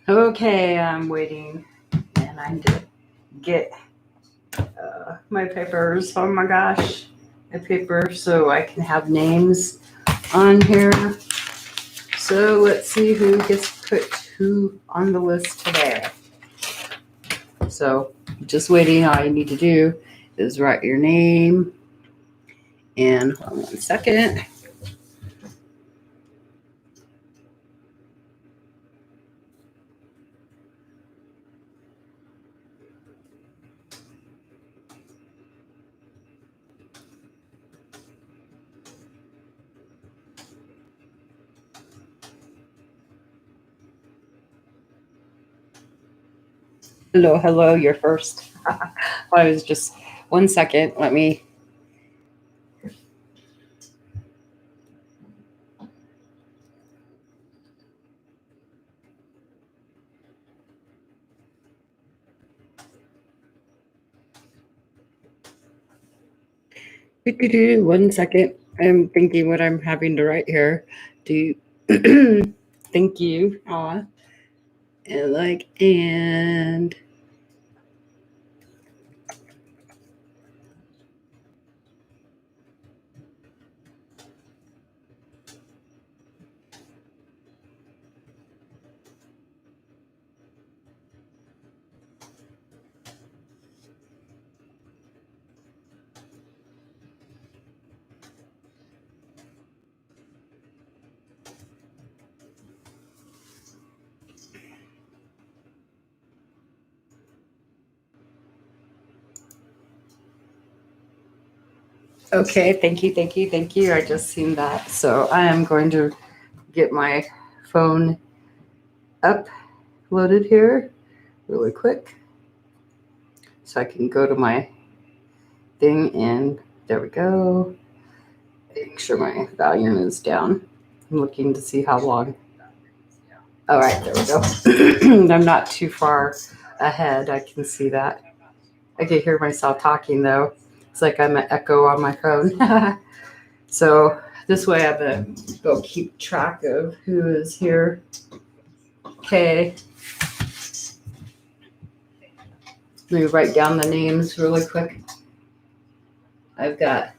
Okay, I'm waiting and I need to get my papers. Oh my gosh, my paper so I can have names on here. So let's see who gets put who on the list today. So just waiting. All you need to do is write your name and hold on 1 second. Hello, you're first. I was just 1 second. Let me. Do 1 second. I'm thinking what I'm having to write here. Do thank you. Aw. And okay, thank you. I just seen that. So I am going to get my phone uploaded here really quick so I can go to my thing and there we go. Make sure my volume is down. I'm looking to see how long. All right, there we go. I'm not too far ahead. I can see that. I can hear myself talking though. It's like I'm an echo on my phone. So this way I have to go keep track of who is here. Okay. Let me write down the names really quick. I've got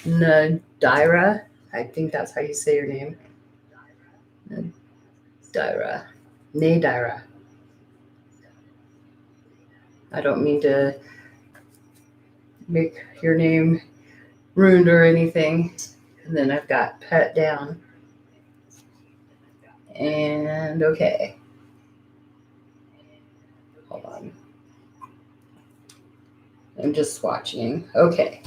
Nadira. I think that's how you say your name. Nadira. I don't mean to make your name ruined or anything. And then I've got Pet down. And okay. Hold on. I'm just watching. Okay.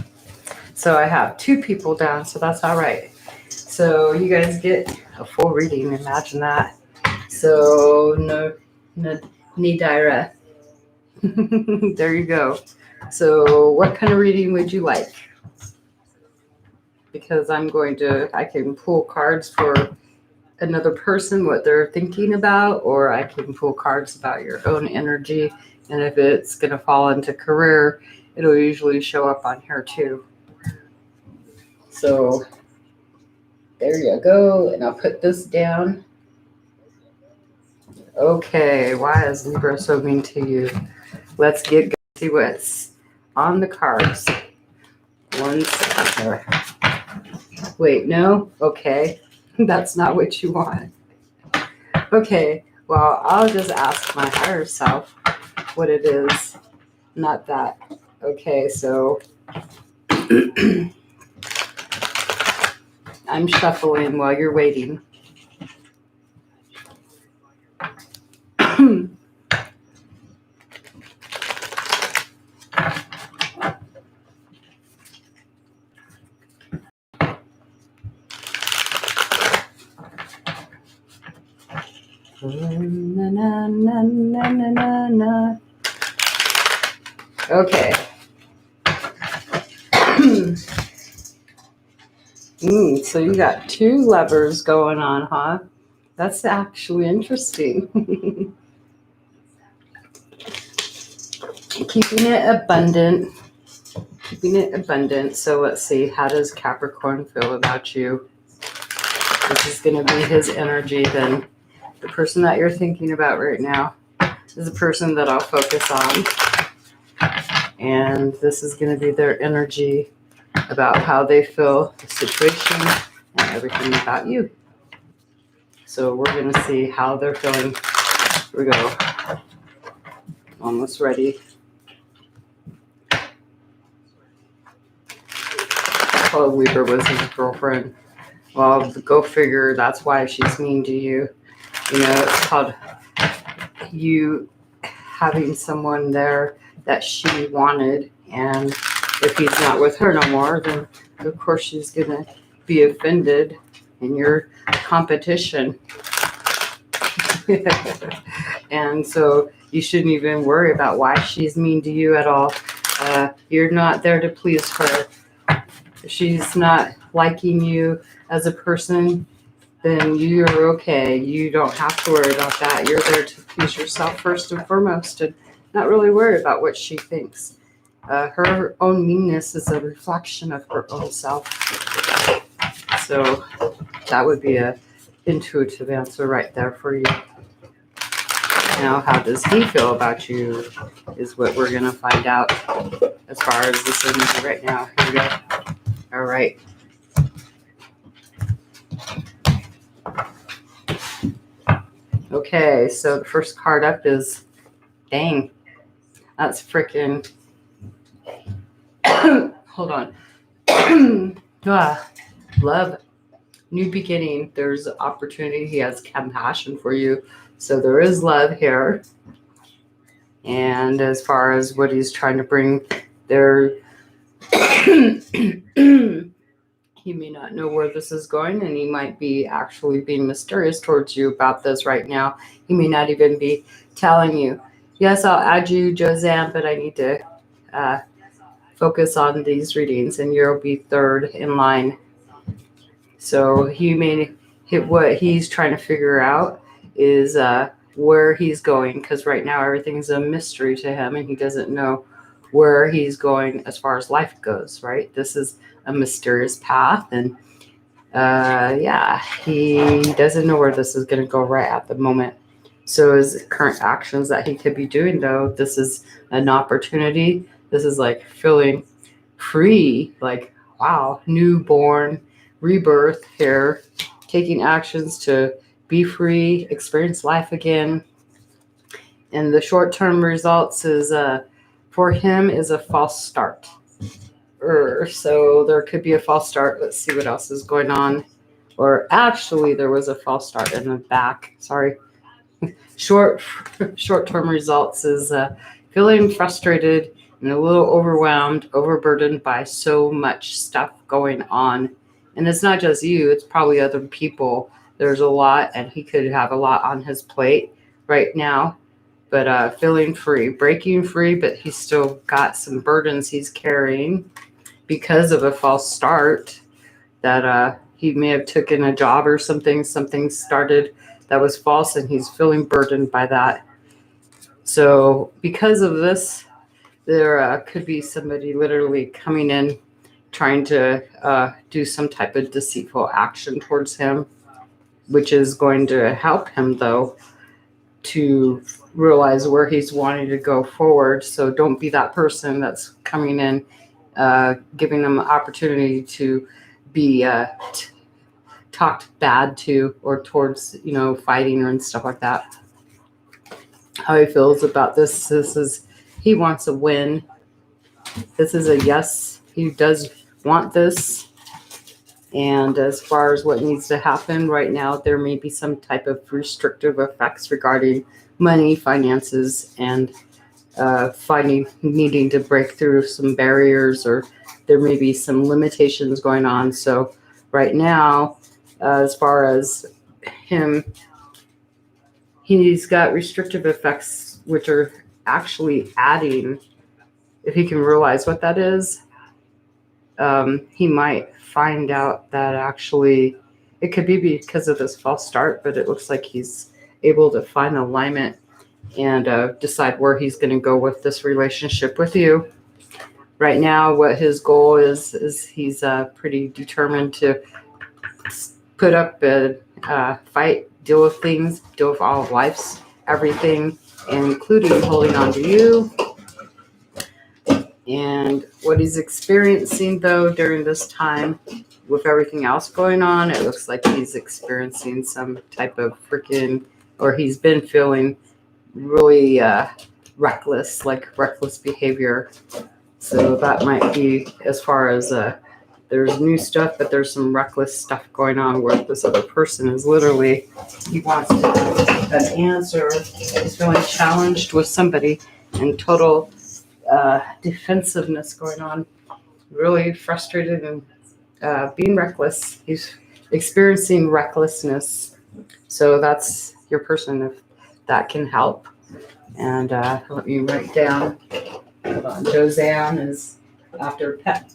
So I have 2 people down, so that's all right. So you guys get a full reading. Imagine that. So Nadira. There you go. So what kind of reading would you like? Because I can pull cards for another person, what they're thinking about, or I can pull cards about your own energy. And if it's going to fall into career, it'll usually show up on here too. So there you go. And I'll put this down. Okay. Why is Libra so mean to you? Let's see what's on the cards. 1 second. Wait, no? Okay. That's not what you want. Okay. Well, I'll just ask my higher self what it is. Not that. Okay, so I'm shuffling while you're waiting. Na, na, na, na, na, na. Okay. So you got 2 levers going on, huh? That's actually interesting. Keeping it abundant. So let's see. How does Capricorn feel about you? This is going to be his energy. Then the person that you're thinking about right now is a person that I'll focus on. And this is going to be their energy about how they feel the situation and everything about you. So we're going to see how they're feeling. Here we go. Almost ready. Oh, Weaver was his girlfriend. Well, go figure. That's why she's mean to you. You know, it's called you having someone there that she wanted. And if he's not with her no more, then of course she's going to be offended in your competition. And so you shouldn't even worry about why she's mean to you at all. You're not there to please her. If she's not liking you as a person, then you're okay. You don't have to worry about that. You're there to please yourself first and foremost and not really worry about what she thinks. Her own meanness is a reflection of her own self. So that would be an intuitive answer right there for you. Now, how does he feel about you is what we're going to find out as far as this energy right now. Here we go. All right. Okay, so the first card up is, dang, that's freaking, hold on. Love, new beginning. There's opportunity. He has compassion for you. So there is love here. And as far as what he's trying to bring there, he may not know where this is going, and he might be actually being mysterious towards you about this right now. He may not even be telling you, yes, I'll add you, Joanne, but I need to focus on these readings, and you'll be third in line. So he may hit what he's trying to figure out is where he's going, because right now everything's a mystery to him, and he doesn't know where he's going as far as life goes, right? This is a mysterious path, and he doesn't know where this is going to go right at the moment. So his current actions that he could be doing, though, this is an opportunity. This is like feeling free, like, wow, newborn, rebirth here, taking actions to be free, experience life again. And the short-term results is for him is a false start. So there could be a false start. Let's see what else is going on. Or actually, there was a false start in the back. Sorry. Short-term results is feeling frustrated and a little overwhelmed, overburdened by so much stuff going on. And it's not just you. It's probably other people. There's a lot, and he could have a lot on his plate right now. But feeling free, breaking free, but he's still got some burdens he's carrying because of a false start that he may have taken a job or something started that was false, and he's feeling burdened by that. So because of this, there could be somebody literally coming in trying to do some type of deceitful action towards him, which is going to help him, though, to realize where he's wanting to go forward. So don't be that person that's coming in, giving them an opportunity to be talked bad to or towards, fighting or and stuff like that. How he feels about this is he wants a win. This is a yes. He does want this. And as far as what needs to happen right now, there may be some type of restrictive effects regarding money, finances, and needing to break through some barriers, or there may be some limitations going on. So right now, as far as him, he's got restrictive effects, which are actually adding, if he can realize what that is, he might find out that actually it could be because of this false start, but it looks like he's able to find alignment and decide where he's going to go with this relationship with you. Right now, what his goal is he's pretty determined to put up a fight, deal with things, deal with all of life's everything, including holding on to you. And what he's experiencing, though, during this time, with everything else going on, it looks like he's experiencing some type of or he's been feeling really reckless, like reckless behavior. So that might be as far as there's new stuff, but there's some reckless stuff going on where this other person is literally, he wants an answer. He's feeling challenged with somebody and total defensiveness going on, really frustrated and being reckless. He's experiencing recklessness. So that's your person, if that can help. And let me write down. Hold on. Joanne is after Pet.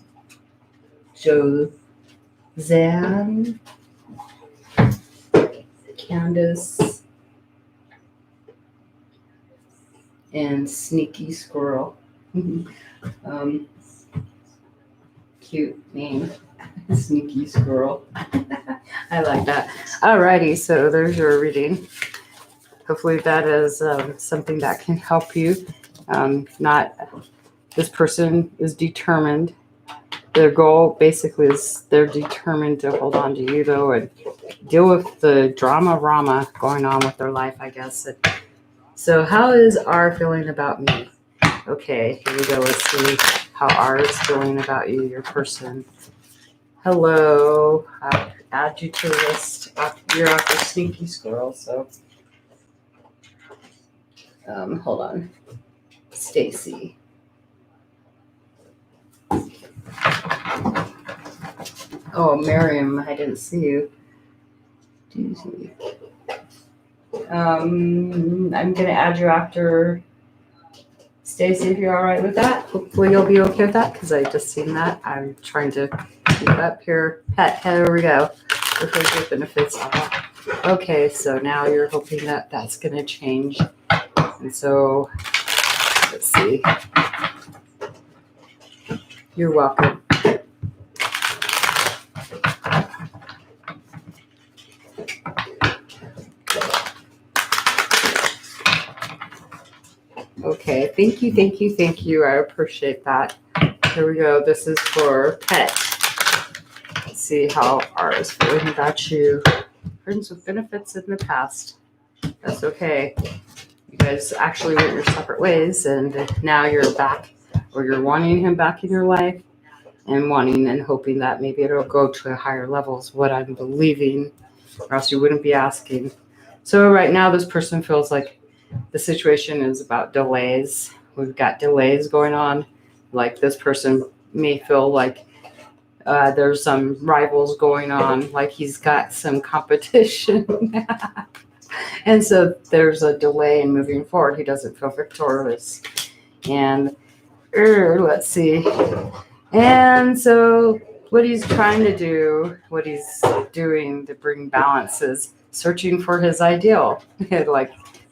Joanne, Candace, and Sneaky Squirrel. Cute name. Sneaky Squirrel. I like that. Alrighty, so there's your reading. Hopefully that is something that can help you. This person is determined. Their goal basically is they're determined to hold on to you, though, and deal with the drama going on with their life, I guess. So how is R feeling about me? Okay, here we go. Let's see how R is feeling about you, your person. Hello. I'll add you to the list. You're after Sneaky Squirrel, so hold on. Stacy. Oh, Miriam, I didn't see you. I'm gonna add you after Stacy, if you're all right with that. Hopefully you'll be okay with that, because I just seen that. I'm trying to keep up here. Pet, here we go. With benefits. Okay, so now you're hoping that that's gonna change. And so, let's see. You're welcome. Okay, thank you. I appreciate that. Here we go. This is for Pet. Let's see how R is feeling about you. Friends with benefits in the past. That's okay. You guys actually went your separate ways, and now you're back, or you're wanting him back in your life, and wanting and hoping that maybe it'll go to a higher level is what I'm believing, or else you wouldn't be asking. So right now this person feels like the situation is about delays. We've got delays going on. Like this person may feel like there's some rivals going on, like he's got some competition. And so there's a delay in moving forward. He doesn't feel victorious. And let's see. And so what he's trying to do, what he's doing to bring balance is searching for his ideal.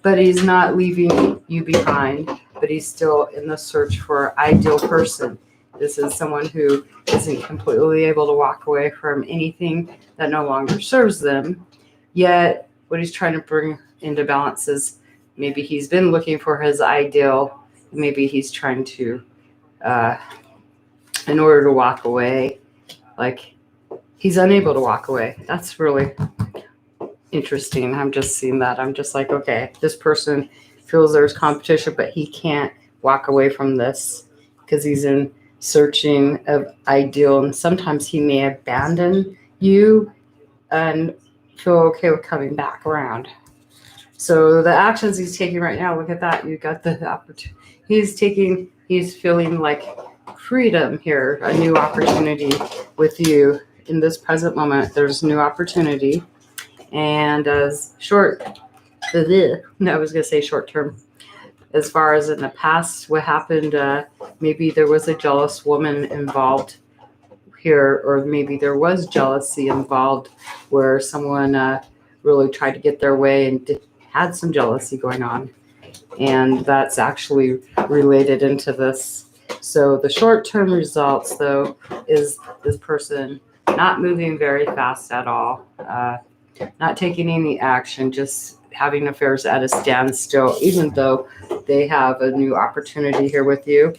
But he's not leaving you behind, but he's still in the search for ideal person. This is someone who isn't completely able to walk away from anything that no longer serves them. Yet what he's trying to bring into balance is maybe he's been looking for his ideal. Maybe he's trying to, in order to walk away, like he's unable to walk away. That's really interesting. I'm just seeing that. I'm just like, okay, this person feels there's competition, but he can't walk away from this because he's in searching of ideal. And sometimes he may abandon you and feel okay with coming back around. So the actions he's taking right now, look at that. You got the opportunity. He's feeling like freedom here, a new opportunity with you in this present moment. There's new opportunity. And as short term, as far as in the past, what happened, maybe there was a jealous woman involved here, or maybe there was jealousy involved where someone really tried to get their way and had some jealousy going on. And that's actually related into this. So the short-term results, though, is this person not moving very fast at all, not taking any action, just having affairs at a standstill, even though they have a new opportunity here with you.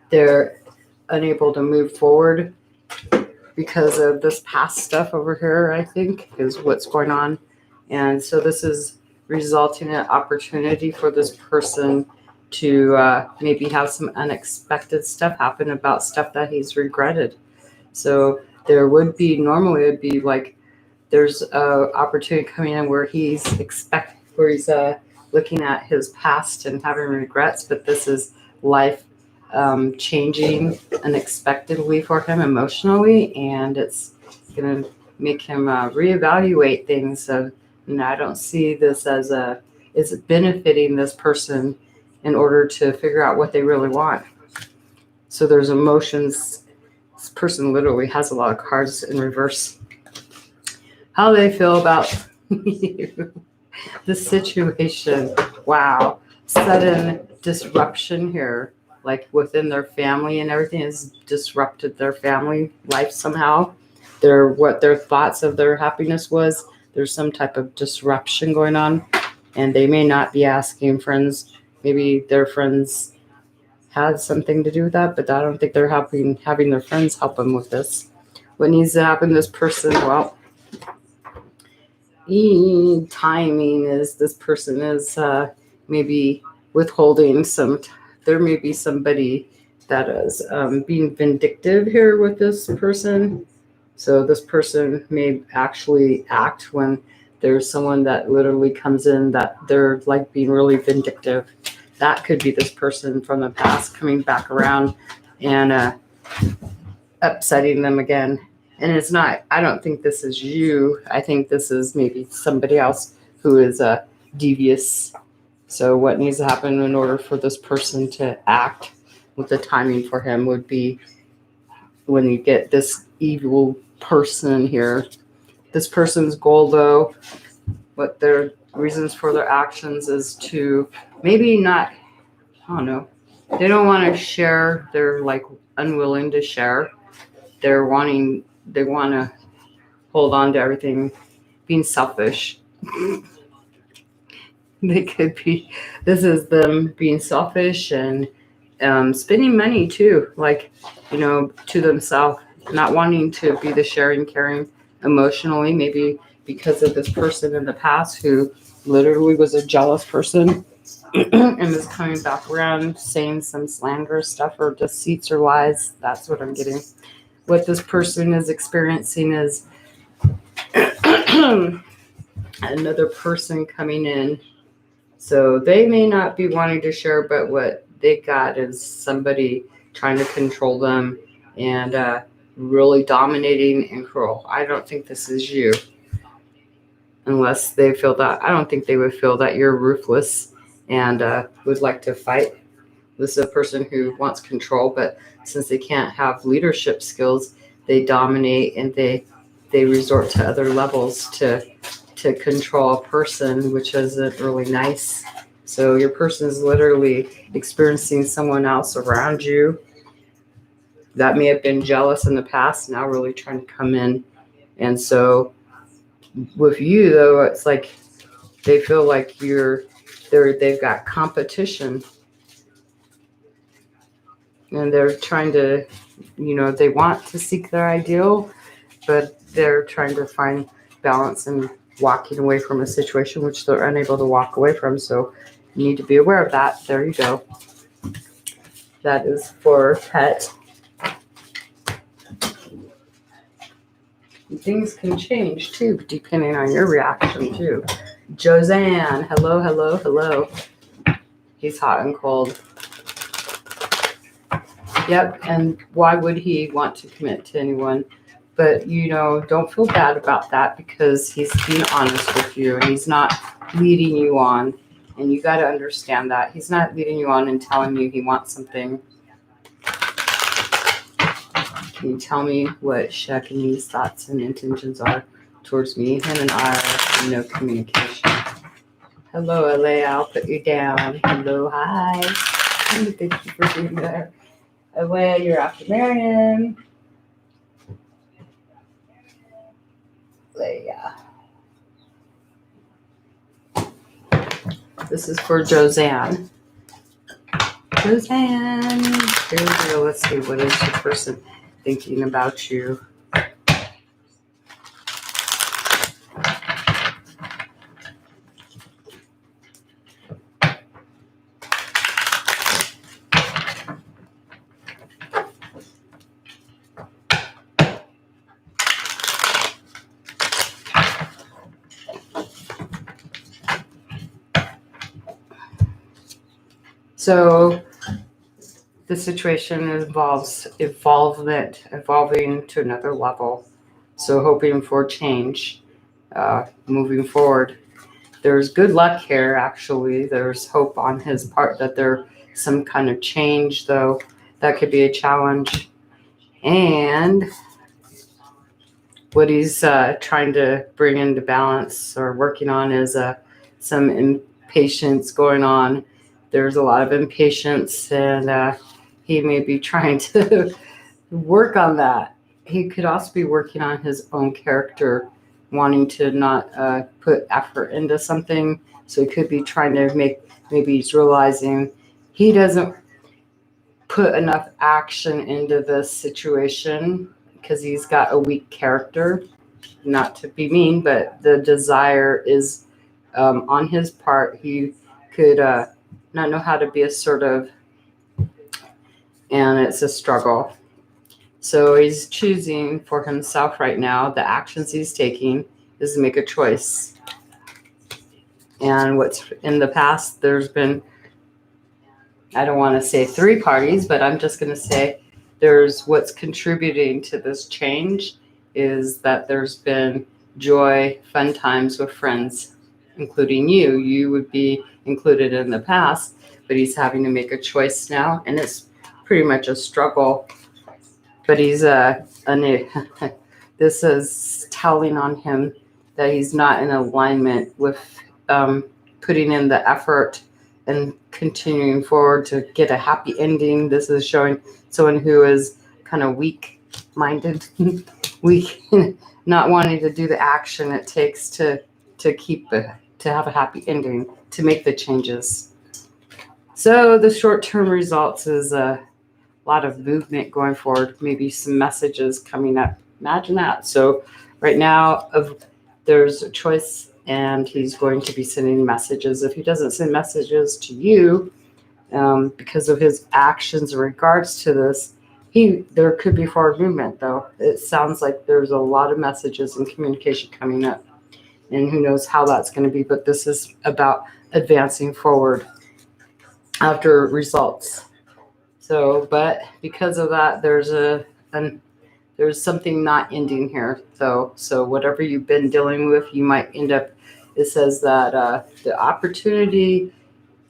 They're unable to move forward because of this past stuff over here, I think, is what's going on. And so this is resulting in an opportunity for this person to maybe have some unexpected stuff happen about stuff that he's regretted. So there would be, normally it would be like there's a opportunity coming in where he's looking at his past and having regrets, but this is life changing unexpectedly for him emotionally, and it's going to make him reevaluate things. I don't see this as is benefiting this person in order to figure out what they really want. So there's emotions. This person literally has a lot of cards in reverse. How they feel about you, the situation. Wow. Sudden disruption here, like within their family, and everything has disrupted their family life somehow. What their thoughts of their happiness was, there's some type of disruption going on, and they may not be asking friends. Maybe their friends had something to do with that, but I don't think they're having their friends help them with this. What needs to happen to this person? Well, timing is this person is maybe withholding some. There may be somebody that is being vindictive here with this person. So this person may actually act when there's someone that literally comes in that they're like being really vindictive. That could be this person from the past coming back around and upsetting them again. And it's not, I don't think this is you. I think this is maybe somebody else who is devious. So what needs to happen in order for this person to act with the timing for him would be when you get this evil person here. This person's goal, though, what their reasons for their actions is to maybe not, I don't know, they don't want to share. They're like unwilling to share. They want to hold on to everything, being selfish. They could be, this is them being selfish and spending money too, like, to themselves, not wanting to be the sharing, caring emotionally, maybe because of this person in the past who literally was a jealous person and is coming back around saying some slanderous stuff or deceits or lies. That's what I'm getting. What this person is experiencing is another person coming in. So they may not be wanting to share, but what they got is somebody trying to control them and really dominating and cruel. I don't think this is you. Unless they feel that, I don't think they would feel that you're ruthless and would like to fight. This is a person who wants control, but since they can't have leadership skills, they dominate and they resort to other levels to control a person, which isn't really nice. So your person is literally experiencing someone else around you that may have been jealous in the past, now really trying to come in. And so with you, though, it's like they feel like they've got competition, and they're trying to, they want to seek their ideal, but they're trying to find balance and walking away from a situation which they're unable to walk away from. So you need to be aware of that. There you go. That is for pet. Things can change too, depending on your reaction too. Josanne, hello. He's hot and cold. Yep, and why would he want to commit to anyone? But, don't feel bad about that because he's being honest with you and he's not leading you on. And you got to understand that. He's not leading you on and telling you he wants something. Can you tell me what Shakini's thoughts and intentions are towards me? Him and I are in no communication. Hello, Alea. I'll put you down. Hello, hi. Thank you for being there. Alea, you're after Marion. Leia. This is for Josanne. Josanne, here we go. Let's see, what is the person thinking about you? So the situation involves evolving to another level. So hoping for change, moving forward. There's good luck here, actually. There's hope on his part that there's some kind of change, though that could be a challenge. And what he's trying to bring into balance or working on is some impatience going on. There's a lot of impatience, and he may be trying to work on that. He could also be working on his own character, wanting to not put effort into something. So he could be trying to maybe he's realizing he doesn't put enough action into this situation because he's got a weak character. Not to be mean, but the desire is on his part. He could not know how to be assertive, and it's a struggle. So he's choosing for himself right now. The actions he's taking is to make a choice. And what's in the past, there's been, I don't want to say 3 parties, but I'm just going to say there's what's contributing to this change is that there's been joy, fun times with friends, including you. You would be included in the past, but he's having to make a choice now, and it's pretty much a struggle. But he's this is telling on him that he's not in alignment with putting in the effort and continuing forward to get a happy ending. This is showing someone who is kind of weak-minded, weak, not wanting to do the action it takes to have a happy ending, to make the changes. So the short-term results is a lot of movement going forward, maybe some messages coming up. Imagine that. So right now there's a choice, and he's going to be sending messages. If he doesn't send messages to you because of his actions in regards to this, there could be forward movement, though. It sounds like there's a lot of messages and communication coming up, and who knows how that's going to be, but this is about advancing forward after results. So, but because of that, there's something not ending here. So whatever you've been dealing with, you might end up. It says that the opportunity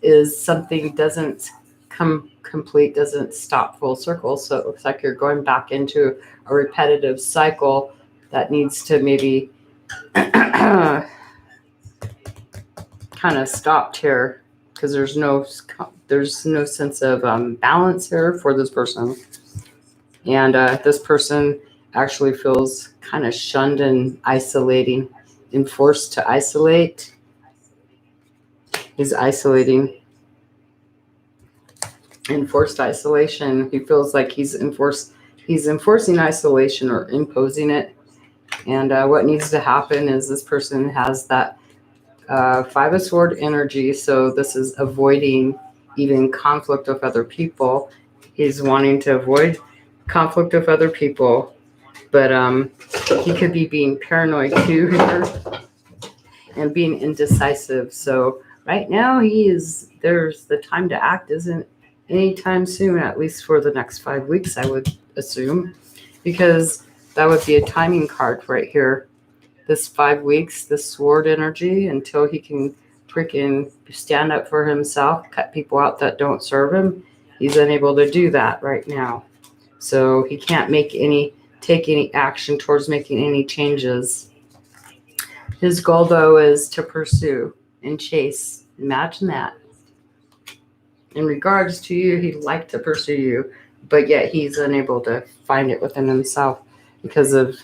is something doesn't come complete, doesn't stop full circle. So it looks like you're going back into a repetitive cycle that needs to maybe kind of stopped here, because there's no sense of balance here for this person. And this person actually feels kind of shunned and isolating and forced to isolate. He's isolating. Enforced isolation. He feels like he's enforcing isolation or imposing it. And what needs to happen is this person has that 5 of Swords energy. So this is avoiding even conflict with other people. He's wanting to avoid conflict with other people, but he could be being paranoid too here and being indecisive. So right now there's the time to act isn't anytime soon, at least for the next 5 weeks, I would assume, because that would be a timing card right here. This 5 weeks, this sword energy, until he can freaking stand up for himself, cut people out that don't serve him. He's unable to do that right now. So he can't take any action towards making any changes. His goal, though, is to pursue and chase. Imagine that. In regards to you, he'd like to pursue you, but yet he's unable to find it within himself because of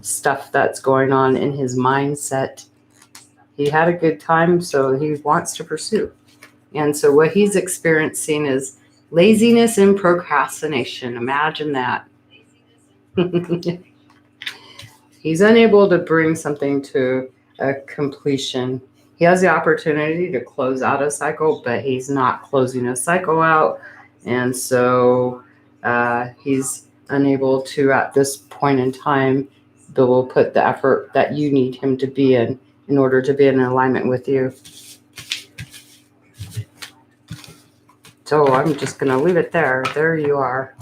stuff that's going on in his mindset. He had a good time, so he wants to pursue. And so what he's experiencing is laziness and procrastination. Imagine that. He's unable to bring something to a completion. He has the opportunity to close out a cycle, but he's not closing a cycle out. And so he's unable to, at this point in time, Bill put the effort that you need him to be in order to be in alignment with you. So I'm just going to leave it there. There you are.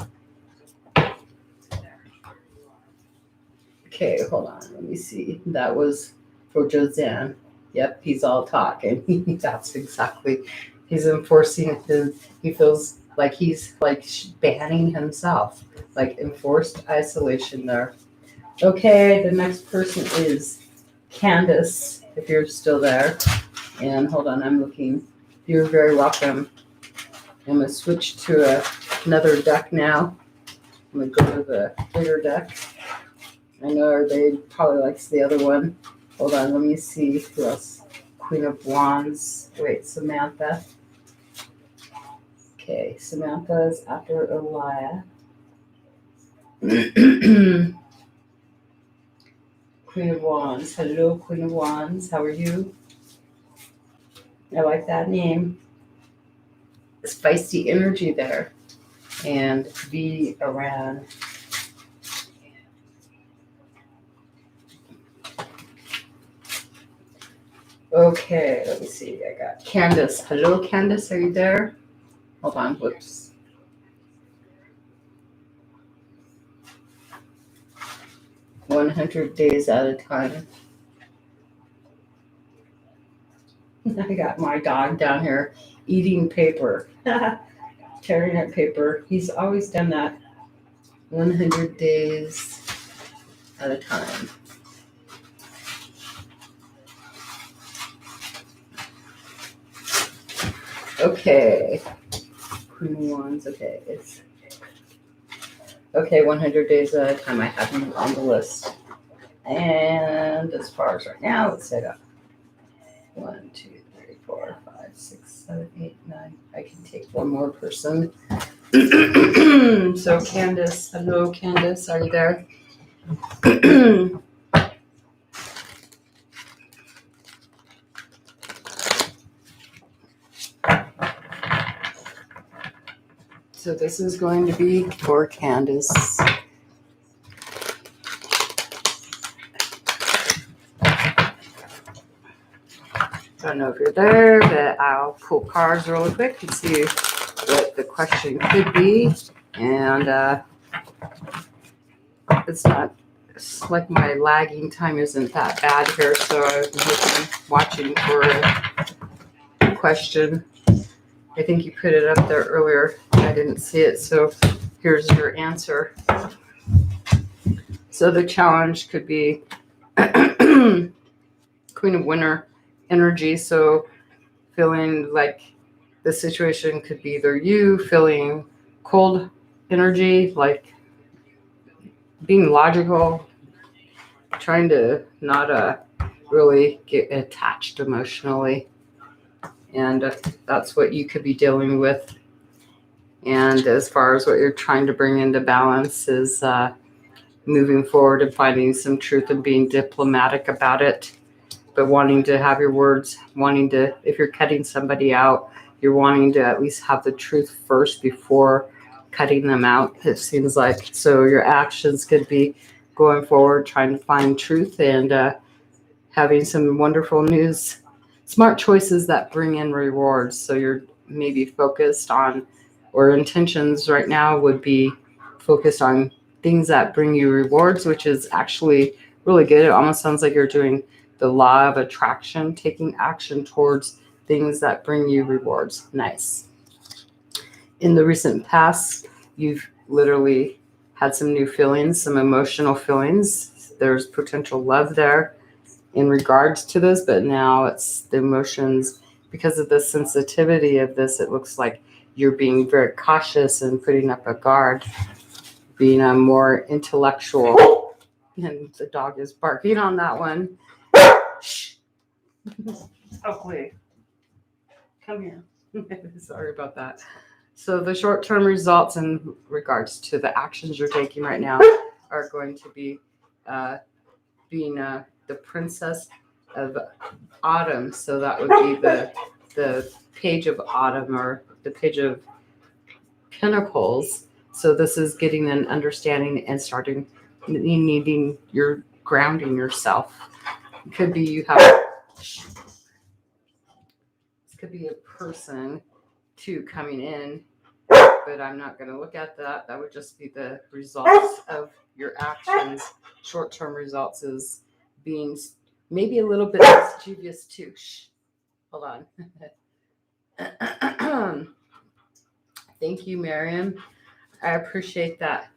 Okay, hold on. Let me see. That was for Josanne. Yep, he's all talk. And that's exactly, he's enforcing he feels like he's like banning himself, like enforced isolation there. Okay, the next person is Candace, if you're still there. And hold on, I'm looking. You're very welcome. I'm going to switch to another deck now. I'm going to go to the bigger deck. I know everybody probably likes the other one. Hold on, let me see who else. Queen of Wands. Wait, Samantha. Okay, Samantha is after Elia. Queen of Wands. Hello, Queen of Wands. How are you? I like that name. Spicy energy there. And V around. Okay, let me see. I got Candace. Hello, Candace. Are you there? Hold on. Whoops. "100 days at a time." I got my dog down here eating paper, tearing up paper. He's always done that. 100 days at a time. Okay. Queen of Wands. Okay, it's okay. 100 days at a time. I have him on the list. And as far as right now, let's set up 1, 2, 3, 4, 5, 6, 7, 8, 9. I can take one more person. So Candace, hello Candace, are you there? So this is going to be for Candace. I don't know if you're there, but I'll pull cards really quick and see what the question could be. And it's like my lagging time isn't that bad here, so I'm watching for a question. I think you put it up there earlier. I didn't see it, so here's your answer. So the challenge could be Queen of Winter energy. So feeling like the situation could be either you feeling cold energy, like being logical, trying to not really get attached emotionally. And that's what you could be dealing with. And as far as what you're trying to bring into balance is moving forward and finding some truth and being diplomatic about it, but wanting to have your words, wanting to, if you're cutting somebody out, you're wanting to at least have the truth first before cutting them out, it seems like. So your actions could be going forward, trying to find truth and having some wonderful news, smart choices that bring in rewards. So you're maybe focused on, or intentions right now would be focused on things that bring you rewards, which is actually really good. It almost sounds like you're doing the law of attraction, taking action towards things that bring you rewards. Nice. In the recent past, you've literally had some new feelings, some emotional feelings. There's potential love there in regards to this, but now it's the emotions. Because of the sensitivity of this, it looks like you're being very cautious and putting up a guard, being more intellectual And the dog is barking on that one. Shh. Oakley, come here. Sorry about that. So the short-term results in regards to the actions you're taking right now are going to be being the Princess of Autumn. So that would be the Page of Autumn or the Page of Pentacles. So this is getting an understanding and starting needing your grounding yourself. It could be you have this could be a person too coming in, but I'm not going to look at that. That would just be the results of your actions. Short-term results is being maybe a little bit mischievous too. Shh. Hold on. Thank you, Miriam. I appreciate that.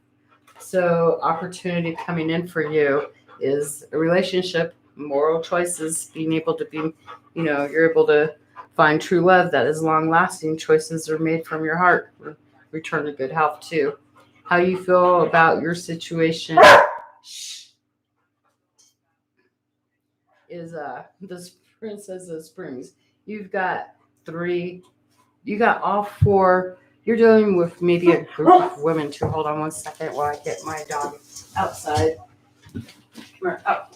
So opportunity coming in for you is a relationship, moral choices, being able to be, you're able to find true love that is long lasting. Choices are made from your heart. Return to good health too. How you feel about your situation is this Princess of Springs. You got all four. You're dealing with maybe a group of women too. Hold on one second while I get my dog outside. Come here, up.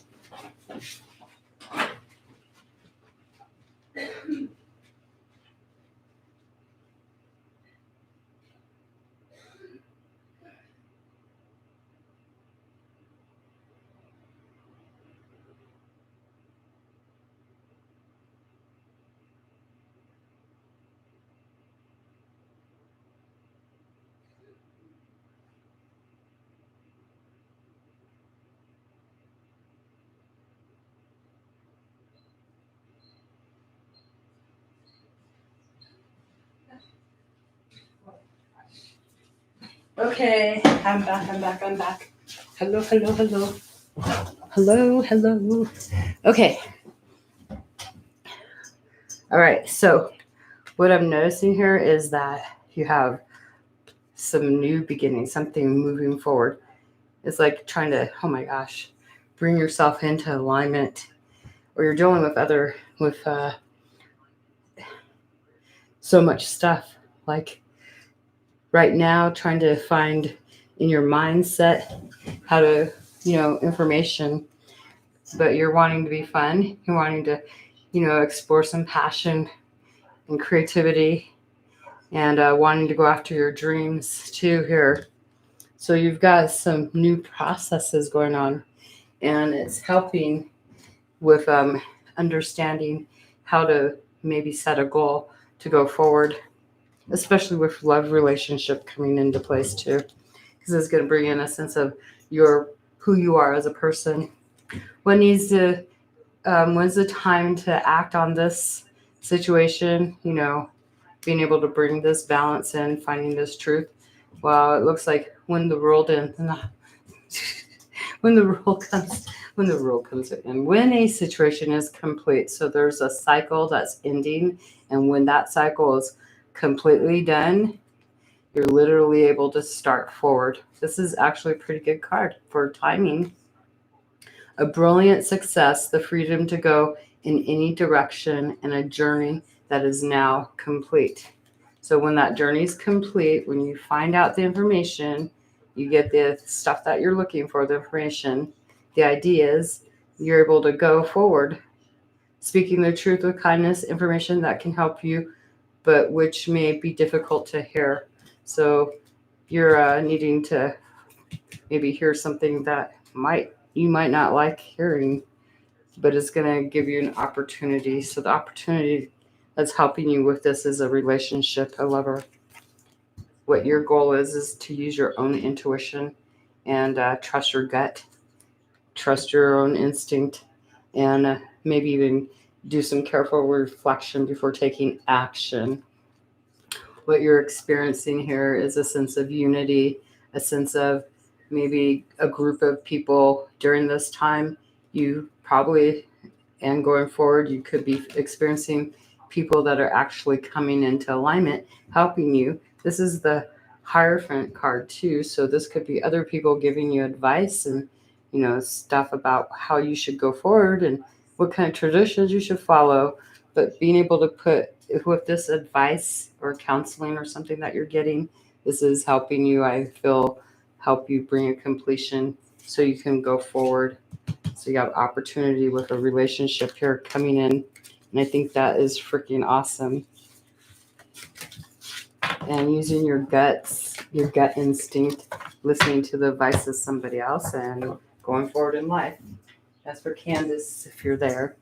Okay, I'm back. Hello. Okay. All right, so what I'm noticing here is that you have some new beginnings, something moving forward. It's like trying to, oh my gosh, bring yourself into alignment, or you're dealing with so much stuff. Like right now, trying to find in your mindset how to, information, but you're wanting to be fun. You're wanting to, explore some passion and creativity and wanting to go after your dreams too here. So you've got some new processes going on, and it's helping with understanding how to maybe set a goal to go forward, especially with love relationship coming into place too, because it's going to bring in a sense of who you are as a person. When's the time to act on this situation? Being able to bring this balance in, finding this truth. Well, it looks like when the rule comes in, when a situation is complete. So there's a cycle that's ending, and when that cycle is completely done, you're literally able to start forward. This is actually a pretty good card for timing. A brilliant success, the freedom to go in any direction, and a journey that is now complete. So when that journey is complete, when you find out the information, you get the stuff that you're looking for, the information, the ideas, you're able to go forward, speaking the truth with kindness, information that can help you, but which may be difficult to hear. So you're needing to maybe hear something that you might not like hearing, but it's going to give you an opportunity. So the opportunity that's helping you with this is a relationship, a lover. What your goal is to use your own intuition and trust your gut, trust your own instinct, and maybe even do some careful reflection before taking action. What you're experiencing here is a sense of unity, a sense of maybe a group of people during this time. You probably, and going forward, you could be experiencing people that are actually coming into alignment, helping you. This is the Hierophant card too, so this could be other people giving you advice and stuff about how you should go forward and what kind of traditions you should follow. But being able to put with this advice or counseling or something that you're getting, this is helping you, I feel, help you bring a completion so you can go forward. So you have opportunity with a relationship here coming in. And I think that is freaking awesome. And using your guts, your gut instinct, listening to the advice of somebody else and going forward in life. That's for Candace, if you're there.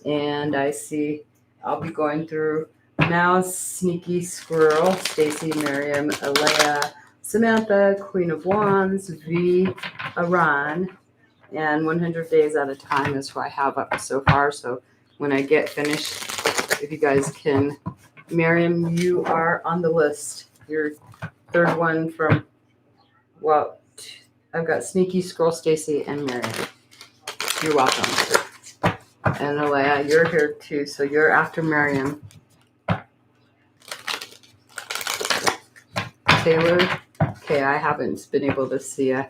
And I see I'll be going through now Sneaky Squirrel, Stacy, Miriam, Alea, Samantha, Queen of Wands, V, Aran, and 100 Days at a Time is what I have up so far. So when I get finished, if you guys can, Miriam, you are on the list. You're third one from, well, I've got Sneaky Squirrel, Stacy, and Miriam. You're welcome. And Alea, you're here too, so you're after Miriam. Taylor, okay, I haven't been able to see you.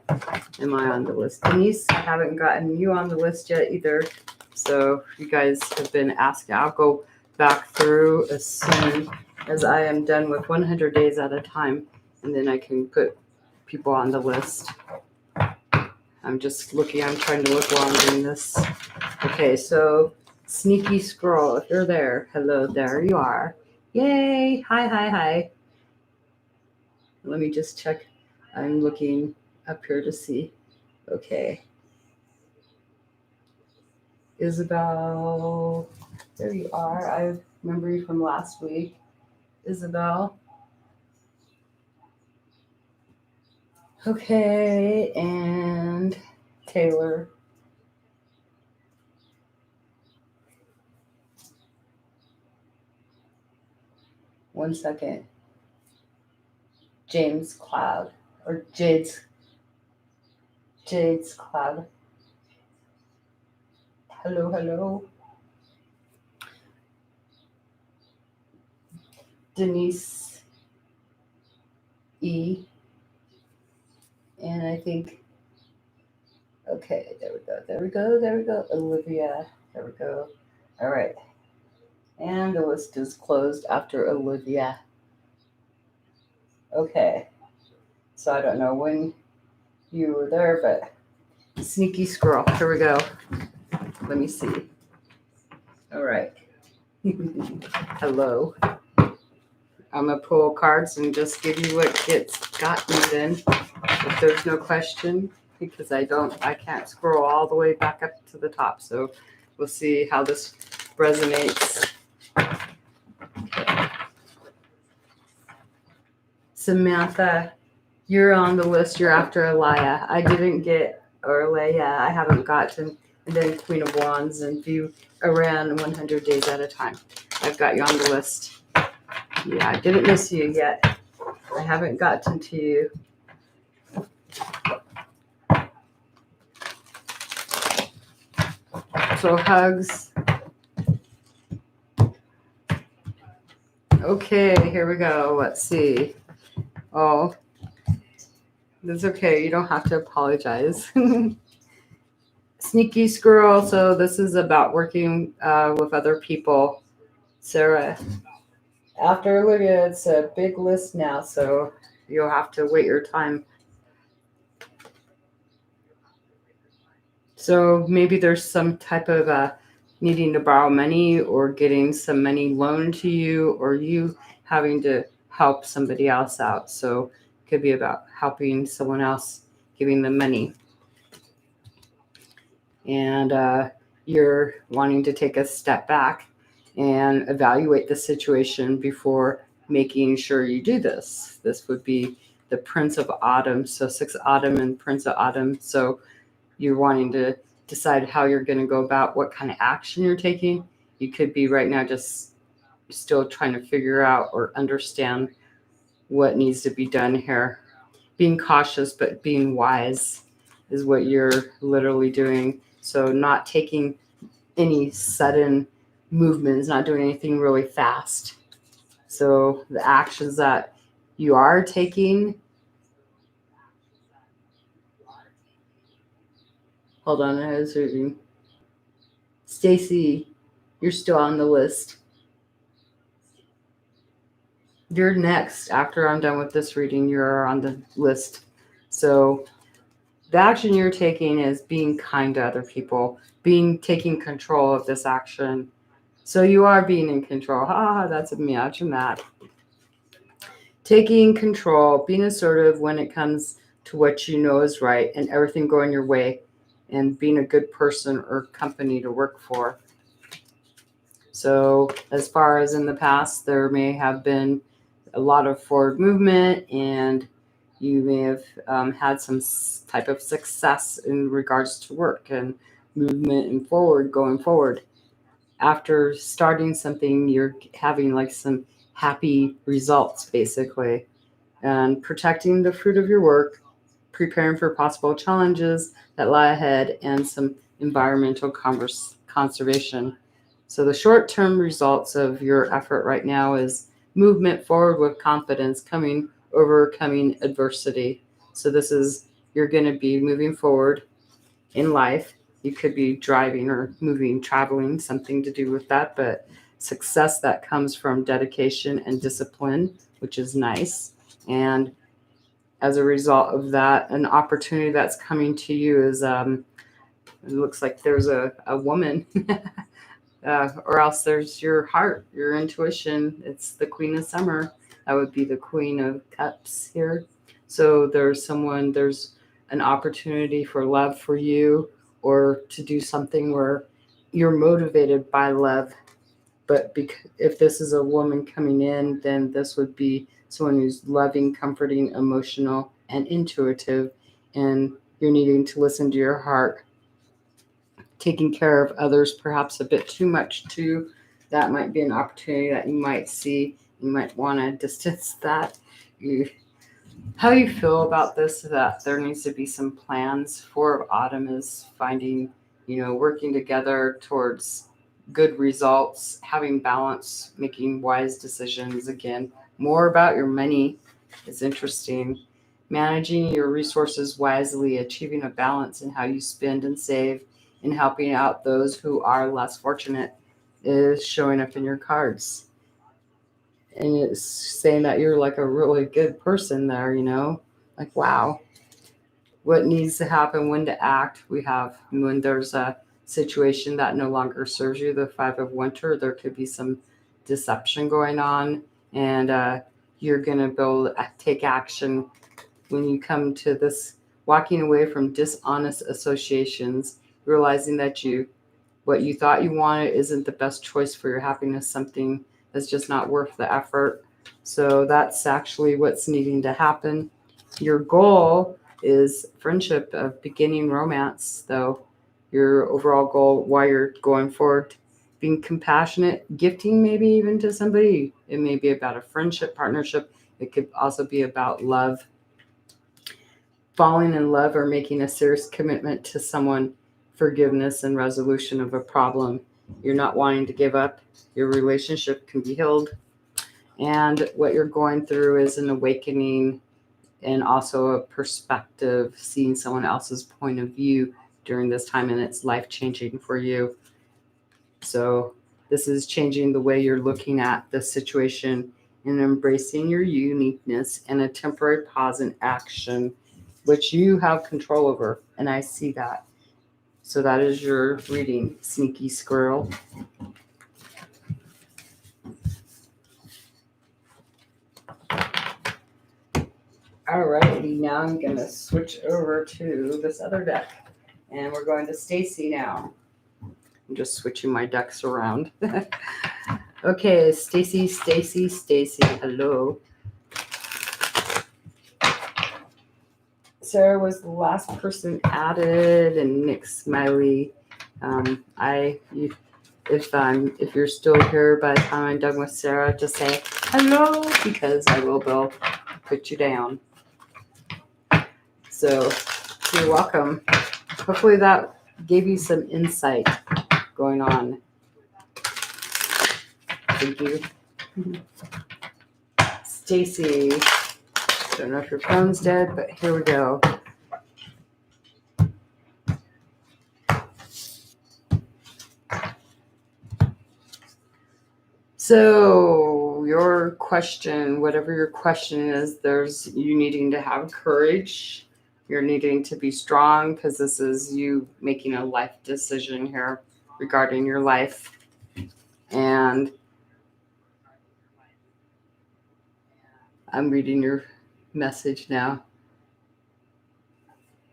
Am I on the list? Denise, I haven't gotten you on the list yet either. So you guys have been asking. I'll go back through as soon as I am done with 100 Days at a Time, and then I can put people on the list. I'm just looking, I'm trying to look while I'm doing this. Okay, so Sneaky Squirrel, if you're there, hello, there you are. Yay, hi. Let me just check. I'm looking up here to see. Okay. Isabel, there you are. I remember you from last week. Isabel. Okay, and Taylor. One second. James Cloud, or Jade's Cloud. Hello. Denise E. And I think, okay, there we go. Olivia, there we go. All right. And the list is closed after Olivia. Okay. So I don't know when you were there, but Sneaky Squirrel, here we go. Let me see. All right. Hello. I'm going to pull cards and just give you what got me then. If there's no question, because I can't scroll all the way back up to the top. So we'll see how this resonates. Okay. Samantha, you're on the list. You're after Alea. I didn't get, or Alea, I haven't gotten, and then Queen of Wands and View Aran 100 Days at a Time. I've got you on the list. Yeah, I didn't miss you yet. I haven't gotten to you. So hugs. Okay, here we go. Let's see. Oh, that's okay. You don't have to apologize. Sneaky Squirrel. So this is about working with other people. Sarah. After Olivia, it's a big list now, so you'll have to wait your time. So maybe there's some type of needing to borrow money or getting some money loaned to you, or you having to help somebody else out. So it could be about helping someone else, giving them money. And you're wanting to take a step back and evaluate the situation before making sure you do this. This would be the Prince of Autumn. So 6 Autumn and Prince of Autumn. So you're wanting to decide how you're going to go about what kind of action you're taking. You could be right now just still trying to figure out or understand what needs to be done here. Being cautious, but being wise is what you're literally doing. So not taking any sudden movements, not doing anything really fast. So the actions that you are taking, Hold on, I was reading. Stacy, you're still on the list. You're next. After I'm done with this reading, you're on the list. So the action you're taking is being kind to other people, taking control of this action. So you are being in control. That's imagine that. Taking control, being assertive when it comes to what you know is right and everything going your way, and being a good person or company to work for. So as far as in the past, there may have been a lot of forward movement, and you may have had some type of success in regards to work and movement and going forward. After starting something, you're having like some happy results, basically, and protecting the fruit of your work, preparing for possible challenges that lie ahead, and some environmental conservation. So the short-term results of your effort right now is movement forward with confidence, overcoming adversity. So this is, you're going to be moving forward in life. You could be driving or moving, traveling, something to do with that, but success that comes from dedication and discipline, which is nice. And as a result of that, an opportunity that's coming to you is it looks like there's a woman, or else there's your heart, your intuition. It's the Queen of Summer. That would be the Queen of Cups here. So there's an opportunity for love for you, or to do something where you're motivated by love. But if this is a woman coming in, then this would be someone who's loving, comforting, emotional, and intuitive, and you're needing to listen to your heart. Taking care of others perhaps a bit too much too. That might be an opportunity that you might see. You might want to distance that. How you feel about this, that there needs to be some plans for autumn, is finding, working together towards good results, having balance, making wise decisions. Again, more about your money is interesting. Managing your resources wisely, achieving a balance in how you spend and save, and helping out those who are less fortunate is showing up in your cards. And it's saying that you're like a really good person there, like, wow, what needs to happen, when to act. We have, when there's a situation that no longer serves you, the Five of Winter, there could be some deception going on, and you're going to take action when you come to this, walking away from dishonest associations, realizing that what you thought you wanted isn't the best choice for your happiness, something that's just not worth the effort. So that's actually what's needing to happen. Your goal is friendship, of beginning romance, though. Your overall goal while you're going forward, being compassionate, gifting maybe even to somebody. It may be about a friendship, partnership. It could also be about love, falling in love, or making a serious commitment to someone, forgiveness and resolution of a problem. You're not wanting to give up. Your relationship can be healed. And what you're going through is an awakening, and also a perspective, seeing someone else's point of view during this time, and it's life-changing for you. So this is changing the way you're looking at the situation and embracing your uniqueness, and a temporary pause in action, which you have control over. And I see that. So that is your reading, sneaky squirrel. Alrighty, now I'm going to switch over to this other deck. And we're going to Stacy now. I'm just switching my decks around. Okay, Stacy, hello. Sarah was the last person added, and Nick Smiley. If you're still here by the time I'm done with Sarah, just say hello, because I will put you down. So you're welcome. Hopefully that gave you some insight going on. Thank you. Stacy, don't know if your phone's dead, but here we go. So your question, whatever your question is, there's you needing to have courage. You're needing to be strong because this is you making a life decision here regarding your life. And I'm reading your message now.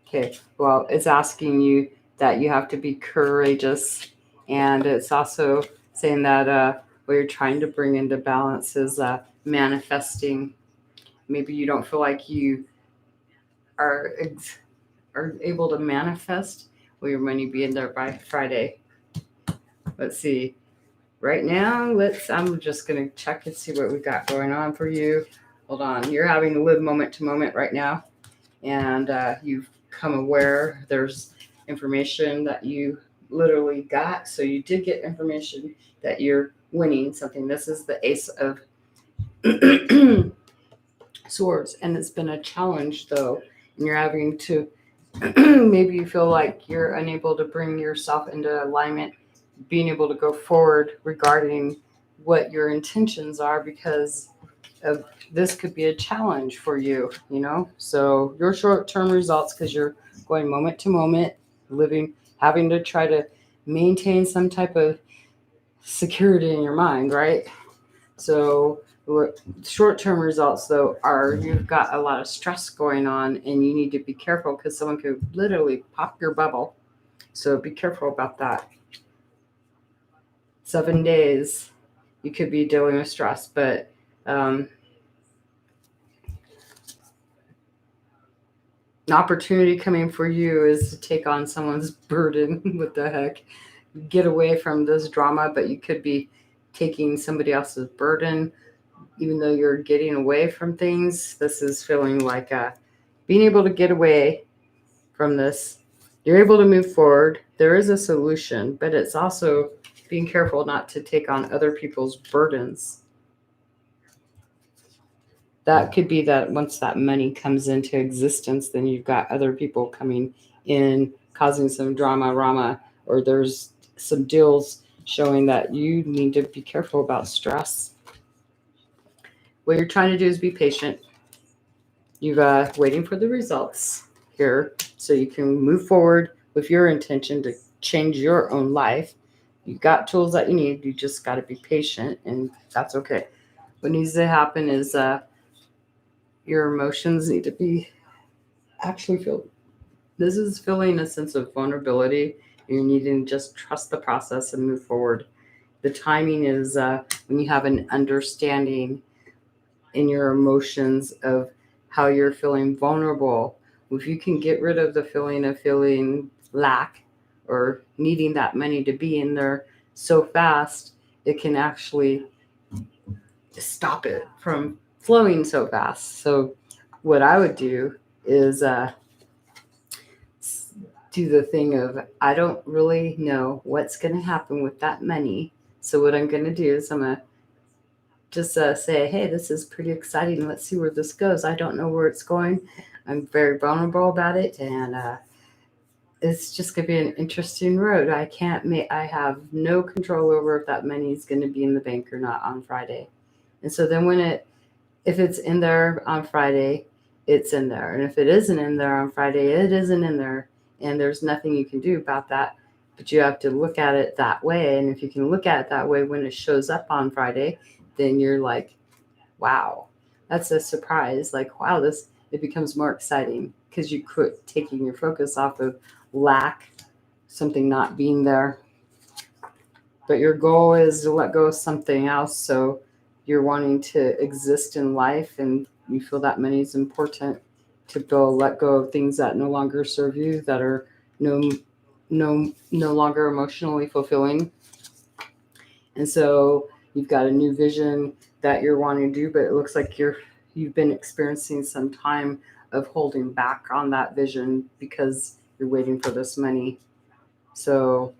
Okay, well, it's asking you that you have to be courageous. And it's also saying that what you're trying to bring into balance is manifesting. Maybe you don't feel like you are are able to manifest. Will your money be in there by Friday? Let's see. Right now, I'm just gonna check and see what we got going on for you. Hold on. You're having to live moment to moment right now, and you've come aware there's information that you literally got. So you did get information that you're winning something. This is the Ace of Swords, and it's been a challenge though, and you're having to maybe you feel like you're unable to bring yourself into alignment, being able to go forward regarding what your intentions are because of this could be a challenge for you, you know? So your short-term results, because you're going moment to moment, living, having to try to maintain some type of security in your mind, right? So short-term results though are you've got a lot of stress going on and you need to be careful because someone could literally pop your bubble. So be careful about that. 7 days you could be dealing with stress, but an opportunity coming for you is to take on someone's burden. What the heck? Get away from this drama, but you could be taking somebody else's burden even though you're getting away from things. This is feeling like being able to get away from this. You're able to move forward. There is a solution, but it's also being careful not to take on other people's burdens. That could be that once that money comes into existence, then you've got other people coming in, causing some drama, rama, or there's some deals showing that you need to be careful about stress. What you're trying to do is be patient. You've waiting for the results here so you can move forward with your intention to change your own life. You've got tools that you need. You just got to be patient, and that's okay. What needs to happen is your emotions need to be actually feel. This is feeling a sense of vulnerability. You need to just trust the process and move forward. The timing is when you have an understanding in your emotions of how you're feeling vulnerable. If you can get rid of the feeling of feeling lack or needing that money to be in there so fast, it can actually stop it from flowing so fast. So, what I would do is do the thing of I don't really know what's going to happen with that money. So, what I'm going to do is I'm going to just say, hey, this is pretty exciting. Let's see where this goes. I don't know where it's going. I'm very vulnerable about it, and it's just going to be an interesting road. I have no control over if that money is going to be in the bank or not on Friday. And so then if it's in there on Friday, it's in there. And if it isn't in there on Friday, it isn't in there. And there's nothing you can do about that. But you have to look at it that way. And if you can look at it that way when it shows up on Friday, then you're like, wow, that's a surprise. Like, wow, it becomes more exciting because you quit taking your focus off of lack, something not being there. But your goal is to let go of something else. So you're wanting to exist in life and you feel that money is important to let go of things that no longer serve you, that are no no longer emotionally fulfilling. And so you've got a new vision that you're wanting to do, but it looks like you've been experiencing some time of holding back on that vision because you're waiting for this money. So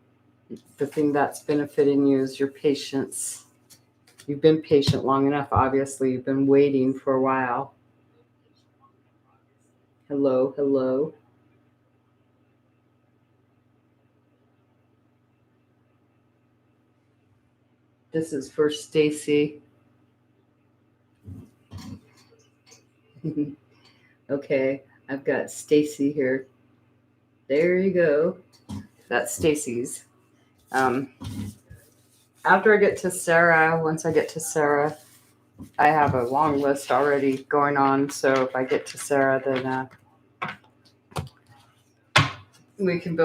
the thing that's benefiting you is your patience. You've been patient long enough, obviously. You've been waiting for a while. Hello, hello. This is for Stacy. Okay, I've got Stacy here. There you go. That's Stacy's. After I get to Sarah, once I get to Sarah, I have a long list already going on. So if I get to Sarah, then we can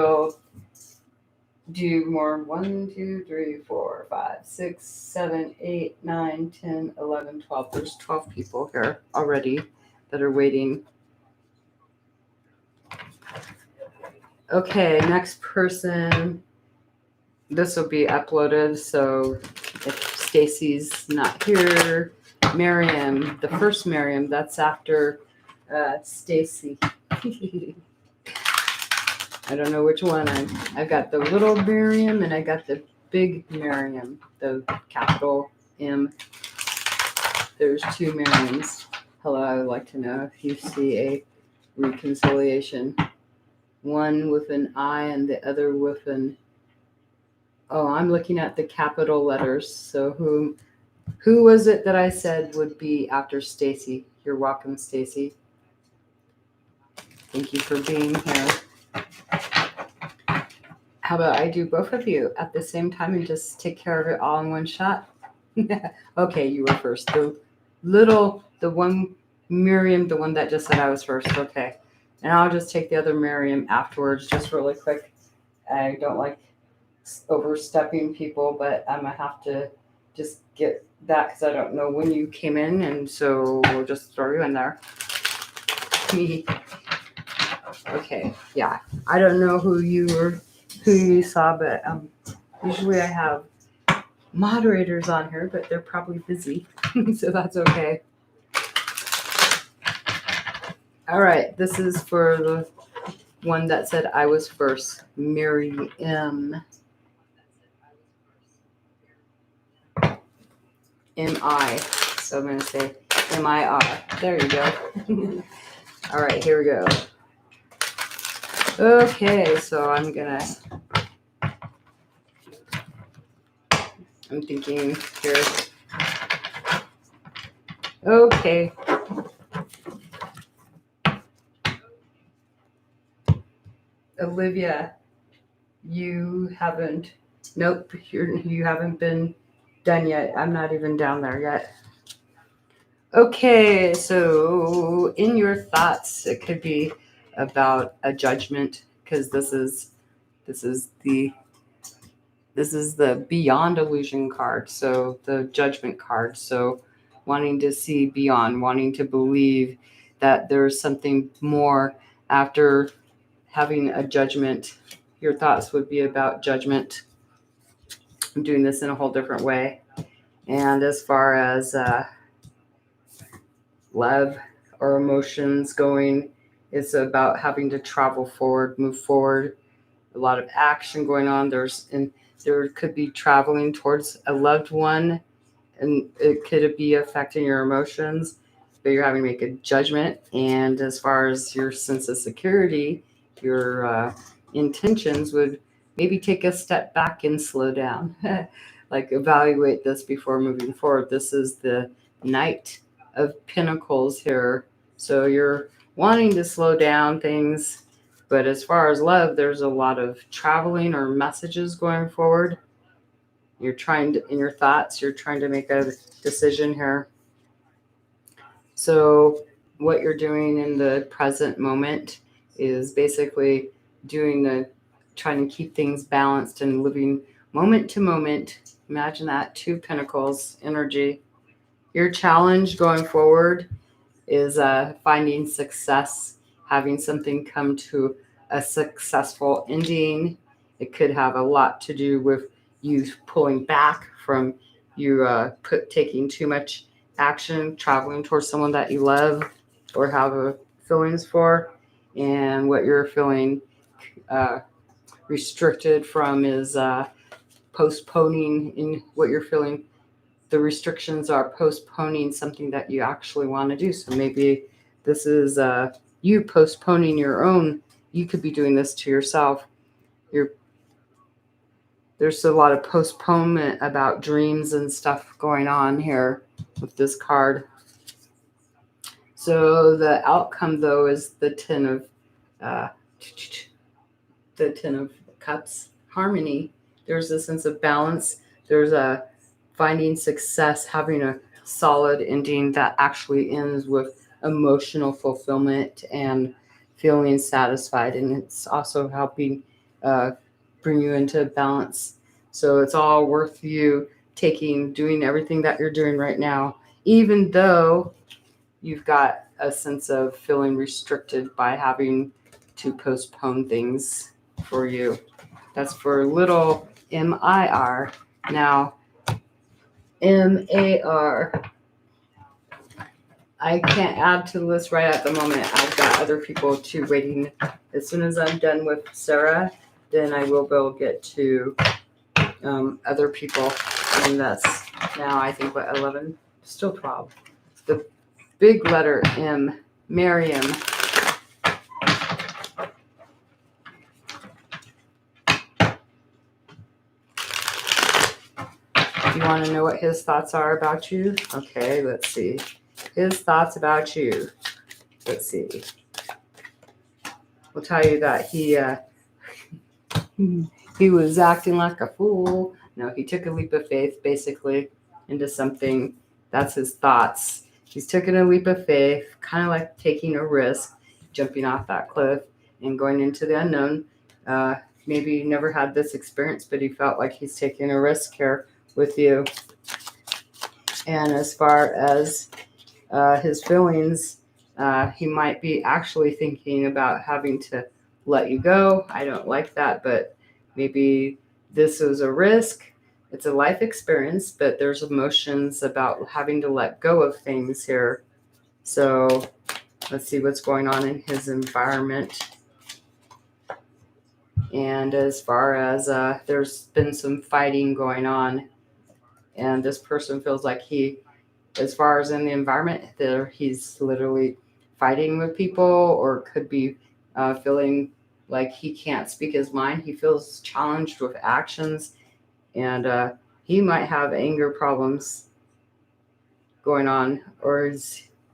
do more. 1, 2, 3, 4, 5, 6, 7, 8, 9, 10, 11, 12. There's 12 people here already that are waiting. Okay, next person. This will be uploaded, so if Stacy's not here, Miriam, the first Miriam, that's after Stacy. I don't know which one. I've got the little Miriam and I got the big Miriam, the capital M. There's two Miriams. Hello, I would like to know if you see a reconciliation. One with an I and the other with an... Oh, I'm looking at the capital letters. So who was it that I said would be after Stacy? You're welcome, Stacy. Thank you for being here. How about I do both of you at the same time and just take care of it all in one shot? Okay, you were first. The one Miriam, the one that just said I was first. Okay. And I'll just take the other Miriam afterwards, just really quick. I don't like overstepping people, but I'm going to have to just get that because I don't know when you came in. And so we'll just throw you in there. Okay. Yeah. I don't know who you saw, but usually I have moderators on here, but they're probably busy, so that's okay. All right, this is for the one that said I was first, Mary M. M-I, so I'm going to say M-I-R. There you go. All right, here we go. Okay, so I'm thinking here. Okay. Olivia, you haven't been done yet. I'm not even down there yet. Okay, so in your thoughts, it could be about a judgment, because this is the beyond illusion card, so the judgment card. So wanting to see beyond, wanting to believe that there's something more after having a judgment. Your thoughts would be about judgment. I'm doing this in a whole different way. And as far as love or emotions going, it's about having to travel forward, move forward. A lot of action going on. There could be traveling towards a loved one, and it could be affecting your emotions, but you're having to make a judgment. And as far as your sense of security, your intentions would maybe take a step back and slow down. Like evaluate this before moving forward. This is the Knight of Pentacles here. So you're wanting to slow down things, but as far as love, there's a lot of traveling or messages going forward. You're trying to, in your thoughts, you're trying to make a decision here. So what you're doing in the present moment is basically trying to keep things balanced and living moment to moment. Imagine that, 2 Pentacles energy. Your challenge going forward is finding success, having something come to a successful ending. It could have a lot to do with you pulling back from you taking too much action, traveling towards someone that you love or have feelings for. And what you're feeling restricted from is postponing in what you're feeling. The restrictions are postponing something that you actually want to do. So maybe this is you postponing your own. You could be doing this to yourself. There's a lot of postponement about dreams and stuff going on here with this card. So the outcome, though, is the uh, the Ten of Cups, harmony. There's a sense of balance. There's a finding success, having a solid ending that actually ends with emotional fulfillment and feeling satisfied. And it's also helping bring you into balance. So it's all worth you doing everything that you're doing right now, even though you've got a sense of feeling restricted by having to postpone things for you. That's for little MIR. Now, MAR. I can't add to the list right at the moment. I've got other people too waiting. As soon as I'm done with Sarah, then I will go get to other people. And that's now, I think, what, 11? Still 12. The big letter M, Miriam. You want to know what his thoughts are about you? Okay, let's see. His thoughts about you. Let's see. We'll tell you that he was acting like a fool. No, he took a leap of faith, basically, into something. That's his thoughts. He's taking a leap of faith, kind of like taking a risk, jumping off that cliff and going into the unknown. Maybe he never had this experience, but he felt like he's taking a risk here with you. And as far as his feelings, he might be actually thinking about having to let you go. I don't like that, but maybe this is a risk. It's a life experience, but there's emotions about having to let go of things here. So let's see what's going on in his environment. And as far as there's been some fighting going on, and this person feels like as far as in the environment, he's literally fighting with people, or could be feeling like he can't speak his mind. He feels challenged with actions, and he might have anger problems going on, or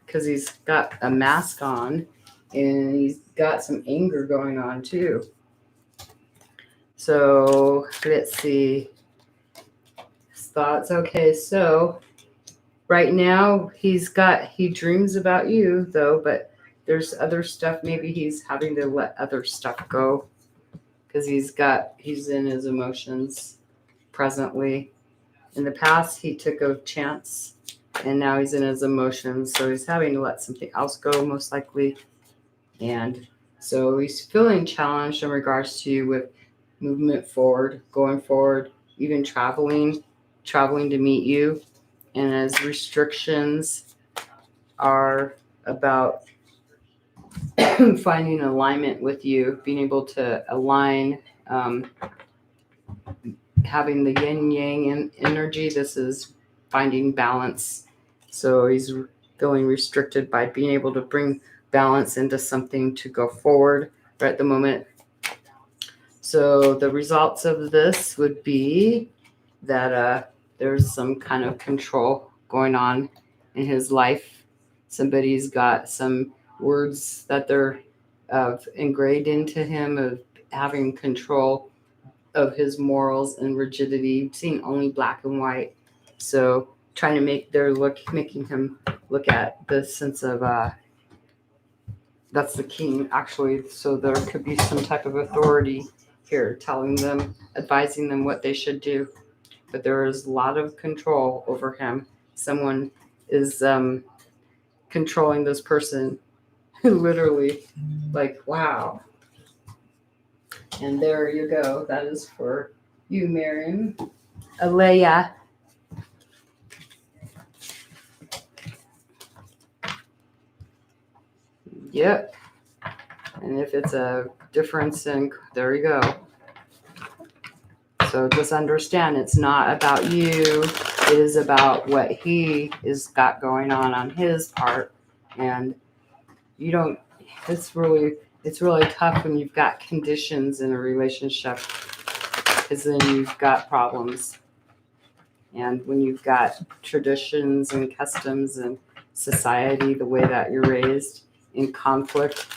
because he's got a mask on and he's got some anger going on too. So let's see his thoughts. Okay, so right now he dreams about you though, but there's other stuff. Maybe he's having to let other stuff go because he's in his emotions presently. In the past, he took a chance, and now he's in his emotions, so he's having to let something else go, most likely. And so he's feeling challenged in regards to with movement forward, going forward, even traveling to meet you. And his restrictions are about finding alignment with you, being able to align, having the yin yang energy. This is finding balance. So he's feeling restricted by being able to bring balance into something to go forward right at the moment. So the results of this would be that there's some kind of control going on in his life. Somebody's got some words that they're engraved into him of having control of his morals and rigidity, seeing only black and white. So trying to making him look at the sense of that's the king actually. So there could be some type of authority here advising them what they should do. But there is a lot of control over him. Someone is controlling this person. Literally, like, wow. And there you go. That is for you, Miriam. Alea. Yep. And if it's a difference there you go. So just understand it's not about you. It is about what he is got going on his part. And it's really tough when you've got conditions in a relationship, because then you've got problems. And when you've got traditions and customs and society, the way that you're raised in conflict,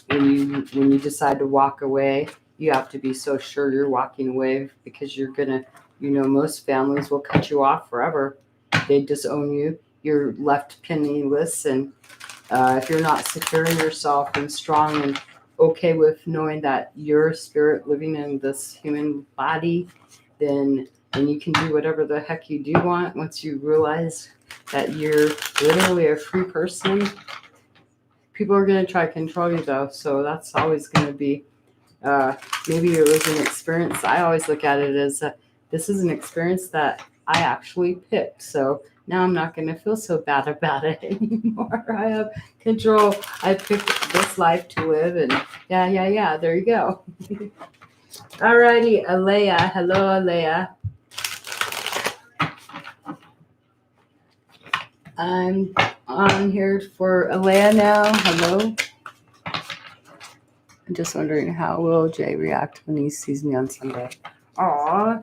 when you decide to walk away, you have to be so sure you're walking away, because you're gonna, most families will cut you off forever. They disown you. You're left penniless, and if you're not secure in yourself and strong and okay with knowing that you're a spirit living in this human body, then you can do whatever the heck you do want. Once you realize that you're literally a free person, people are going to try to control you, though. So that's always going to be, maybe it was an experience. I always look at it as this is an experience that I actually picked. So now I'm not going to feel so bad about it anymore. I have control. I picked this life to live, and yeah. There you go. Alrighty, Alea. Hello, Alea. I'm on here for Alea now. Hello. I'm just wondering, how will Jay react when he sees me on Sunday? Aw.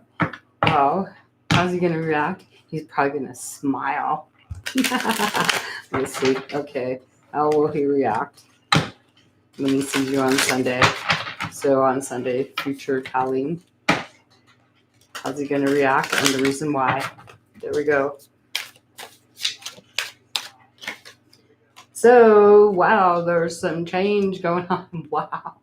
Well, how's he going to react? He's probably going to smile. Let's see. Okay. How will he react when he sees you on Sunday? So on Sunday, future Colleen. How's he going to react and the reason why? There we go. So, wow, there's some change going on. Wow.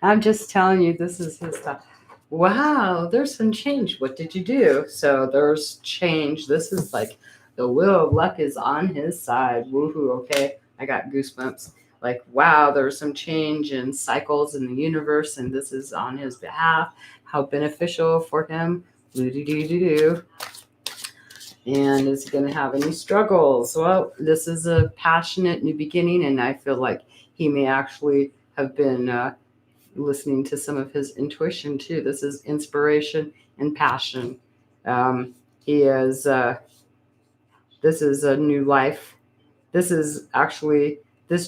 I'm just telling you, this is his stuff. Wow, there's some change. What did you do? So there's change. This is like the wheel of luck is on his side. Woohoo, okay? I got goosebumps. Like, wow, there's some change in cycles in the universe, and this is on his behalf. How beneficial for him. Doo-doo-doo-doo-doo. And is he going to have any struggles? Well, this is a passionate new beginning, and I feel like he may actually have been listening to some of his intuition too. This is inspiration and passion. He is. This is a new life. This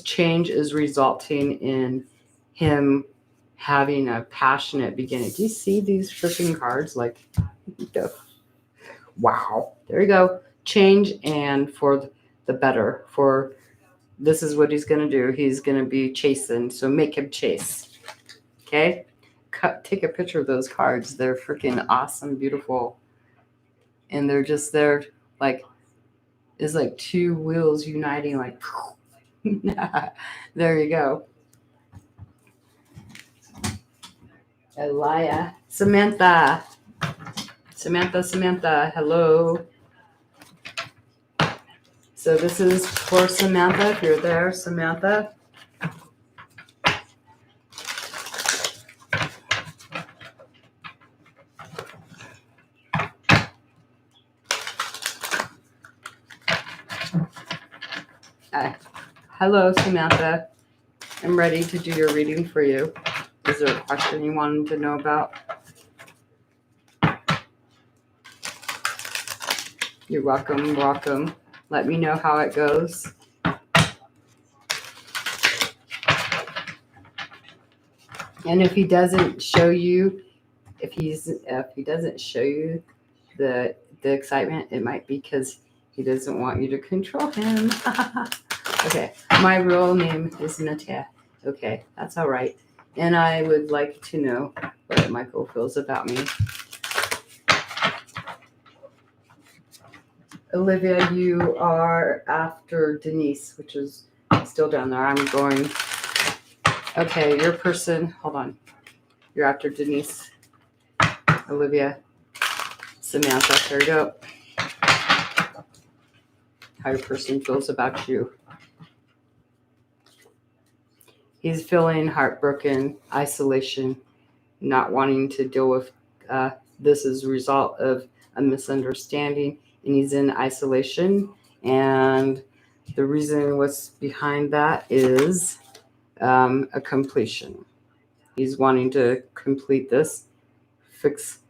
change is resulting in him having a passionate beginning. Do you see these freaking cards? Like, wow. There you go. Change, and for the better. For this is what he's going to do. He's going to be chasing. So make him chase. Okay? Take a picture of those cards. They're freaking awesome, beautiful. And they're just there, like, it's like two wheels uniting, like, there you go. Elia. Samantha, hello. So this is for Samantha, if you're there, Samantha. Hello, Samantha. I'm ready to do your reading for you. Is there a question you wanted to know about? You're welcome. Let me know how it goes. And if he doesn't show you, if he doesn't show you the excitement, it might be because he doesn't want you to control him. Okay, my real name is Natia. Okay, that's all right. And I would like to know what Michael feels about me. Olivia, you are after Denise, which is still down there. I'm going. Okay, your person, hold on. You're after Denise. Olivia. Samantha, there you go. How your person feels about you. He's feeling heartbroken, isolation, not wanting to deal with this as a result of a misunderstanding, and he's in isolation. And the reason what's behind that is a completion. He's wanting to complete this, fix.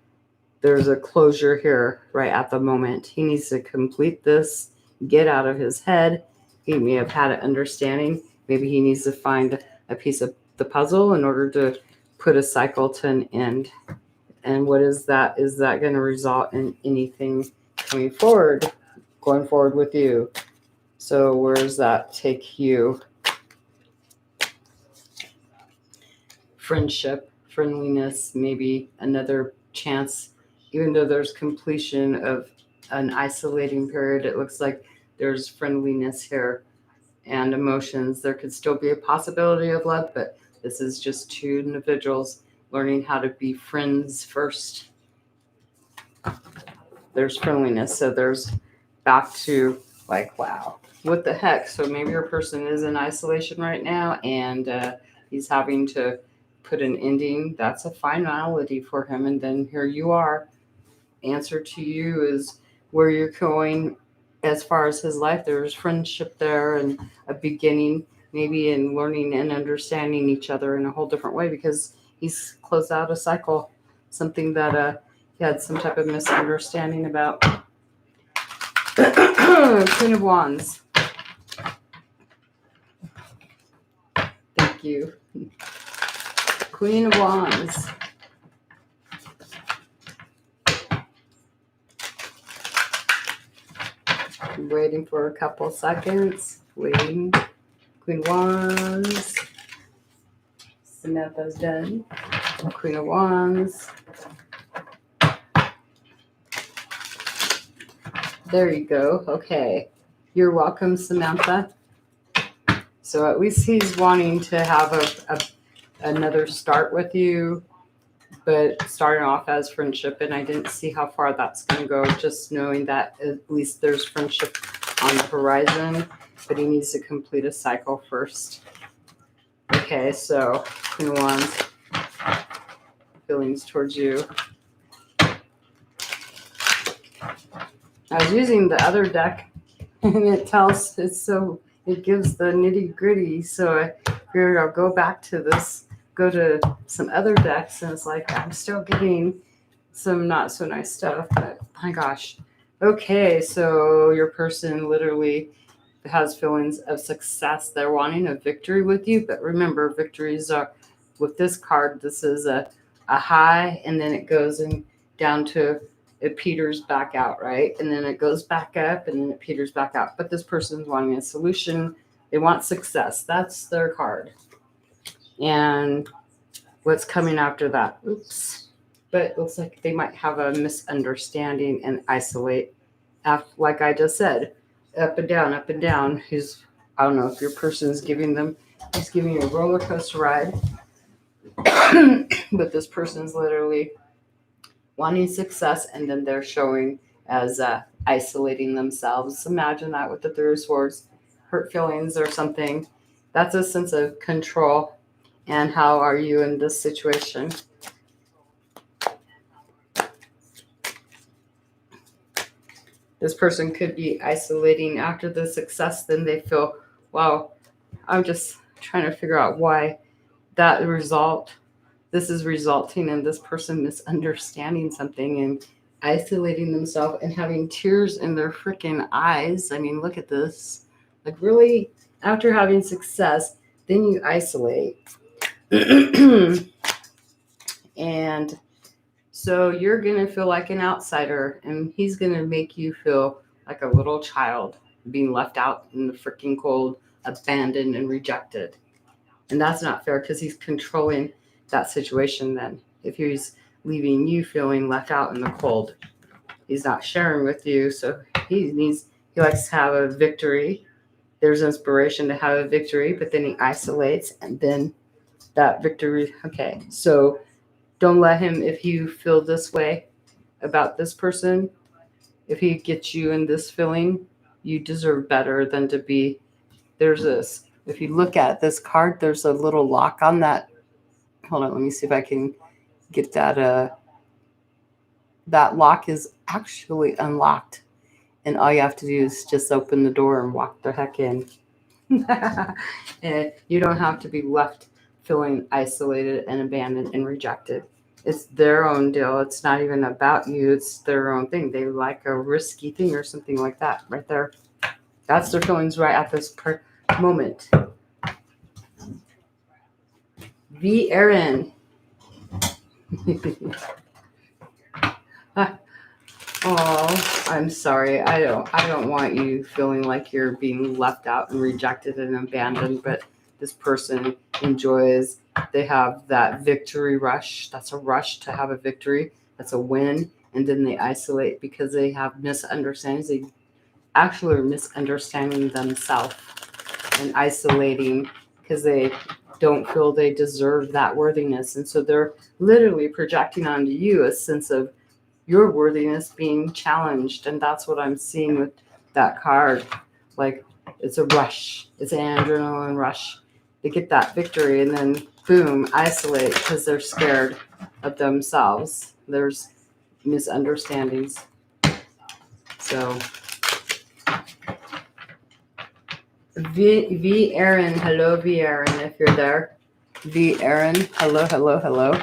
There's a closure here right at the moment. He needs to complete this, get out of his head. He may have had an understanding. Maybe he needs to find a piece of the puzzle in order to put a cycle to an end. And what is that? Is that going to result in anything coming forward, going forward with you? So where does that take you? Friendship, friendliness, maybe another chance. Even though there's completion of an isolating period, it looks like there's friendliness here and emotions. There could still be a possibility of love, but this is just two individuals learning how to be friends first. There's friendliness, so there's back to like, wow, what the heck? So maybe your person is in isolation right now, and he's having to put an ending. That's a finality for him, and then here you are. Answer to you is where you're going as far as his life. There's friendship there and a beginning, maybe in learning and understanding each other in a whole different way, because he's closed out a cycle, something that he had some type of misunderstanding about. Queen of Wands. Thank you. Queen of Wands. I'm waiting for a couple seconds. Waiting. Queen of Wands. Samantha's done. Queen of Wands. There you go. Okay. You're welcome, Samantha. So at least he's wanting to have another start with you, but starting off as friendship. And I didn't see how far that's going to go, just knowing that at least there's friendship on the horizon, but he needs to complete a cycle first. Okay, so Queen of Wands, feelings towards you. I was using the other deck, and it gives the nitty gritty. So I figured I'll go back to this, go to some other decks, and it's like I'm still getting some not so nice stuff, but my gosh. Okay, so your person literally has feelings of success. They're wanting a victory with you, but remember, victories are, with this card, this is a high, and then it goes down to, it peters back out, right? And then it goes back up, and then it peters back out. But this person's wanting a solution. They want success. That's their card. And what's coming after that? Oops. But it looks like they might have a misunderstanding and isolate. Like I just said, up and down, up and down. I don't know if your person's he's giving you a roller coaster ride. But this person's literally wanting success, and then they're showing as isolating themselves. Imagine that with the Three of Swords, hurt feelings or something. That's a sense of control. And how are you in this situation? This person could be isolating after the success. Then they feel, wow, I'm just trying to figure out why this is resulting in this person misunderstanding something and isolating themselves and having tears in their freaking eyes. I mean, look at this. Like, really, after having success, then you isolate. And so you're going to feel like an outsider, and he's going to make you feel like a little child being left out in the freaking cold, abandoned and rejected. And that's not fair, because he's controlling that situation then. If he's leaving you feeling left out in the cold, he's not sharing with you. So he likes to have a victory. There's inspiration to have a victory, but then he isolates, and then that victory. Okay, so don't let him, if you feel this way about this person, if he gets you in this feeling, you deserve better than to be. There's this, if you look at this card, there's a little lock on that. Hold on, let me see if I can get that. That lock is actually unlocked, and all you have to do is just open the door and walk the heck in. And you don't have to be left feeling isolated and abandoned and rejected. It's their own deal. It's not even about you. It's their own thing. They like a risky thing or something like that right there. That's their feelings right at this moment. V. Aaron. Oh, I'm sorry. I don't want you feeling like you're being left out and rejected and abandoned, but this person enjoys, they have that victory rush. That's a rush to have a victory. That's a win. And then they isolate because they have misunderstandings. They actually are misunderstanding themselves and isolating because they don't feel they deserve that worthiness. And so they're literally projecting onto you a sense of your worthiness being challenged. And that's what I'm seeing with that card. Like, it's a rush, it's an adrenaline rush. They get that victory and then boom, isolate because they're scared of themselves. There's misunderstandings. So V Aaron, hello V Aaron, if you're there. V Aaron, hello, hello, hello.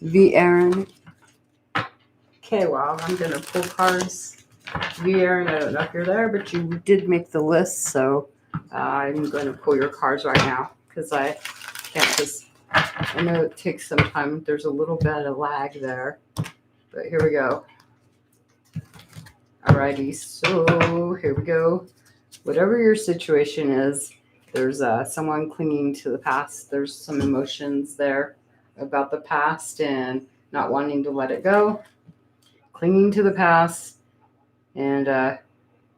V Aaron. Okay, well, I'm gonna pull cards. V Aaron, I don't know if you're there, but you did make the list, so I'm going to pull your cards right now because I can't just. I know it takes some time. There's a little bit of lag there, but here we go. Alrighty, so here we go. Whatever your situation is, there's someone clinging to the past. There's some emotions there about the past and not wanting to let it go, clinging to the past, and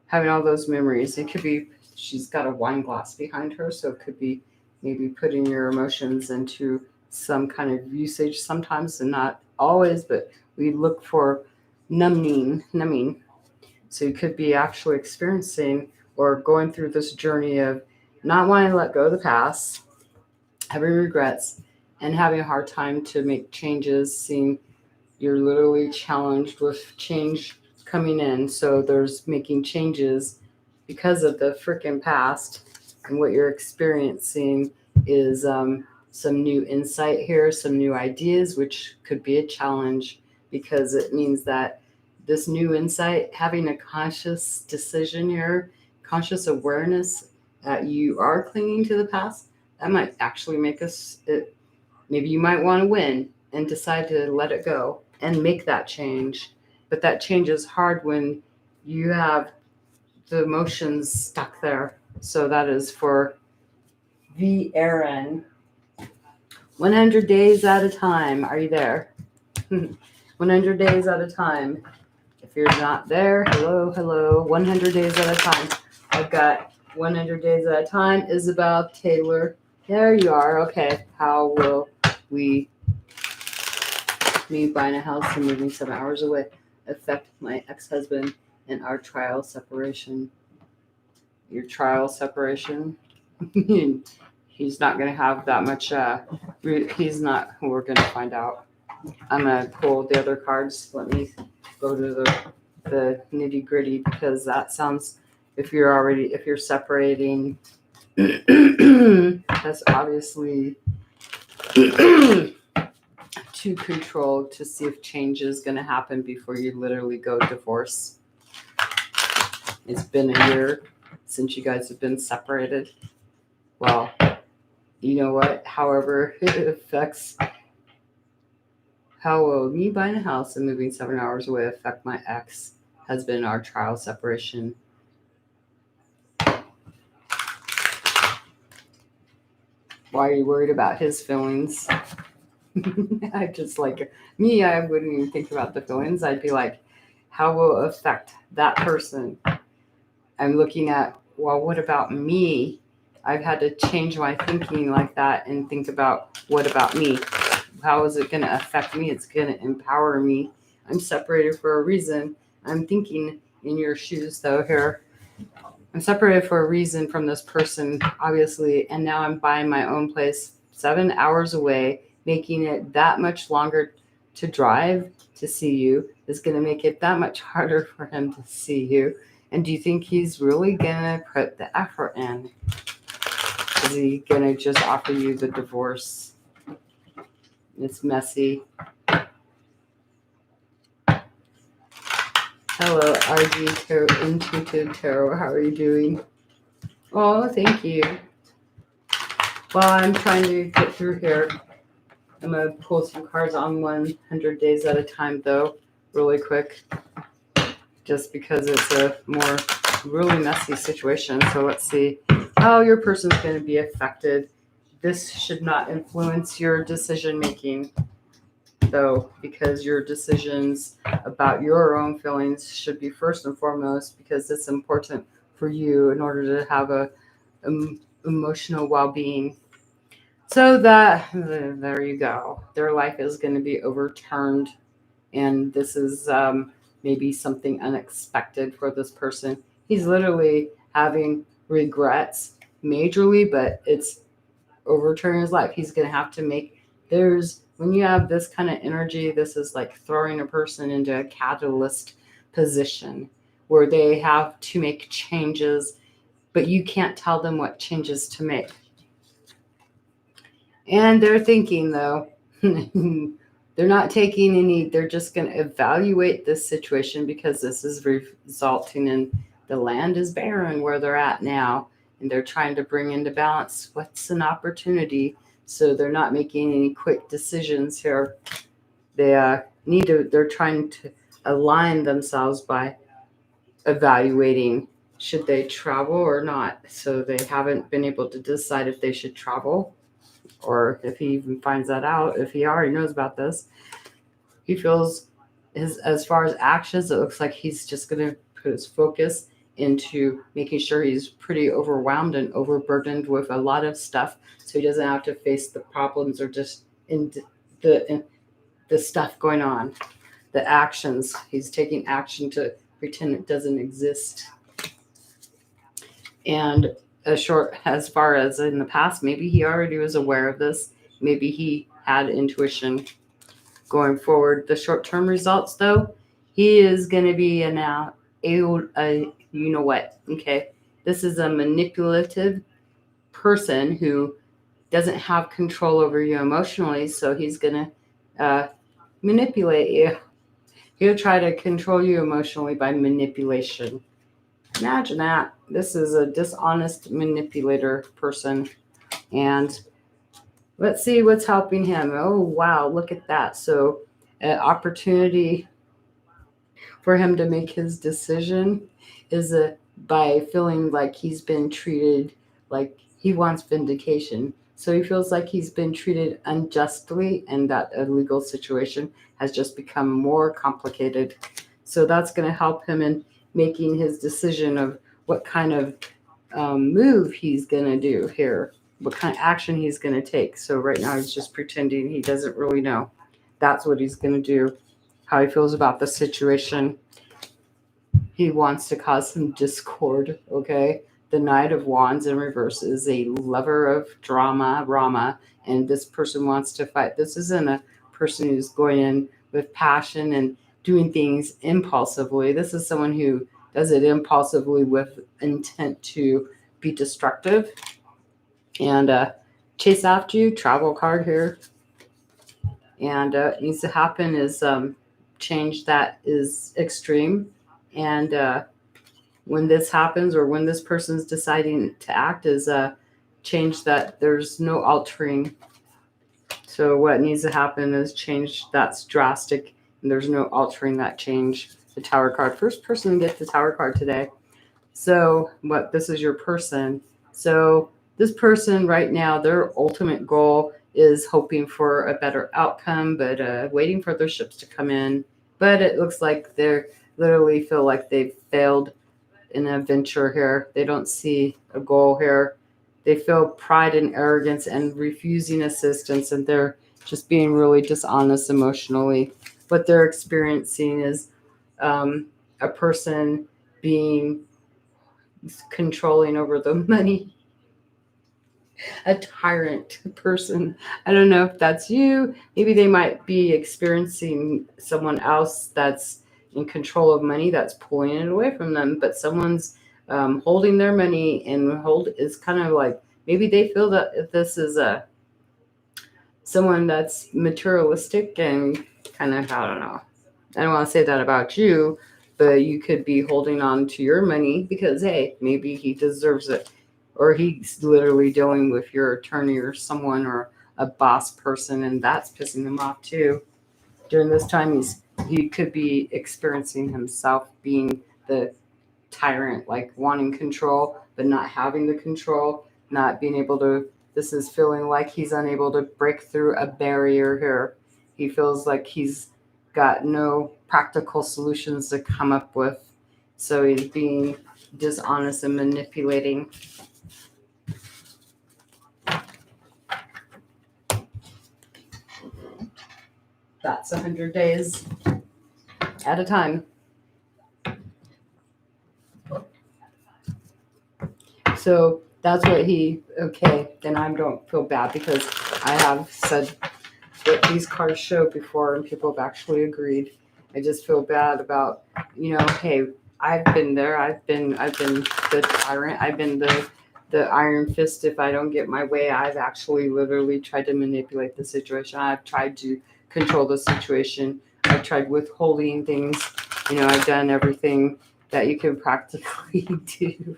having all those memories. It could be she's got a wine glass behind her, so it could be maybe putting your emotions into some kind of usage sometimes, and not always, but we look for numbing. So you could be actually experiencing or going through this journey of not wanting to let go of the past, having regrets, and having a hard time to make changes, seeing you're literally challenged with change coming in. So there's making changes because of the freaking past, and what you're experiencing is some new insight here, some new ideas, which could be a challenge because it means that this new insight, having a conscious decision here, conscious awareness that you are clinging to the past, that might actually make us, maybe you might want to win and decide to let it go and make that change. But that change is hard when you have the emotions stuck there. So that is for V. Aaron. 100 days at a time. Are you there? 100 days at a time. If you're not there, hello. 100 days at a time. I've got 100 days at a time. Isabel Taylor. There you are. Okay. How will me buying a house and moving 7 hours away affect my ex-husband and our trial separation? Your trial separation? He's not going to have that much. He's not. We're going to find out. I'm going to pull the other cards. Let me go to the nitty gritty because that sounds. If you're separating, that's obviously to control to see if change is going to happen before you literally go divorce. It's been a year since you guys have been separated. Well, you know what? However it affects, how will me buying a house and moving 7 hours away affect my ex-husband and our trial separation? Why are you worried about his feelings? I just like me, I wouldn't even think about the feelings. I'd be like, how will it affect that person? I'm looking at, well, what about me? I've had to change my thinking like that and think about what about me? How is it going to affect me? It's going to empower me. I'm separated for a reason. I'm thinking in your shoes though here. I'm separated for a reason from this person, obviously, and now I'm buying my own place 7 hours away, making it that much longer to drive to see you is going to make it that much harder for him to see you. And do you think he's really going to put the effort in? Is he going to just offer you the divorce? It's messy. Hello, RG Tarot, Intuitive Tarot. How are you doing? Oh, thank you. Well, I'm trying to get through here. I'm going to pull some cards on 100 days at a time, though, really quick, just because it's a more really messy situation. So let's see how your person's going to be affected. This should not influence your decision making, though, because your decisions about your own feelings should be first and foremost, because it's important for you in order to have a emotional well-being. So that there you go. Their life is going to be overturned, and this is maybe something unexpected for this person. He's literally having regrets majorly, but it's overturning his life. He's going to have to make there's when you have this kind of energy, this is like throwing a person into a catalyst position where they have to make changes, but you can't tell them what changes to make. And they're thinking, though, they're not taking any, they're just going to evaluate this situation because this is resulting in the land is barren where they're at now. And they're trying to bring into balance what's an opportunity. So they're not making any quick decisions here. They they're trying to align themselves by evaluating should they travel or not. So they haven't been able to decide if they should travel or if he even finds that out, if he already knows about this. He feels as far as actions, it looks like he's just going to put his focus into making sure he's pretty overwhelmed and overburdened with a lot of stuff so he doesn't have to face the problems or just in the stuff going on, the actions. He's taking action to pretend it doesn't exist. And as far as in the past, maybe he already was aware of this. Maybe he had intuition going forward. The short-term results, though, he is going to be now a you know what? Okay, this is a manipulative person who doesn't have control over you emotionally, so he's going to manipulate you. He'll try to control you emotionally by manipulation. Imagine that. This is a dishonest manipulator person. And let's see what's helping him. Oh, wow, look at that. So, an opportunity for him to make his decision is by feeling like he's been treated like he wants vindication. So he feels like he's been treated unjustly and that a legal situation has just become more complicated. So that's going to help him in making his decision of what kind of move he's going to do here, what kind of action he's going to take. So right now he's just pretending he doesn't really know. That's what he's going to do, how he feels about the situation. He wants to cause some discord, okay? The Knight of Wands in reverse is a lover of drama, Rama, and this person wants to fight. This isn't a person who's going in with passion and doing things impulsively. This is someone who does it impulsively with intent to be destructive and chase after you. Travel card here. And what needs to happen is change that is extreme. And when this happens or when this person's deciding to act is change that there's no altering. So what needs to happen is change that's drastic and there's no altering that change. The Tower card. First person to get the Tower card today. So this is your person. So this person right now, their ultimate goal is hoping for a better outcome, but waiting for their ships to come in. But it looks like they're literally feel like they've failed in a venture here. They don't see a goal here. They feel pride and arrogance and refusing assistance, and they're just being really dishonest emotionally. What they're experiencing is a person being controlling over the money, a tyrant person. I don't know if that's you. Maybe they might be experiencing someone else that's in control of money that's pulling it away from them, but someone's holding their money and hold is kind of like maybe they feel that if this is a someone that's materialistic and kind of I don't know. I don't want to say that about you, but you could be holding on to your money because hey, maybe he deserves it. or he's literally dealing with your attorney or someone or a boss person, and that's pissing him off too. During this time, he could be experiencing himself being the tyrant, like wanting control, but not having the control, not being able to. This is feeling like he's unable to break through a barrier here. He feels like he's got no practical solutions to come up with. So he's being dishonest and manipulating. That's 100 days at a time. So that's what then I don't feel bad because I have said what these cards show before and people have actually agreed. I just feel bad about, hey, I've been there. I've been the tyrant. I've been the iron fist. If I don't get my way, I've actually literally tried to manipulate the situation. I've tried to control the situation. I've tried withholding things. I've done everything that you can practically do.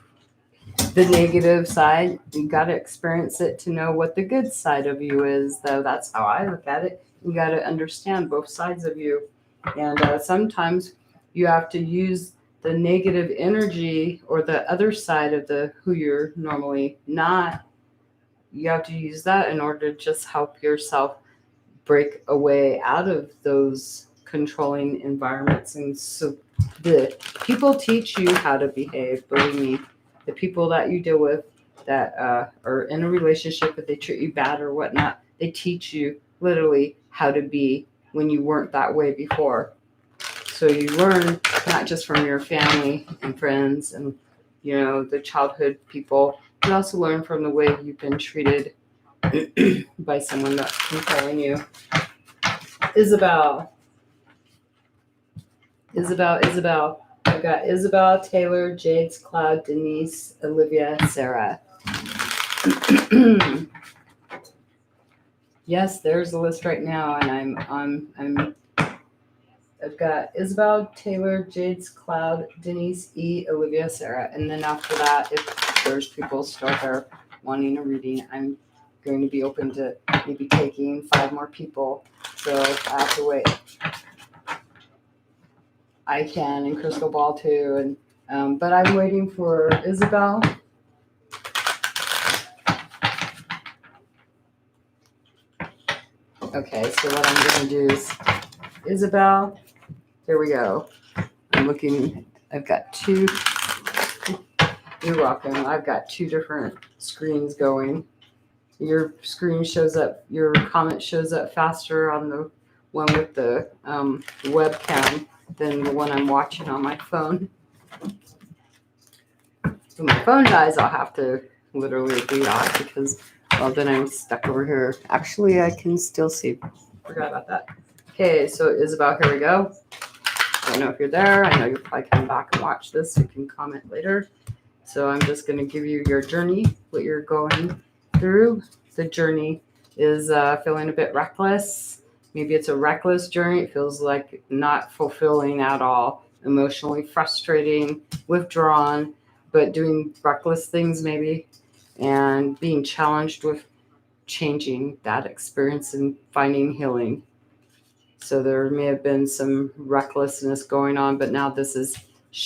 The negative side, you got to experience it to know what the good side of you is, though. That's how I look at it. You got to understand both sides of you. And sometimes you have to use the negative energy or the other side of who you're normally not. You have to use that in order to just help yourself break away out of those controlling environments. And so the people teach you how to behave, believe me. The people that you deal with that are in a relationship, if they treat you bad or whatnot, they teach you literally how to be when you weren't that way before. So you learn not just from your family and friends and, the childhood people, you also learn from the way you've been treated by someone that's controlling you. Isabel. I've got Isabel, Taylor, Jade's, Cloud, Denise, Olivia, Sarah. Yes, there's a list right now, and I've got Isabel, Taylor, Jade's, Cloud, Denise, E, Olivia, Sarah, and then after that, if there's people still there wanting a reading, I'm going to be open to maybe taking 5 more people. So I have to wait. I can, and Crystal Ball too, and but I'm waiting for Isabel. Okay, so what I'm going to do is Isabel. Here we go. I'm looking. I've got 2. You're welcome. I've got 2 different screens going. Your screen shows up. Your comment shows up faster on the one with the webcam than the one I'm watching on my phone. When my phone dies, I'll have to literally be off because, then I'm stuck over here. Actually, I can still see. Forgot about that. Okay, so Isabel, here we go. I don't know if you're there. I know you'll probably come back and watch this. You can comment later. So I'm just going to give you your journey, what you're going through. The journey is feeling a bit reckless. Maybe it's a reckless journey. It feels like not fulfilling at all. Emotionally frustrating, withdrawn, but doing reckless things maybe, and being challenged with changing that experience and finding healing. So there may have been some recklessness going on, but now this is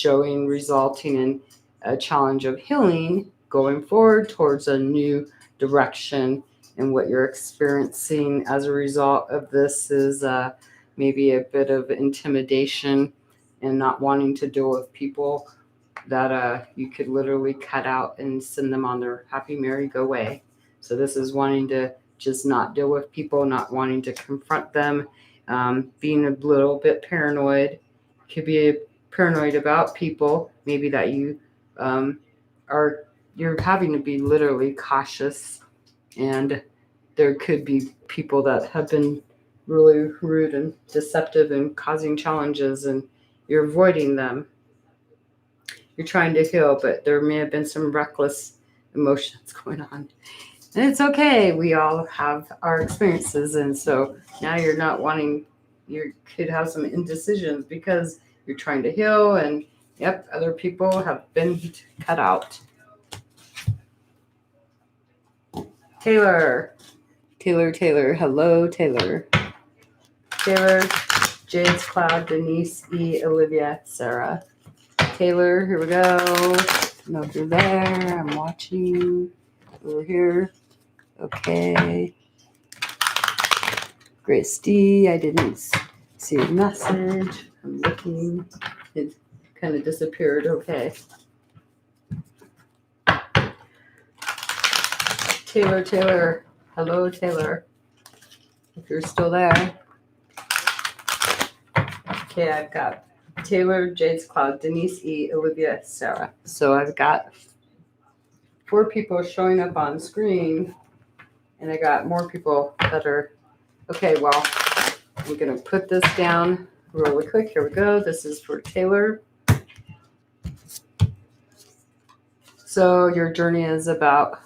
resulting in a challenge of healing, going forward towards a new direction. And what you're experiencing as a result of this is maybe a bit of intimidation and not wanting to deal with people that you could literally cut out and send them on their happy merry-go-way. So this is wanting to just not deal with people, not wanting to confront them, being a little bit paranoid. Could be paranoid about people, maybe that you're having to be literally cautious, and there could be people that have been really rude and deceptive and causing challenges, and you're avoiding them. You're trying to heal, but there may have been some reckless emotions going on. And it's okay. We all have our experiences. And so now you're not wanting, you could have some indecisions because you're trying to heal, and other people have been cut out. Taylor. Taylor. Hello, Taylor. Taylor, Jade's Cloud, Denise, E, Olivia, Sarah. Taylor, here we go. No, through there. I'm watching. Over here. Okay. Grace D, I didn't see a message. I'm looking. It kind of disappeared. Okay. Taylor. Hello, Taylor. If you're still there. Okay, I've got Taylor, Jade's Cloud, Denise E, Olivia, Sarah. So I've got 4 people showing up on screen, and I got more people that are, okay, well, I'm going to put this down really quick. Here we go. This is for Taylor. So your journey is about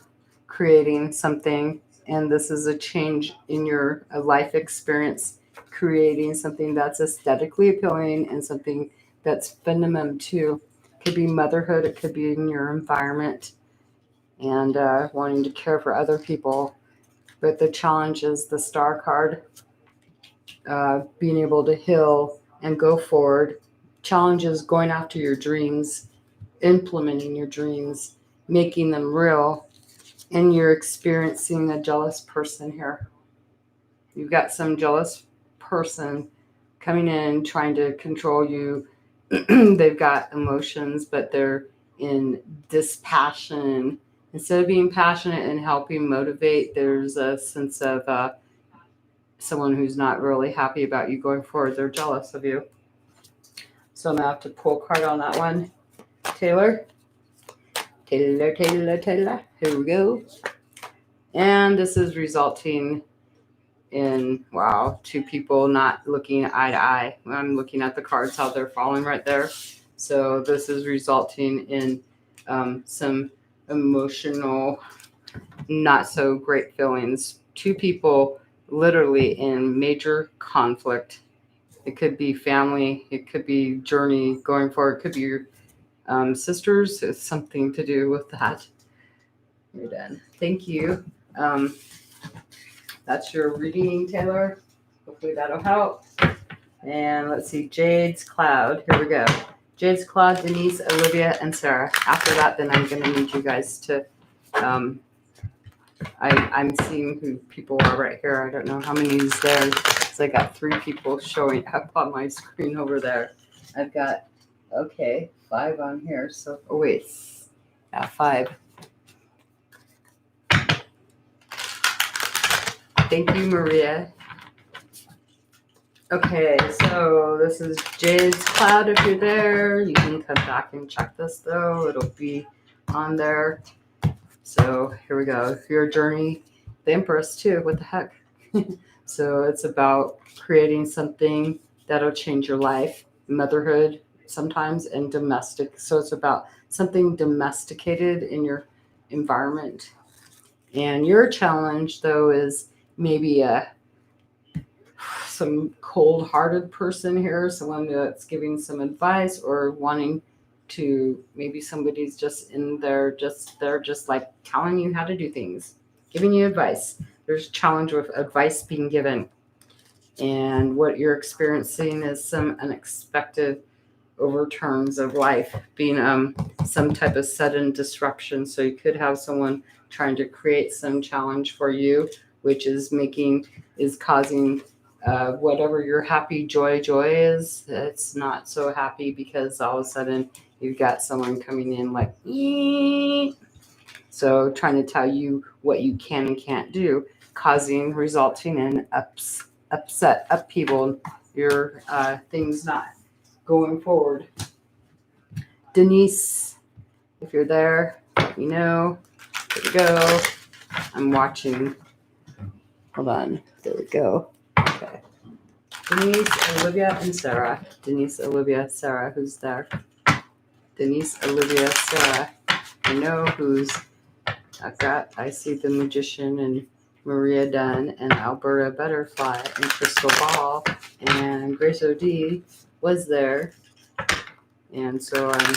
creating something, and this is a change in your life experience, creating something that's aesthetically appealing and something that's fundamental to. It could be motherhood, it could be in your environment, and wanting to care for other people. But the challenge is the star card, being able to heal and go forward. Challenge is going after your dreams, implementing your dreams, making them real. And you're experiencing a jealous person here. You've got some jealous person coming in, trying to control you. They've got emotions, but they're in dispassion. Instead of being passionate and helping motivate, there's a sense of someone who's not really happy about you going forward. They're jealous of you. So I'm going to have to pull a card on that one. Taylor. Here we go. And this is resulting in, wow, 2 people not looking eye to eye. I'm looking at the cards, how they're falling right there. So this is resulting in some emotional, not so great feelings. 2 people literally in major conflict. It could be family. It could be journey going forward. It could be your sisters. It's something to do with that. You're done. Thank you. That's your reading, Taylor. Hopefully that'll help. And let's see, Jade's Cloud. Here we go. Jade's Cloud, Denise, Olivia, and Sarah. After that, then I'm going to need you guys to, I'm seeing who people are right here. I don't know how many is there. So I got 3 people showing up on my screen over there. I've got, okay, 5 on here. So, oh wait, yeah, 5. Thank you, Maria. Okay, so this is Jade's Cloud. If you're there, you can come back and check this, though. It'll be on there. So here we go. Your journey, the Empress, too. What the heck? So it's about creating something that'll change your life, motherhood sometimes, and domestic. So it's about something domesticated in your environment. And your challenge, though, is maybe some cold-hearted person here, someone that's giving some advice or wanting to, maybe somebody's just in there, they're just like telling you how to do things, giving you advice. There's a challenge with advice being given. And what you're experiencing is some unexpected overturns of life, being some type of sudden disruption. So you could have someone trying to create some challenge for you, which is causing whatever your happy joy is, it's not so happy because all of a sudden you've got someone coming in like, eee. So trying to tell you what you can and can't do, resulting in upset, upheaval, your things not going forward. Denise, if you're there, let me know. There we go. I'm watching. Hold on. There we go. Okay. Denise, Olivia, and Sarah. Denise, Olivia, Sarah. Who's there? Denise, Olivia, Sarah. I know who's. I see the Magician and Maria Dunn and Alberta Butterfly and Crystal Ball and Grace O.D. was there. And so I'm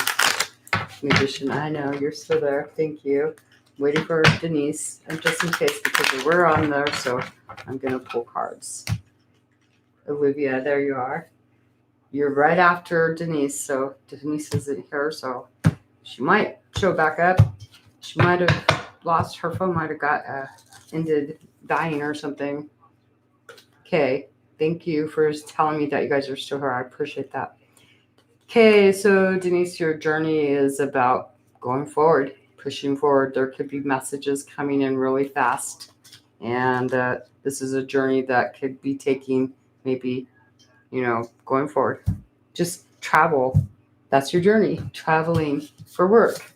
Magician. I know you're still there. Thank you. waiting for Denise, and just in case, because we're on there, so I'm going to pull cards. Olivia, there you are. You're right after Denise, so Denise isn't here, so she might show back up. She might have lost her phone, might have got ended dying or something. Okay, thank you for telling me that you guys are still here. I appreciate that. Okay, so Denise, your journey is about going forward, pushing forward. There could be messages coming in really fast, and this is a journey that could be taking maybe, going forward. Just travel. That's your journey, traveling for work.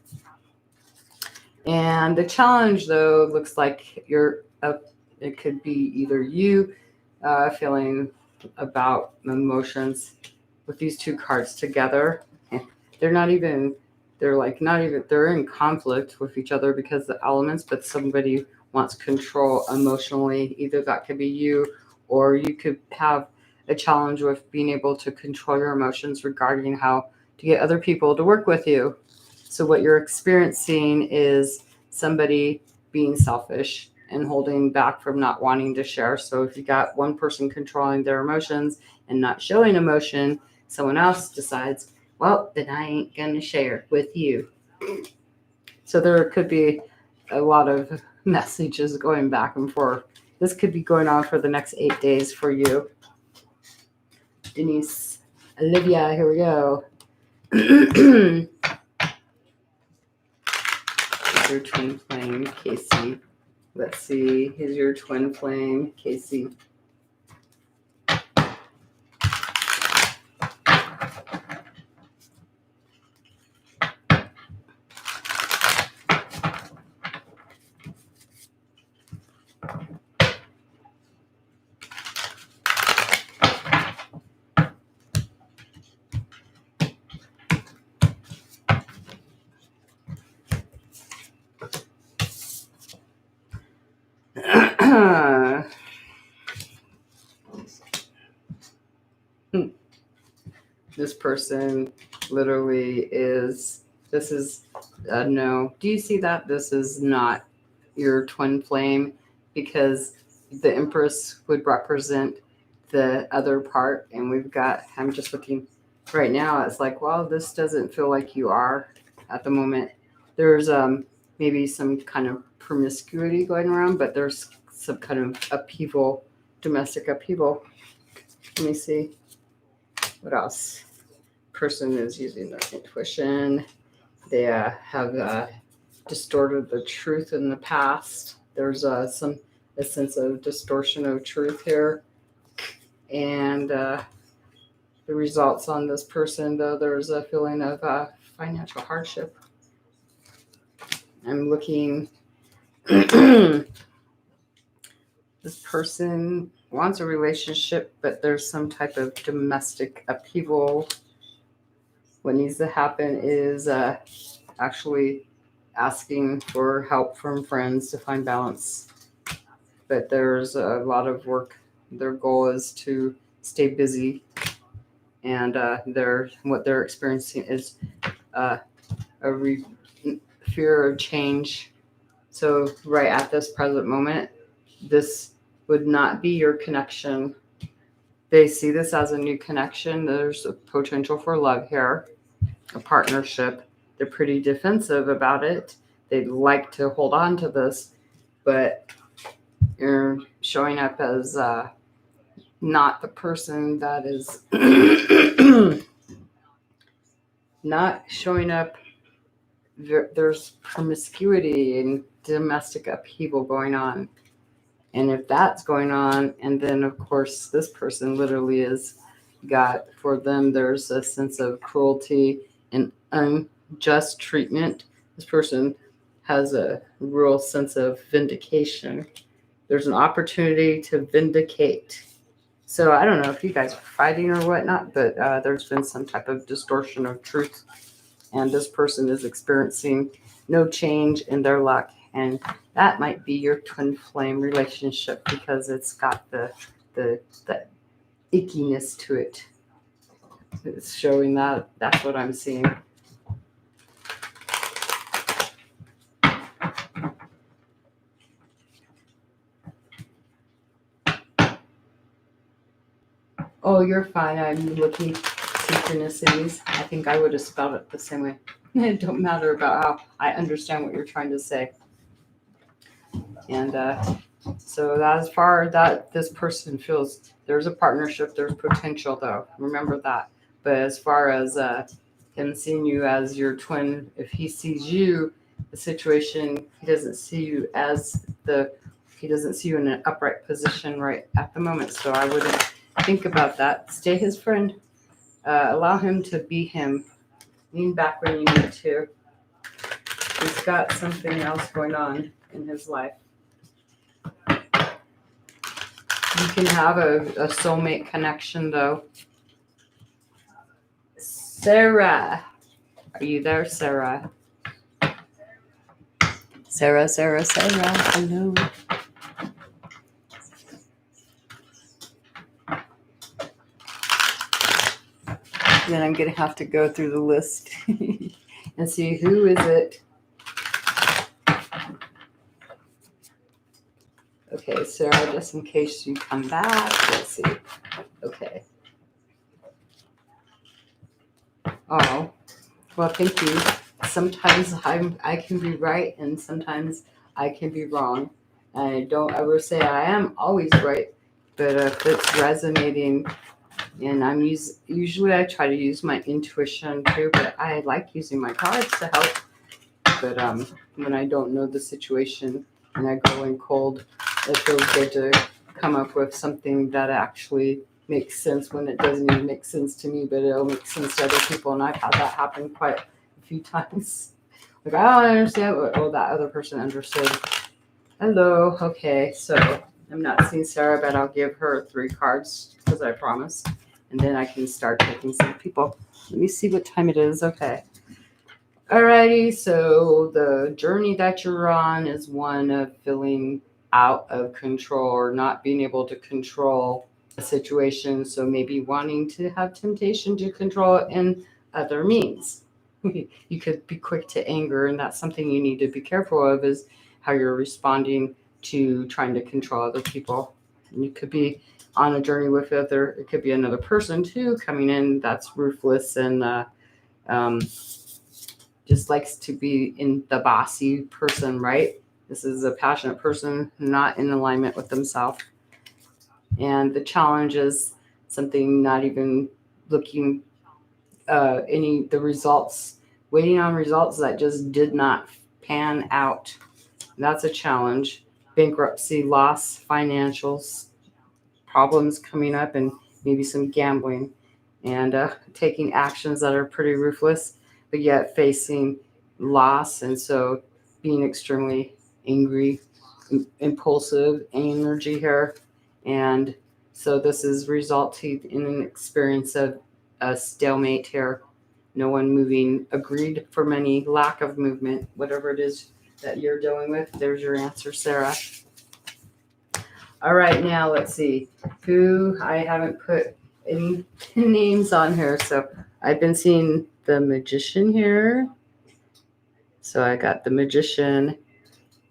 And the challenge, though, looks like it could be either you feeling about emotions with these two cards together. They're not even, they're in conflict with each other because the elements, but somebody wants control emotionally. Either that could be you, or you could have a challenge with being able to control your emotions regarding how to get other people to work with you. So what you're experiencing is somebody being selfish and holding back from not wanting to share. So if you got one person controlling their emotions and not showing emotion, someone else decides, well, then I ain't going to share with you. So there could be a lot of messages going back and forth. This could be going on for the next 8 days for you. Denise, Olivia, here we go. Your twin flame, Casey. Let's see. Here's your twin flame, Casey. This person literally is, this is no. Do you see that? This is not your twin flame, because the Empress would represent the other part. And we've got, I'm just looking right now, it's like, well, this doesn't feel like you are at the moment. There's maybe some kind of promiscuity going around, but there's some kind of upheaval, domestic upheaval. Let me see. What else? Person is using their intuition. They have distorted the truth in the past. There's a sense of distortion of truth here. And the results on this person, though, there's a feeling of financial hardship. I'm looking. This person wants a relationship, but there's some type of domestic upheaval. What needs to happen is actually asking for help from friends to find balance. But there's a lot of work. Their goal is to stay busy, and what they're experiencing is fear of change. So right at this present moment, this would not be your connection. They see this as a new connection. There's a potential for love here, a partnership. They're pretty defensive about it. They'd like to hold on to this, but you're showing up as not the person that is not showing up. There's promiscuity and domestic upheaval going on. And if that's going on, and then of course this person literally is got, for them, there's a sense of cruelty and unjust treatment. This person has a real sense of vindication. There's an opportunity to vindicate. So I don't know if you guys are fighting or whatnot, but there's been some type of distortion of truth. And this person is experiencing no change in their luck. And that might be your twin flame relationship, because it's got the ickiness to it. It's showing that. That's what I'm seeing. Oh, you're fine. I'm looking synchronicities. I think I would have spelled it the same way. It don't matter about how I understand what you're trying to say. And so as far that this person feels, there's a partnership, there's potential though. Remember that. But as far as him seeing you as your twin, if he sees you, the situation, he doesn't see you in an upright position right at the moment. So I wouldn't think about that. Stay his friend. Allow him to be him. Lean back when you need to. He's got something else going on in his life. You can have a soulmate connection, though. Sarah. Are you there, Sarah? Sarah. Hello. Then I'm going to have to go through the list and see who is it. Okay, Sarah, just in case you come back. Let's see. Okay. Oh, well, thank you. Sometimes I can be right and sometimes I can be wrong. I don't ever say I am always right, but if it's resonating, and usually I try to use my intuition too, but I like using my cards to help. But when I don't know the situation and I go in cold, it feels good to come up with something that actually makes sense when it doesn't even make sense to me, but it'll make sense to other people. And I've had that happen quite a few times. Like, I don't understand what that other person understood. Hello. Okay, so I'm not seeing Sarah, but I'll give her 3 cards because I promised. And then I can start taking some people. Let me see what time it is. Okay. Alrighty, so the journey that you're on is one of feeling out of control or not being able to control a situation. So maybe wanting to have temptation to control it in other means. You could be quick to anger, and that's something you need to be careful of, is how you're responding to trying to control other people. And you could be on a journey with it could be another person too coming in that's ruthless and just likes to be in the bossy person, right? This is a passionate person not in alignment with themselves. And the challenge is something not even looking the results, waiting on results that just did not pan out. That's a challenge. Bankruptcy, loss, financials, problems coming up, and maybe some gambling, and taking actions that are pretty ruthless, but yet facing loss. And so being extremely angry, impulsive energy here. And so this is resulting in an experience of a stalemate here. No one moving, agreed for many, lack of movement, whatever it is that you're dealing with. There's your answer, Sarah. All right, now let's see who I haven't put any names on here. So I've been seeing the Magician here. So I got the Magician,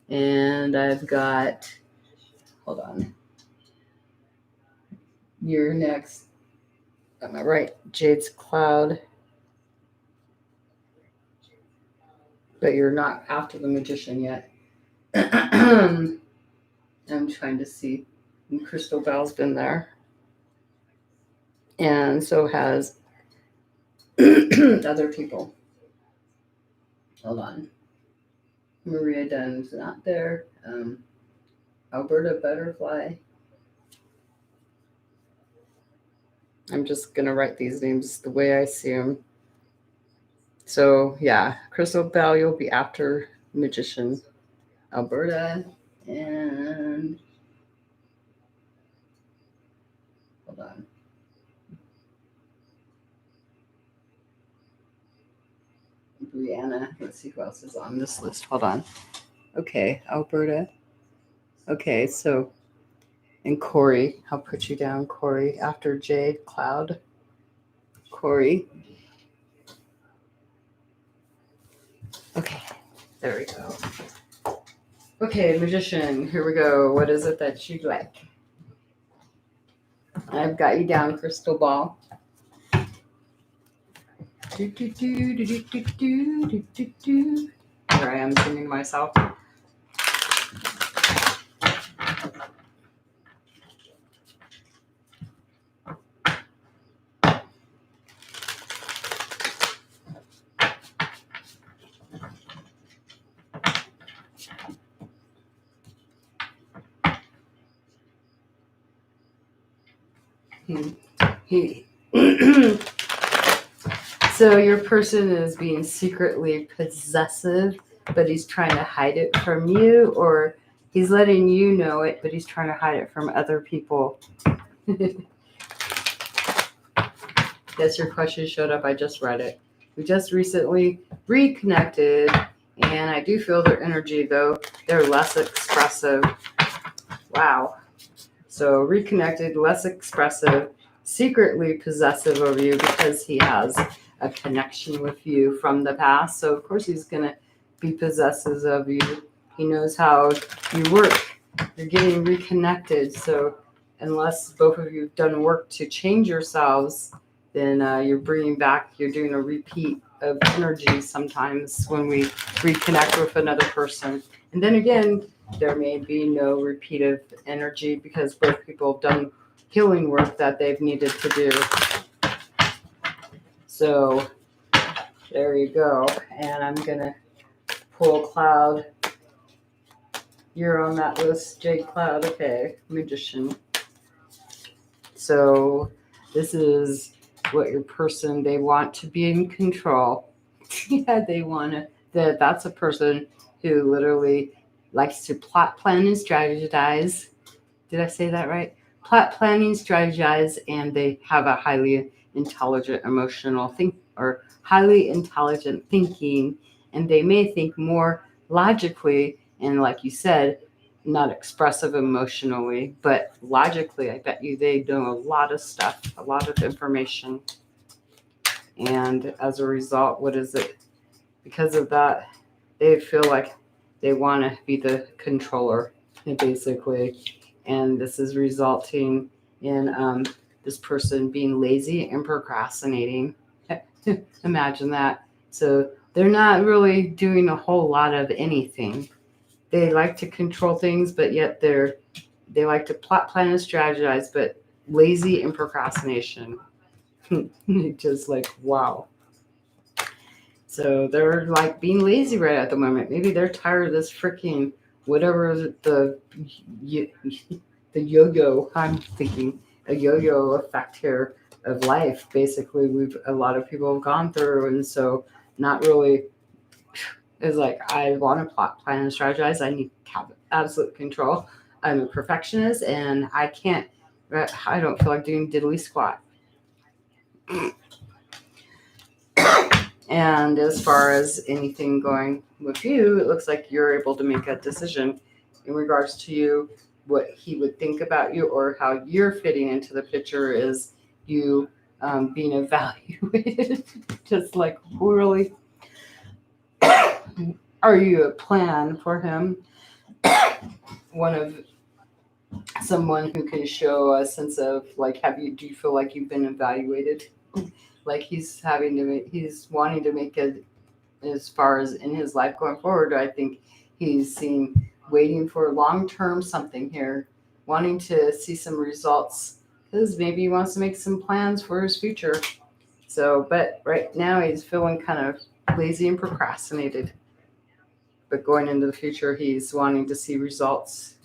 and I've got, hold on. You're next. Am I right? Jade's Cloud. But you're not after the Magician yet. I'm trying to see. And Crystal Bell's been there. And so has other people. Hold on. Maria Dunn's not there. Alberta Butterfly. I'm just going to write these names the way I see them. So, yeah, Crystal Bell, you'll be after Magician. Alberta, and hold on. Brianna. Let's see who else is on this list. Hold on. Okay, Alberta. Okay, so, and Corey. I'll put you down, Corey, after Jade Cloud. Corey. Okay, there we go. Okay, Magician, here we go. What is it that you'd like? I've got you down, crystal ball. Do, do, do, do, do, do, do, do, do. Here I am singing to myself. So your person is being secretly possessive, but he's trying to hide it from you, or he's letting you know it, but he's trying to hide it from other people. Yes, your question showed up. I just read it. We just recently reconnected, and I do feel their energy, though they're less expressive. Wow. So reconnected, less expressive, secretly possessive of you because he has a connection with you from the past. So of course he's going to be possessive of you. He knows how you work. You're getting reconnected. So unless both of you have done work to change yourselves, then you're bringing back, you're doing a repeat of energy sometimes when we reconnect with another person. And then again, there may be no repeat of energy because both people have done healing work that they've needed to do. So there you go. And I'm going to pull Cloud. You're on that list, Jade Cloud. Okay, Magician. So this is what your person, they want to be in control. Yeah, they want to, that's a person who literally likes to plot, plan, and strategize. Did I say that right? Plot, planning, strategize, and they have a highly intelligent emotional or highly intelligent thinking, and they may think more logically and, like you said, not expressive emotionally, but logically. I bet you they know a lot of stuff, a lot of information. And as a result, what is it? Because of that, they feel like they want to be the controller, basically. And this is resulting in this person being lazy and procrastinating. Imagine that. So they're not really doing a whole lot of anything. They like to control things, but yet they like to plot, plan, and strategize, but lazy and procrastination. Just like, wow. So they're like being lazy right at the moment. Maybe they're tired of this freaking whatever the yo-yo. I'm thinking a yo-yo effect here of life. Basically, a lot of people have gone through, and so not really. It's like I want to plot, plan, and strategize. I need to have absolute control. I'm a perfectionist, and I can't. I don't feel like doing diddly squat. And as far as anything going with you, it looks like you're able to make a decision in regards to you, what he would think about you, or how you're fitting into the picture is you being evaluated. Just like, really? Are you a plan for him? Someone who can show a sense of like, do you feel like you've been evaluated? Like he's wanting to make it as far as in his life going forward. I think he's waiting for long-term something here, wanting to see some results because maybe he wants to make some plans for his future. So, but right now he's feeling kind of lazy and procrastinated. But going into the future, he's wanting to see results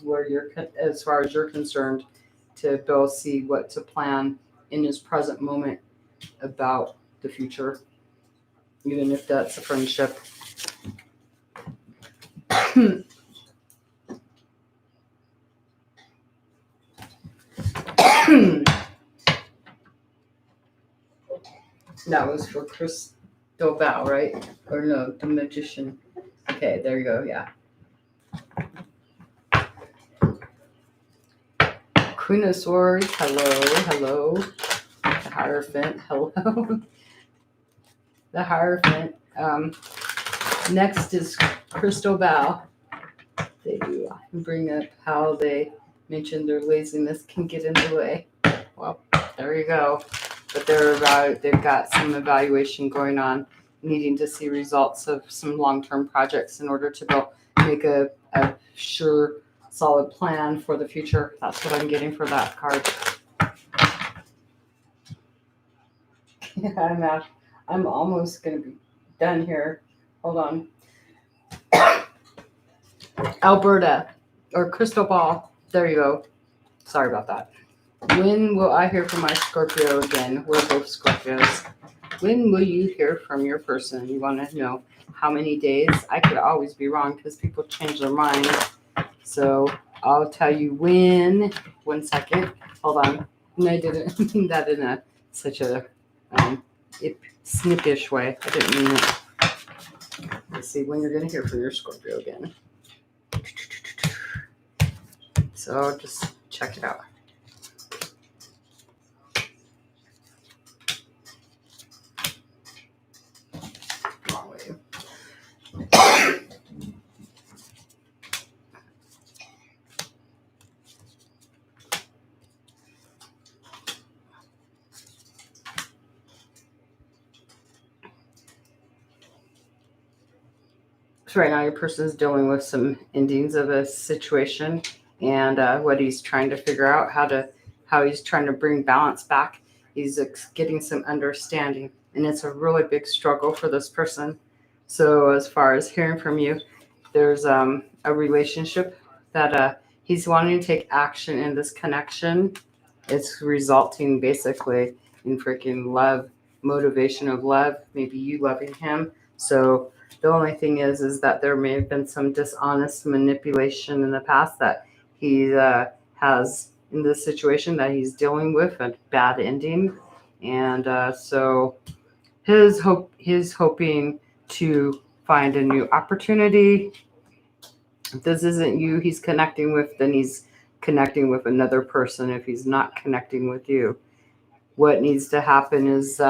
as far as you're concerned, to both see what to plan in his present moment about the future, even if that's a friendship. That was for Chris Dobal, right? Or no, the Magician. Okay, there you go, yeah. Queen of Swords, hello. The Hierophant, hello. The Hierophant. Next is Crystal Bow. They do bring up how they mentioned their laziness can get in the way. Well, there you go. But they've got some evaluation going on, needing to see results of some long-term projects in order to make a sure, solid plan for the future. That's what I'm getting for that card. Yeah, I'm almost gonna be done here. Hold on. Alberta or Crystal Ball. There you go. Sorry about that. When will I hear from my Scorpio again? We're both Scorpios. When will you hear from your person? You want to know how many days? I could always be wrong because people change their mind. So I'll tell you when. 1 second. Hold on. And I didn't mean that in such a snippish way. I didn't mean it. Let's see when you're going to hear from your Scorpio again. So just check it out. Wrong way. So right now your person is dealing with some endings of a situation and what he's trying to figure out, how he's trying to bring balance back. He's getting some understanding, and it's a really big struggle for this person. So as far as hearing from you, there's a relationship that he's wanting to take action in this connection. It's resulting basically in freaking love, motivation of love, maybe you loving him. So the only thing is that there may have been some dishonest manipulation in the past that he has in this situation that he's dealing with, a bad ending. And so he's hoping to find a new opportunity. If this isn't you he's connecting with, then he's connecting with another person if he's not connecting with you. What needs to happen is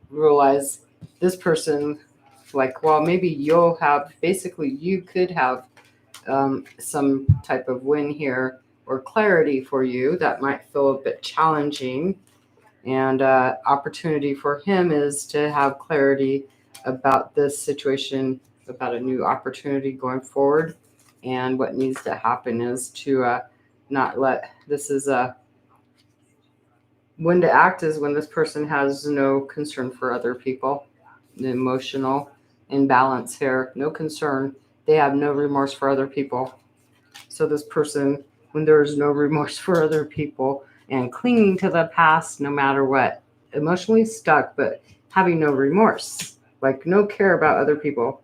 realize this person, like, well, maybe you could have some type of win here or clarity for you that might feel a bit challenging. And opportunity for him is to have clarity about this situation, about a new opportunity going forward. And what needs to happen is to not let when to act is when this person has no concern for other people, the emotional imbalance here, no concern. They have no remorse for other people. So this person, when there is no remorse for other people and clinging to the past no matter what, emotionally stuck, but having no remorse, like no care about other people.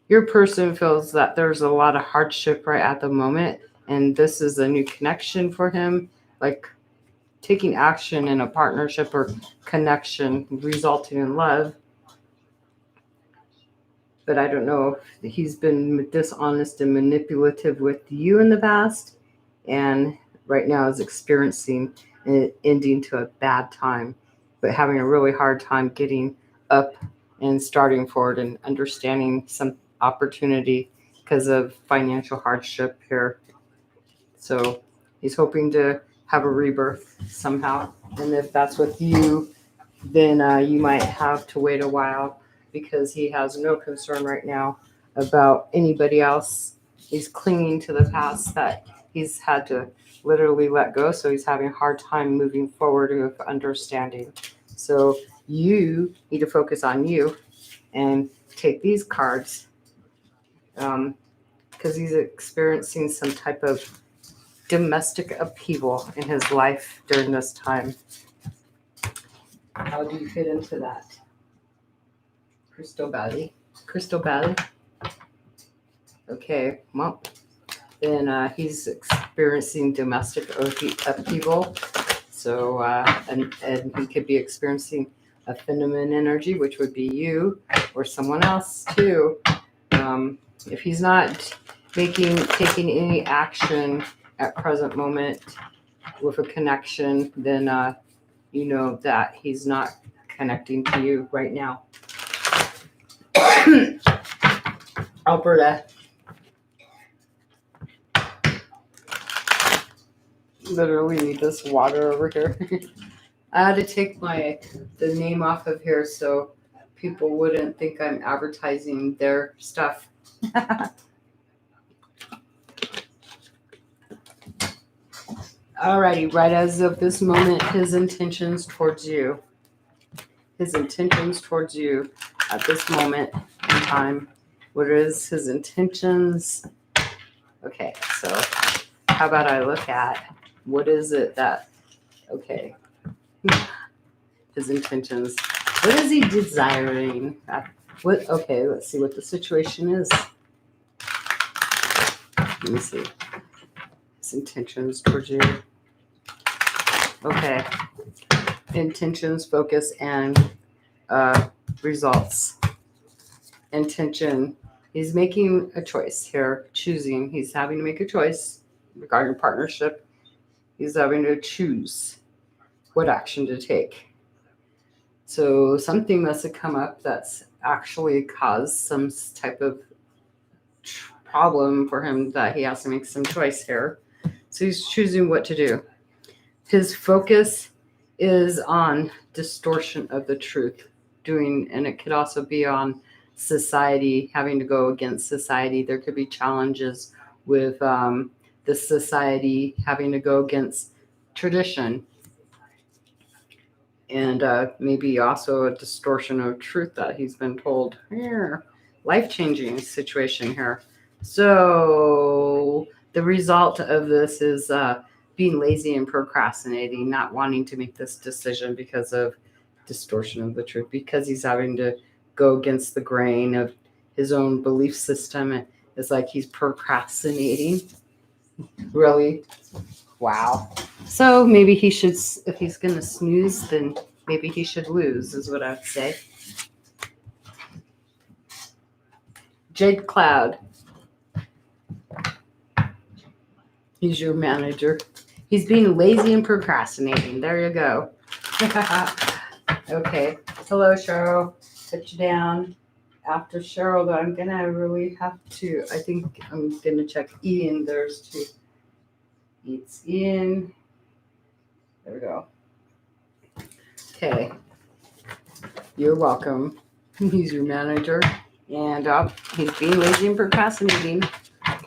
Your person feels that there's a lot of hardship right at the moment, and this is a new connection for him, like taking action in a partnership or connection resulting in love. But I don't know if he's been dishonest and manipulative with you in the past, and right now is experiencing an ending to a bad time, but having a really hard time getting up and starting forward and understanding some opportunity because of financial hardship here. So he's hoping to have a rebirth somehow. And if that's with you, then you might have to wait a while because he has no concern right now about anybody else. He's clinging to the past that he's had to literally let go. So he's having a hard time moving forward with understanding. So you need to focus on you and take these cards because he's experiencing some type of domestic upheaval in his life during this time. How do you fit into that? Crystal Valley. Okay, well, then he's experiencing domestic upheaval. So, and he could be experiencing a feminine energy, which would be you or someone else too. If he's not taking any action at present moment with a connection, then you know that he's not connecting to you right now. Alberta. literally need this water over here. I had to take the name off of here so people wouldn't think I'm advertising their stuff. Alrighty, right as of this moment, his intentions towards you. His intentions towards you at this moment in time. What is his intentions? Okay, so how about I look at what is it that, okay, his intentions. What is he desiring? Okay, let's see what the situation is. Let me see. His intentions towards you. Okay. Intentions, focus, and results. Intention. He's making a choice here, choosing. He's having to make a choice regarding partnership. He's having to choose what action to take. So something must have come up that's actually caused some type of problem for him that he has to make some choice here. So he's choosing what to do. His focus is on distortion of the truth, and it could also be on society, having to go against society. There could be challenges with the society having to go against tradition, and maybe also a distortion of truth that he's been told. Here, life-changing situation here. So the result of this is being lazy and procrastinating, not wanting to make this decision because of distortion of the truth, because he's having to go against the grain of his own belief system. It's like he's procrastinating. Really? Wow. So maybe he should, if he's going to snooze, then maybe he should lose, is what I would say. Jade Cloud. He's your manager. He's being lazy and procrastinating. There you go. Okay. Hello, Cheryl. Put you down. After Cheryl, though, I'm going to really have to, I think I'm going to check Ian. There's two. It's Ian. There we go. Okay. You're welcome. He's your manager. And he's being lazy and procrastinating.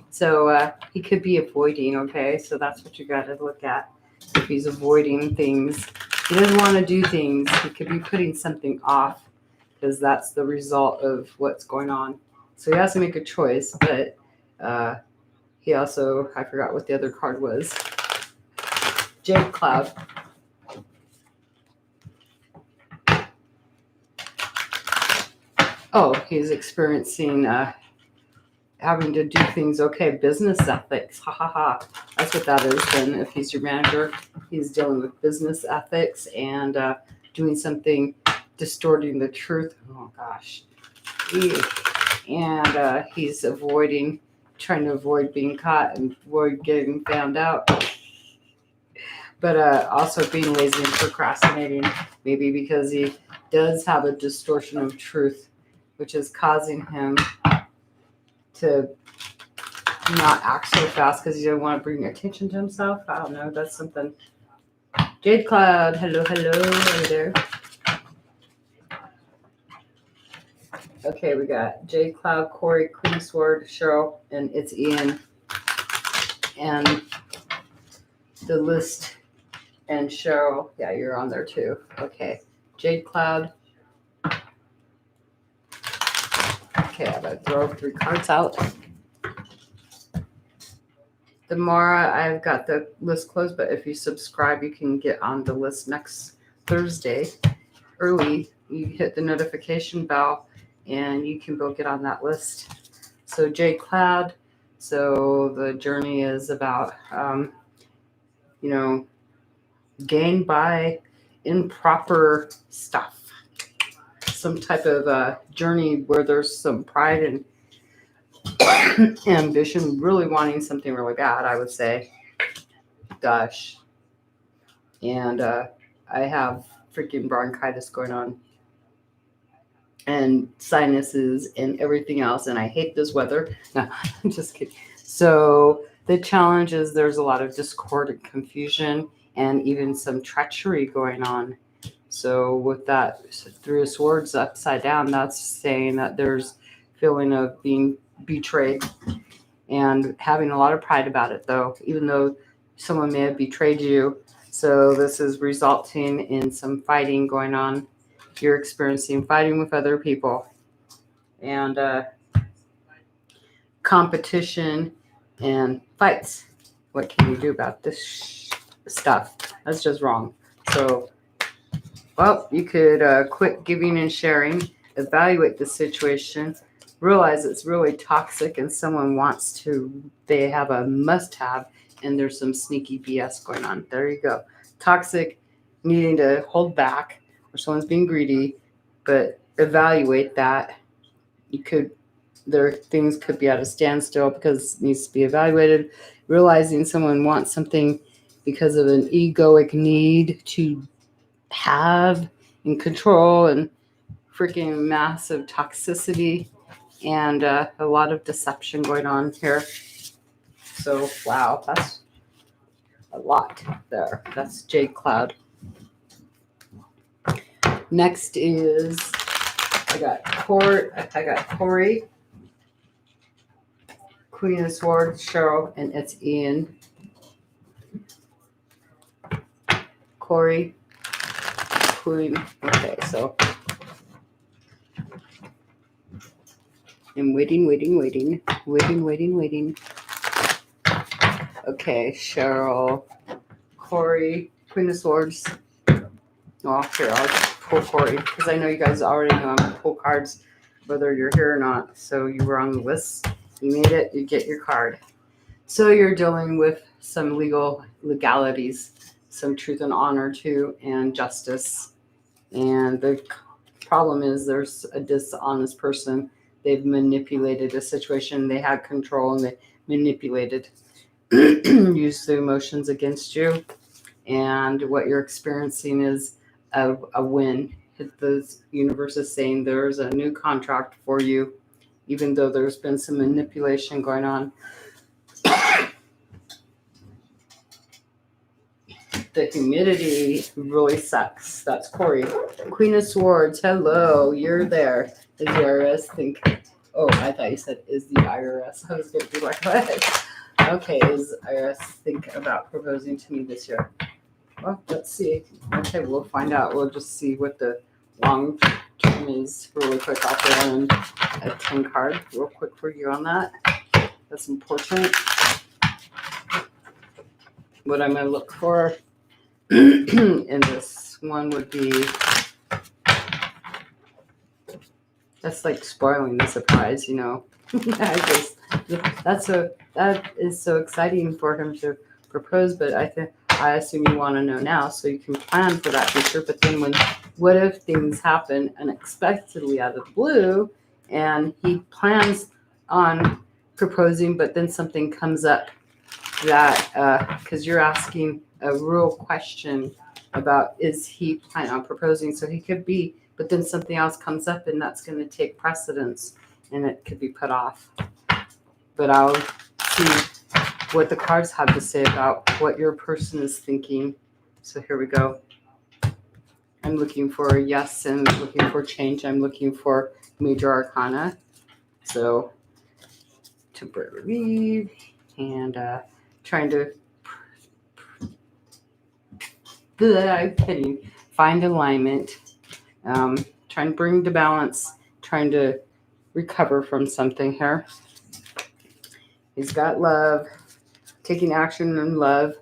So he could be avoiding, okay? So that's what you got to look at. If he's avoiding things, he doesn't want to do things. He could be putting something off because that's the result of what's going on. So he has to make a choice, but he also, I forgot what the other card was. Jade Cloud. Oh, he's experiencing having to do things. Okay, business ethics. Ha ha ha. That's what that is then. If he's your manager, he's dealing with business ethics and doing something, distorting the truth. Oh gosh. And he's trying to avoid being caught and avoid getting found out. But also being lazy and procrastinating, maybe because he does have a distortion of truth, which is causing him to not act so fast because he doesn't want to bring attention to himself. I don't know. That's something. Jade Cloud. Hello. Hello there. Okay, we got Jade Cloud, Corey, Queen Sword, Cheryl, and it's Ian. And the list and Cheryl. Yeah, you're on there too. Okay. Jade Cloud. Okay, I'm going to throw 3 cards out. Tomorrow, I've got the list closed, but if you subscribe, you can get on the list next Thursday early. You hit the notification bell, and you can go get on that list. So, Jade Cloud. So, the journey is about, gained by improper stuff. Some type of journey where there's some pride and ambition, really wanting something really bad, I would say. Gosh. And I have freaking bronchitis going on and sinuses and everything else, and I hate this weather. No, I'm just kidding. So The challenge is there's a lot of discord and confusion and even some treachery going on. So with that Three of Swords upside down, that's saying that there's feeling of being betrayed and having a lot of pride about it, though, even though someone may have betrayed you. So this is resulting in some fighting going on. You're experiencing fighting with other people and competition and fights. What can you do about this stuff? That's just wrong. So, well, you could quit giving and sharing, evaluate the situation, realize it's really toxic and someone wants to, they have a must have, and there's some sneaky BS going on. There you go. Toxic, needing to hold back, or someone's being greedy, but evaluate that. You could, their things could be at a standstill because it needs to be evaluated. Realizing someone wants something because of an egoic need to have and control and freaking massive toxicity and a lot of deception going on here. So, wow, that's a lot there. That's Jade Cloud. Next is I got Corey, Queen of Swords, Cheryl, and it's Ian. Corey, Queen. Okay, so I'm waiting. Okay, Cheryl, Corey, Queen of Swords. Well, here, I'll just pull Corey because I know you guys already know I'm going to pull cards whether you're here or not. So you were on the list. You made it. You get your card. So you're dealing with some legalities, some truth and honor too, and justice. And the problem is there's a dishonest person. They've manipulated a situation. They had control and they manipulated, used the emotions against you. And what you're experiencing is a win. The universe is saying there's a new contract for you, even though there's been some manipulation going on. The humidity really sucks. That's Corey. Queen of Swords, hello, you're there. Is the IRS think? Oh, I thought you said is the IRS. I was going to be like, what? Okay, is IRS think about proposing to me this year? Well, let's see. Okay, we'll find out. We'll just see what the long term is really quick. I'll throw in a 10 card real quick for you on that. That's important. What I'm going to look for in this one would be, that's like spoiling the surprise, you know. That is so exciting for him to propose, but I assume you want to know now so you can plan for that future. But then what if things happen unexpectedly out of the blue and he plans on proposing, but then something comes up that, because you're asking a real question about is he planning on proposing, so he could be, but then something else comes up and that's going to take precedence and it could be put off. But I'll see what the cards have to say about what your person is thinking. So here we go. I'm looking for yes and looking for change. I'm looking for major arcana. So temporary relief and trying to I'm kidding. Find alignment. Trying to bring to balance. Trying to recover from something here. He's got love. Taking action in love.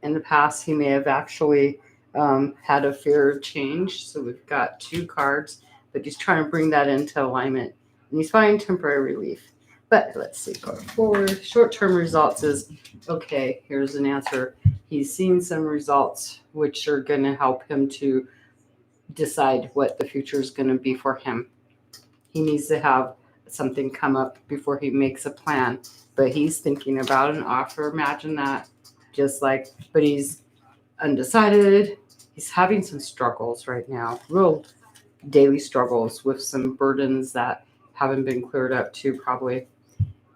In the past, he may have actually had a fear of change. So we've got 2 cards, but he's trying to bring that into alignment. And he's finding temporary relief. But let's see, going forward. Short-term results is, okay, here's an answer. He's seen some results which are going to help him to decide what the future is going to be for him. He needs to have something come up before he makes a plan. But he's thinking about an offer. Imagine that. But he's undecided. He's having some struggles right now. Real daily struggles with some burdens that haven't been cleared up too, probably.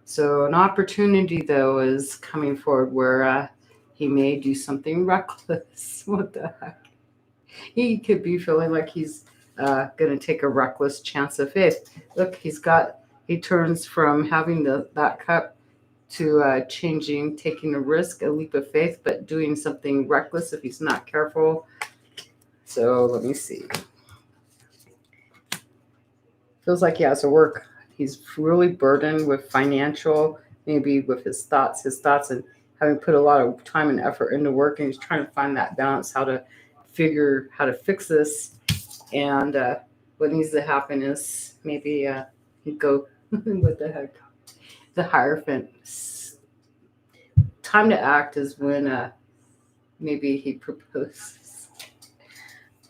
So an opportunity though is coming forward where he may do something reckless. What the heck? He could be feeling like he's going to take a reckless chance of faith. Look, he turns from having that cup to changing, taking a risk, a leap of faith, but doing something reckless if he's not careful. So let me see. Feels like he has to work. He's really burdened with financial, maybe with his thoughts, and having put a lot of time and effort into work, and he's trying to find that balance, how to fix this. And what needs to happen is maybe he'd go, what the heck? The Hierophant. Time to act is when maybe he proposes.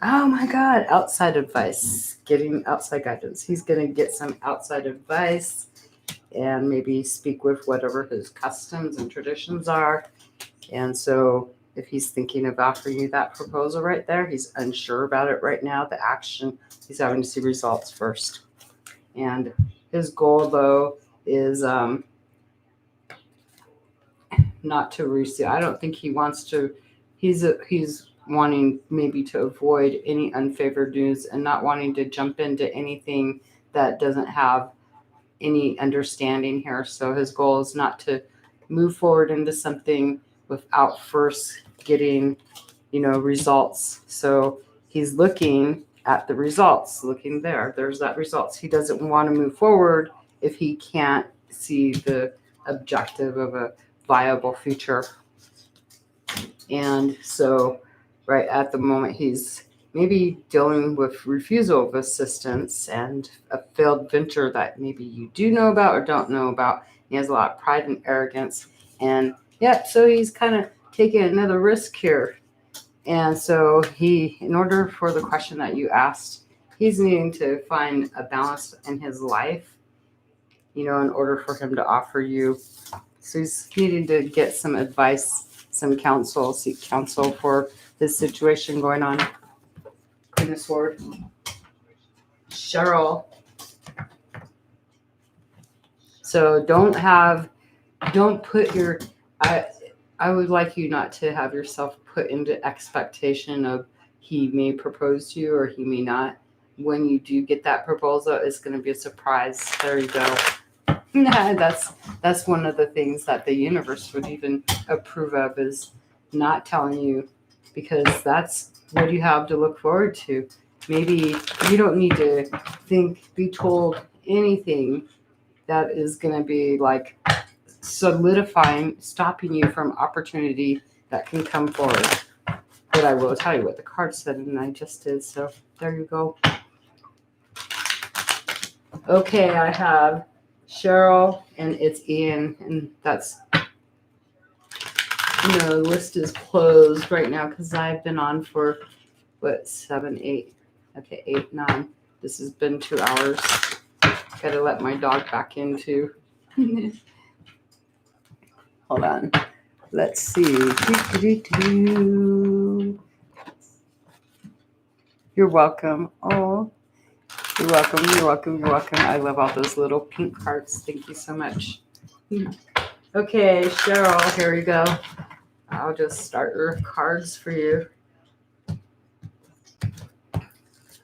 Oh my God, outside advice, getting outside guidance. He's going to get some outside advice and maybe speak with whatever his customs and traditions are. And so if he's thinking of offering you that proposal right there, he's unsure about it right now. The action, he's having to see results first. And his goal, though, is not to receive. I don't think he wants to. He's wanting maybe to avoid any unfavored news and not wanting to jump into anything that doesn't have any understanding here. So his goal is not to move forward into something without first getting, results. So he's looking at the results, looking there. There's that results. He doesn't want to move forward if he can't see the objective of a viable future. And so right at the moment, he's maybe dealing with refusal of assistance and a failed venture that maybe you do know about or don't know about. He has a lot of pride and arrogance. And so he's kind of taking another risk here. And so in order for the question that you asked, he's needing to find a balance in his life, in order for him to offer you. So he's needing to get some advice, some counsel, seek counsel for his situation going on. Queen of Swords. Cheryl. So don't put your, I would like you not to have yourself put into expectation of he may propose to you or he may not. When you do get that proposal, it's going to be a surprise. There you go. That's one of the things that the universe would even approve of, is not telling you, because that's what you have to look forward to. Maybe you don't need to be told anything that is going to be like solidifying, stopping you from opportunity that can come forward. But I will tell you what the card said, and I just did. So there you go. Okay, I have Cheryl, and it's Ian, and that's, the list is closed right now because I've been on for 7, 8, okay, 8, 9. This has been 2 hours. Gotta let my dog back in too. Hold on. Let's see. You're welcome. Oh, you're welcome. You're welcome. You're welcome. I love all those little pink cards. Thank you so much. Okay, Cheryl, here we go. I'll just start your cards for you.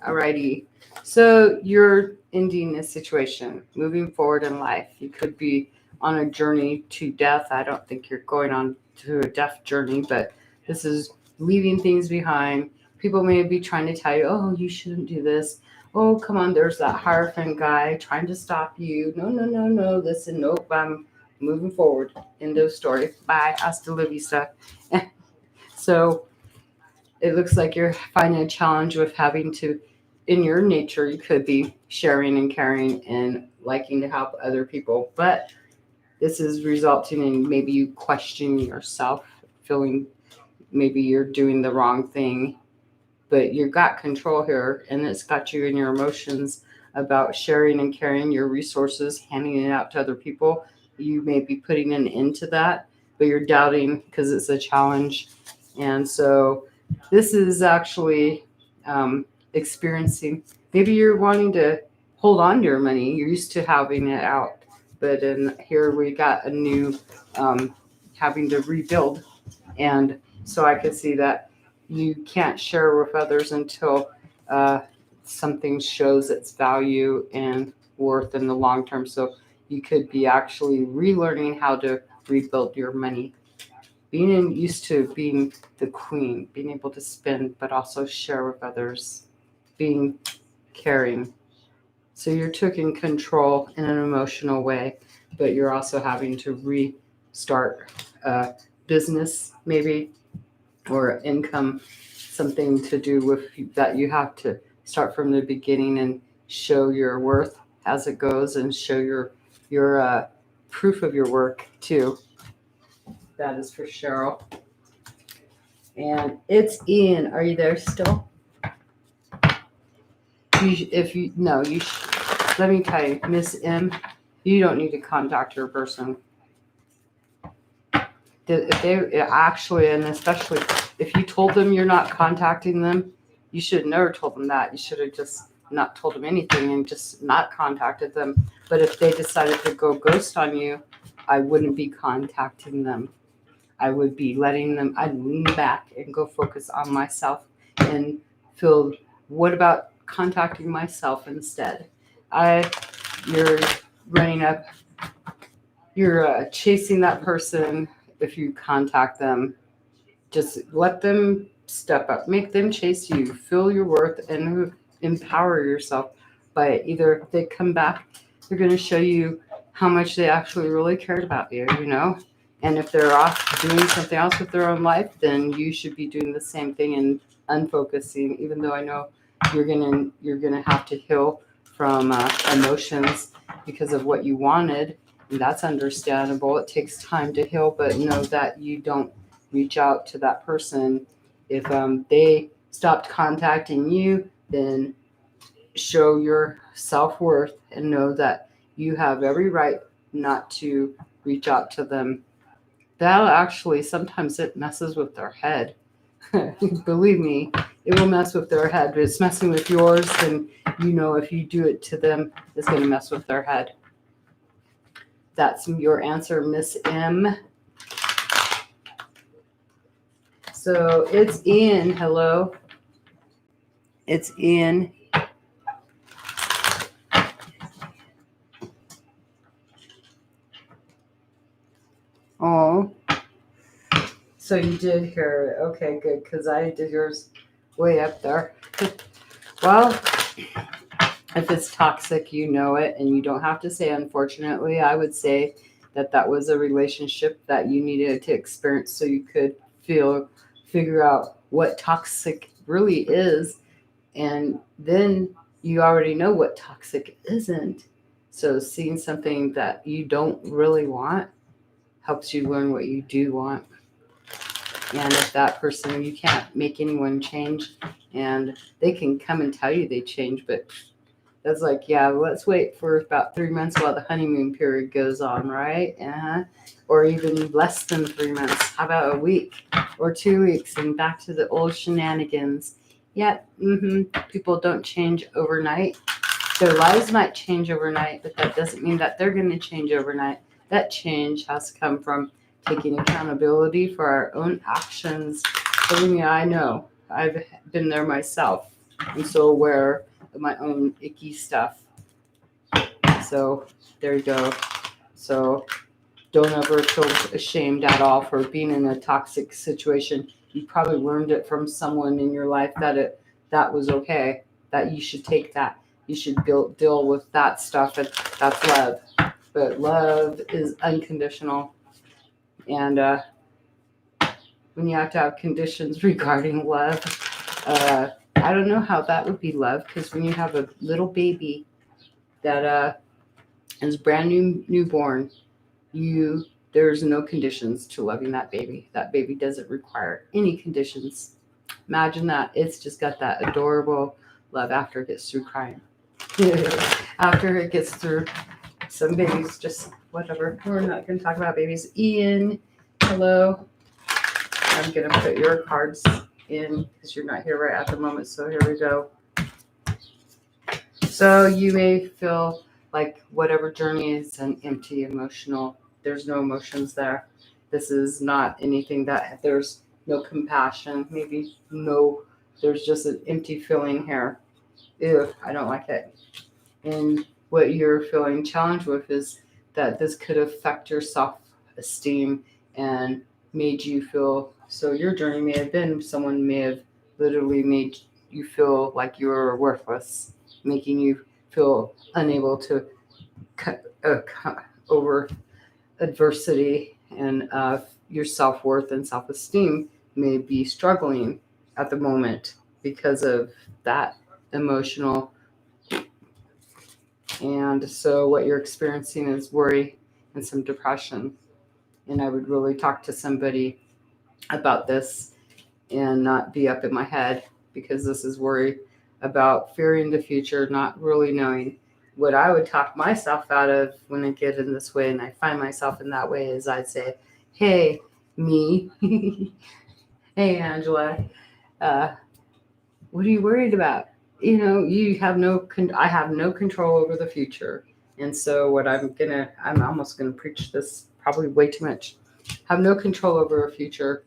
Alrighty. So you're ending a situation, moving forward in life. You could be on a journey to death. I don't think you're going on to a death journey, but this is leaving things behind. People may be trying to tell you, oh, you shouldn't do this. Oh, come on, there's that Hierophant guy trying to stop you. No. Listen, nope, I'm moving forward. End of story. Bye. Hasta la vista. So it looks like you're finding a challenge with having to, in your nature, you could be sharing and caring and liking to help other people. But this is resulting in maybe you questioning yourself, feeling maybe you're doing the wrong thing. But you've got control here, and it's got you in your emotions about sharing and carrying your resources, handing it out to other people. You may be putting an end to that, but you're doubting because it's a challenge. And so this is actually experiencing, maybe you're wanting to hold on to your money. You're used to having it out, but in here we got a new having to rebuild. And so I could see that you can't share with others until something shows its value and worth in the long term. So you could be actually relearning how to rebuild your money. Being used to being the queen, being able to spend, but also share with others, being caring. So you're taking control in an emotional way, but you're also having to restart a business, maybe, or income, something to do with that you have to start from the beginning and show your worth as it goes and show your proof of your work too. That is for Cheryl. And it's Ian. Are you there still? If you no, you let me tell you, Miss M, you don't need to contact your person. If they actually, and especially if you told them you're not contacting them, you should have never told them that. You should have just not told them anything and just not contacted them. But if they decided to go ghost on you, I wouldn't be contacting them. I would be letting them, I'd lean back and go focus on myself and feel, what about contacting myself instead? You're running up, you're chasing that person. If you contact them, just let them step up, make them chase you, feel your worth, and empower yourself by either if they come back, they're going to show you how much they actually really cared about you, you know? And if they're off doing something else with their own life, then you should be doing the same thing and unfocusing, even though I know you're gonna have to heal from emotions because of what you wanted. And that's understandable. It takes time to heal, but know that you don't reach out to that person. If they stopped contacting you, then show your self-worth and know that you have every right not to reach out to them. That'll actually, sometimes it messes with their head. Believe me, it will mess with their head. But it's messing with yours, and you know if you do it to them, it's going to mess with their head. That's your answer, Miss M. So it's Ian. Hello. It's Ian. Oh. So you did hear it. Okay, good, because I did yours way up there. Well, if it's toxic, you know it, and you don't have to say unfortunately. I would say that was a relationship that you needed to experience so you could figure out what toxic really is, and then you already know what toxic isn't. So seeing something that you don't really want helps you learn what you do want. And if that person, you can't make anyone change, and they can come and tell you they change, but that's like, yeah, let's wait for about 3 months while the honeymoon period goes on, right? Or even less than 3 months. How about a week or 2 weeks and back to the old shenanigans? Yeah, people don't change overnight. Their lives might change overnight, but that doesn't mean that they're going to change overnight. That change has to come from taking accountability for our own actions. Believe me, I know. I've been there myself. I'm so aware of my own icky stuff. So there you go. So don't ever feel ashamed at all for being in a toxic situation. You probably learned it from someone in your life that was okay, that you should take that. You should deal with that stuff. That's love. But love is unconditional. And when you have to have conditions regarding love, I don't know how that would be love, because when you have a little baby that is brand newborn, there's no conditions to loving that baby. That baby doesn't require any conditions. Imagine that. It's just got that adorable love after it gets through crying. After it gets through, some babies just whatever. We're not going to talk about babies. Ian, hello. I'm going to put your cards in because you're not here right at the moment. So here we go. So you may feel like whatever journey is an empty emotional. There's no emotions there. This is not anything that there's no compassion. Maybe no. There's just an empty feeling here. Ew, I don't like it. And what you're feeling challenged with is that this could affect your self esteem and made you feel so. Your journey may have been someone may have literally made you feel like you were worthless, making you feel unable to over adversity, and your self worth and self esteem may be struggling at the moment because of that emotional. And so, what you're experiencing is worry and some depression. And I would really talk to somebody about this and not be up in my head, because this is worry about fearing the future, not really knowing. What I would talk myself out of when I get in this way and I find myself in that way is I'd say, hey, me, hey, Angela, uh, what are you worried about? You have I have no control over the future. And so what I'm almost gonna preach this probably way too much. Have no control over a future,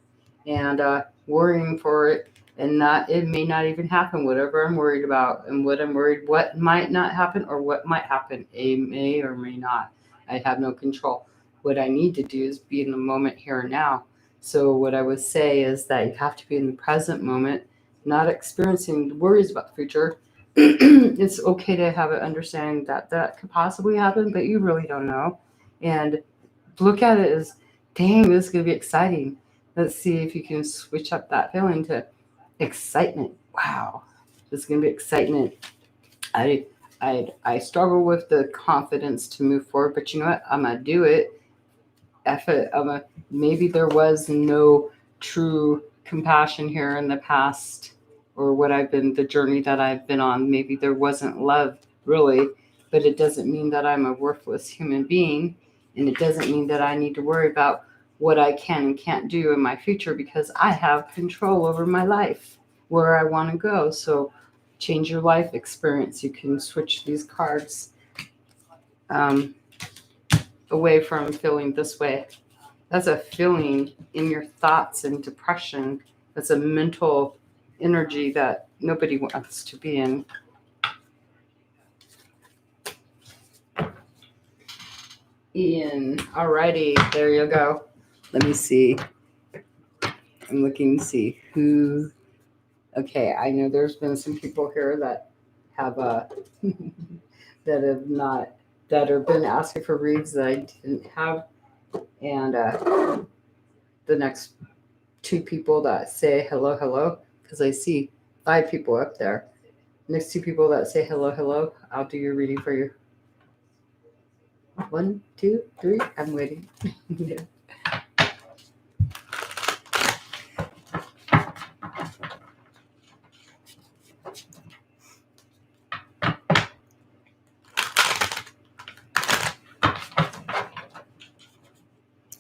and worrying for it, and not it may not even happen. Whatever I'm worried about, and what I'm worried what might not happen or what might happen, a may or may not. I have no control. What I need to do is be in the moment here and now. So what I would say is that you have to be in the present moment, not experiencing worries about the future. It's okay to have an understanding that that could possibly happen, but you really don't know. And look at it as, dang, this is going to be exciting. Let's see if you can switch up that feeling to excitement. Wow, this is going to be excitement. I, I struggle with the confidence to move forward, but you know what? I'm going to do it. Maybe there was no true compassion here in the past, or the journey that I've been on. Maybe there wasn't love really, but it doesn't mean that I'm a worthless human being. And it doesn't mean that I need to worry about what I can and can't do in my future, because I have control over my life, where I want to go. So change your life experience. You can switch these cards um, away from feeling this way. That's a feeling in your thoughts and depression. That's a mental energy that nobody wants to be in. Ian, alrighty, there you go. Let me see. I'm looking to see who. Okay, I know there's been some people here that have that have not that have been asking for reads that I didn't have, and the next two people that say hello, hello, because I see 5 people up there. Next 2 people that say hello, hello, I'll do your reading for you. 1, 2, 3. I'm waiting. Yeah.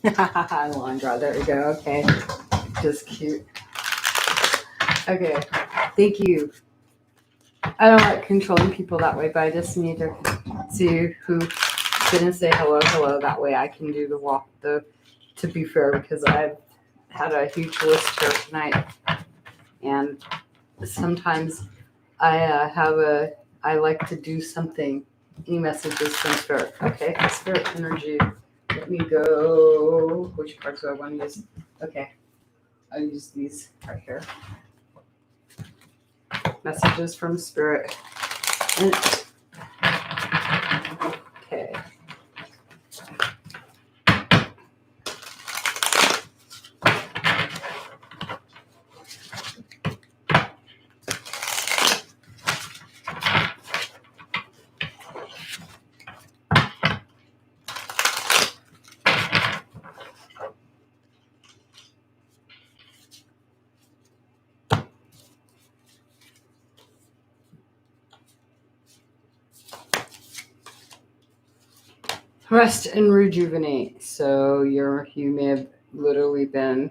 Alondra, there we go. Okay, just cute. Okay, thank you. I don't like controlling people that way, but I just need to see who didn't say hello, hello. That way I can do the walk. To be fair, because I've had a huge list here tonight, and sometimes I like to do something. Any messages from spirit? Okay, spirit energy. Let me go. Which cards do I want to use? Okay, I'll use these right here. Messages from spirit. Okay. Rest and rejuvenate. So you may have literally been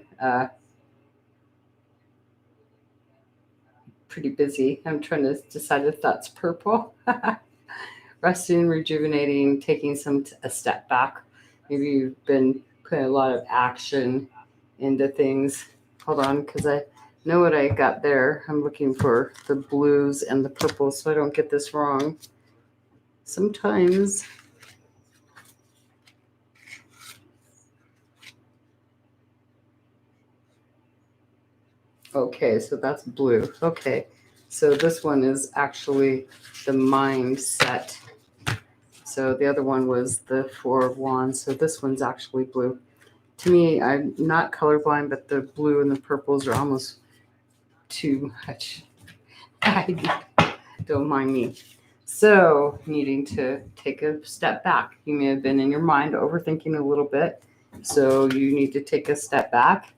pretty busy. I'm trying to decide if that's purple. resting, rejuvenating, taking a step back. Maybe you've been putting a lot of action into things. Hold on, because I know what I got there. I'm looking for the blues and the purples so I don't get this wrong. Sometimes. Okay, so that's blue. Okay, so this one is actually the mindset. So the other one was the Four of Wands. So this one's actually blue. To me, I'm not colorblind, but the blue and the purples are almost too much. Don't mind me. So, needing to take a step back. You may have been in your mind overthinking a little bit. So, you need to take a step back,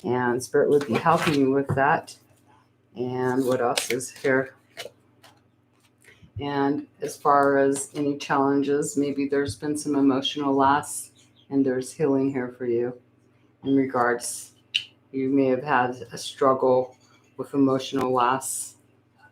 and Spirit would be helping you with that. And what else is here? And as far as any challenges, maybe there's been some emotional loss, and there's healing here for you in regards. You may have had a struggle with emotional loss,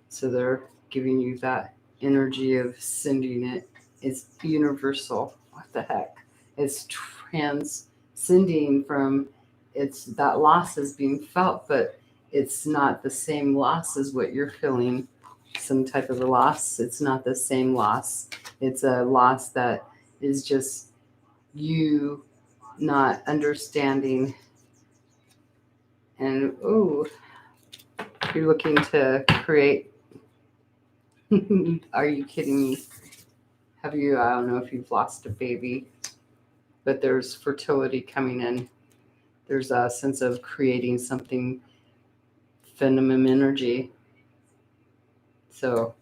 so they're giving you that energy of sending it. It's universal. What the heck? It's transcending from it's that loss is being felt, but it's not the same loss as what you're feeling. Some type of a loss. It's not the same loss. It's a loss that is just you not understanding. And you're looking to create. Are you kidding me? Have you, I don't know if you've lost a baby, but there's fertility coming in. There's a sense of creating something, feminine energy. So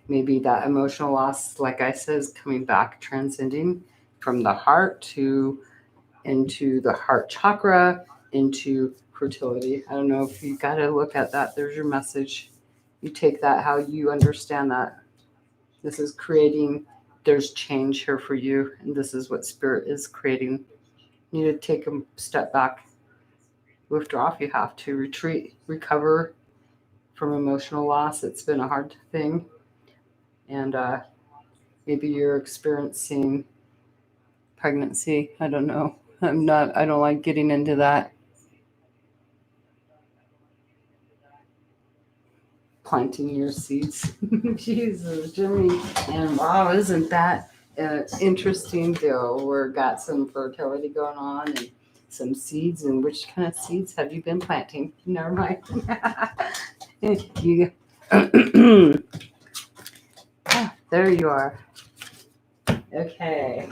maybe that emotional loss, like I said, is coming back, transcending from the heart to into the heart chakra, into fertility. I don't know if you got to look at that. There's your message. You take that how you understand that. This is creating, there's change here for you, and this is what Spirit is creating. You need to take a step back, withdraw if you have to, retreat, recover from emotional loss. It's been a hard thing, and maybe you're experiencing pregnancy. I don't know. I don't like getting into that. Planting your seeds. Jesus, Jimmy. And wow, isn't that an interesting deal? We've got some fertility going on and some seeds. And which kind of seeds have you been planting? Never mind. You, there you are. Okay.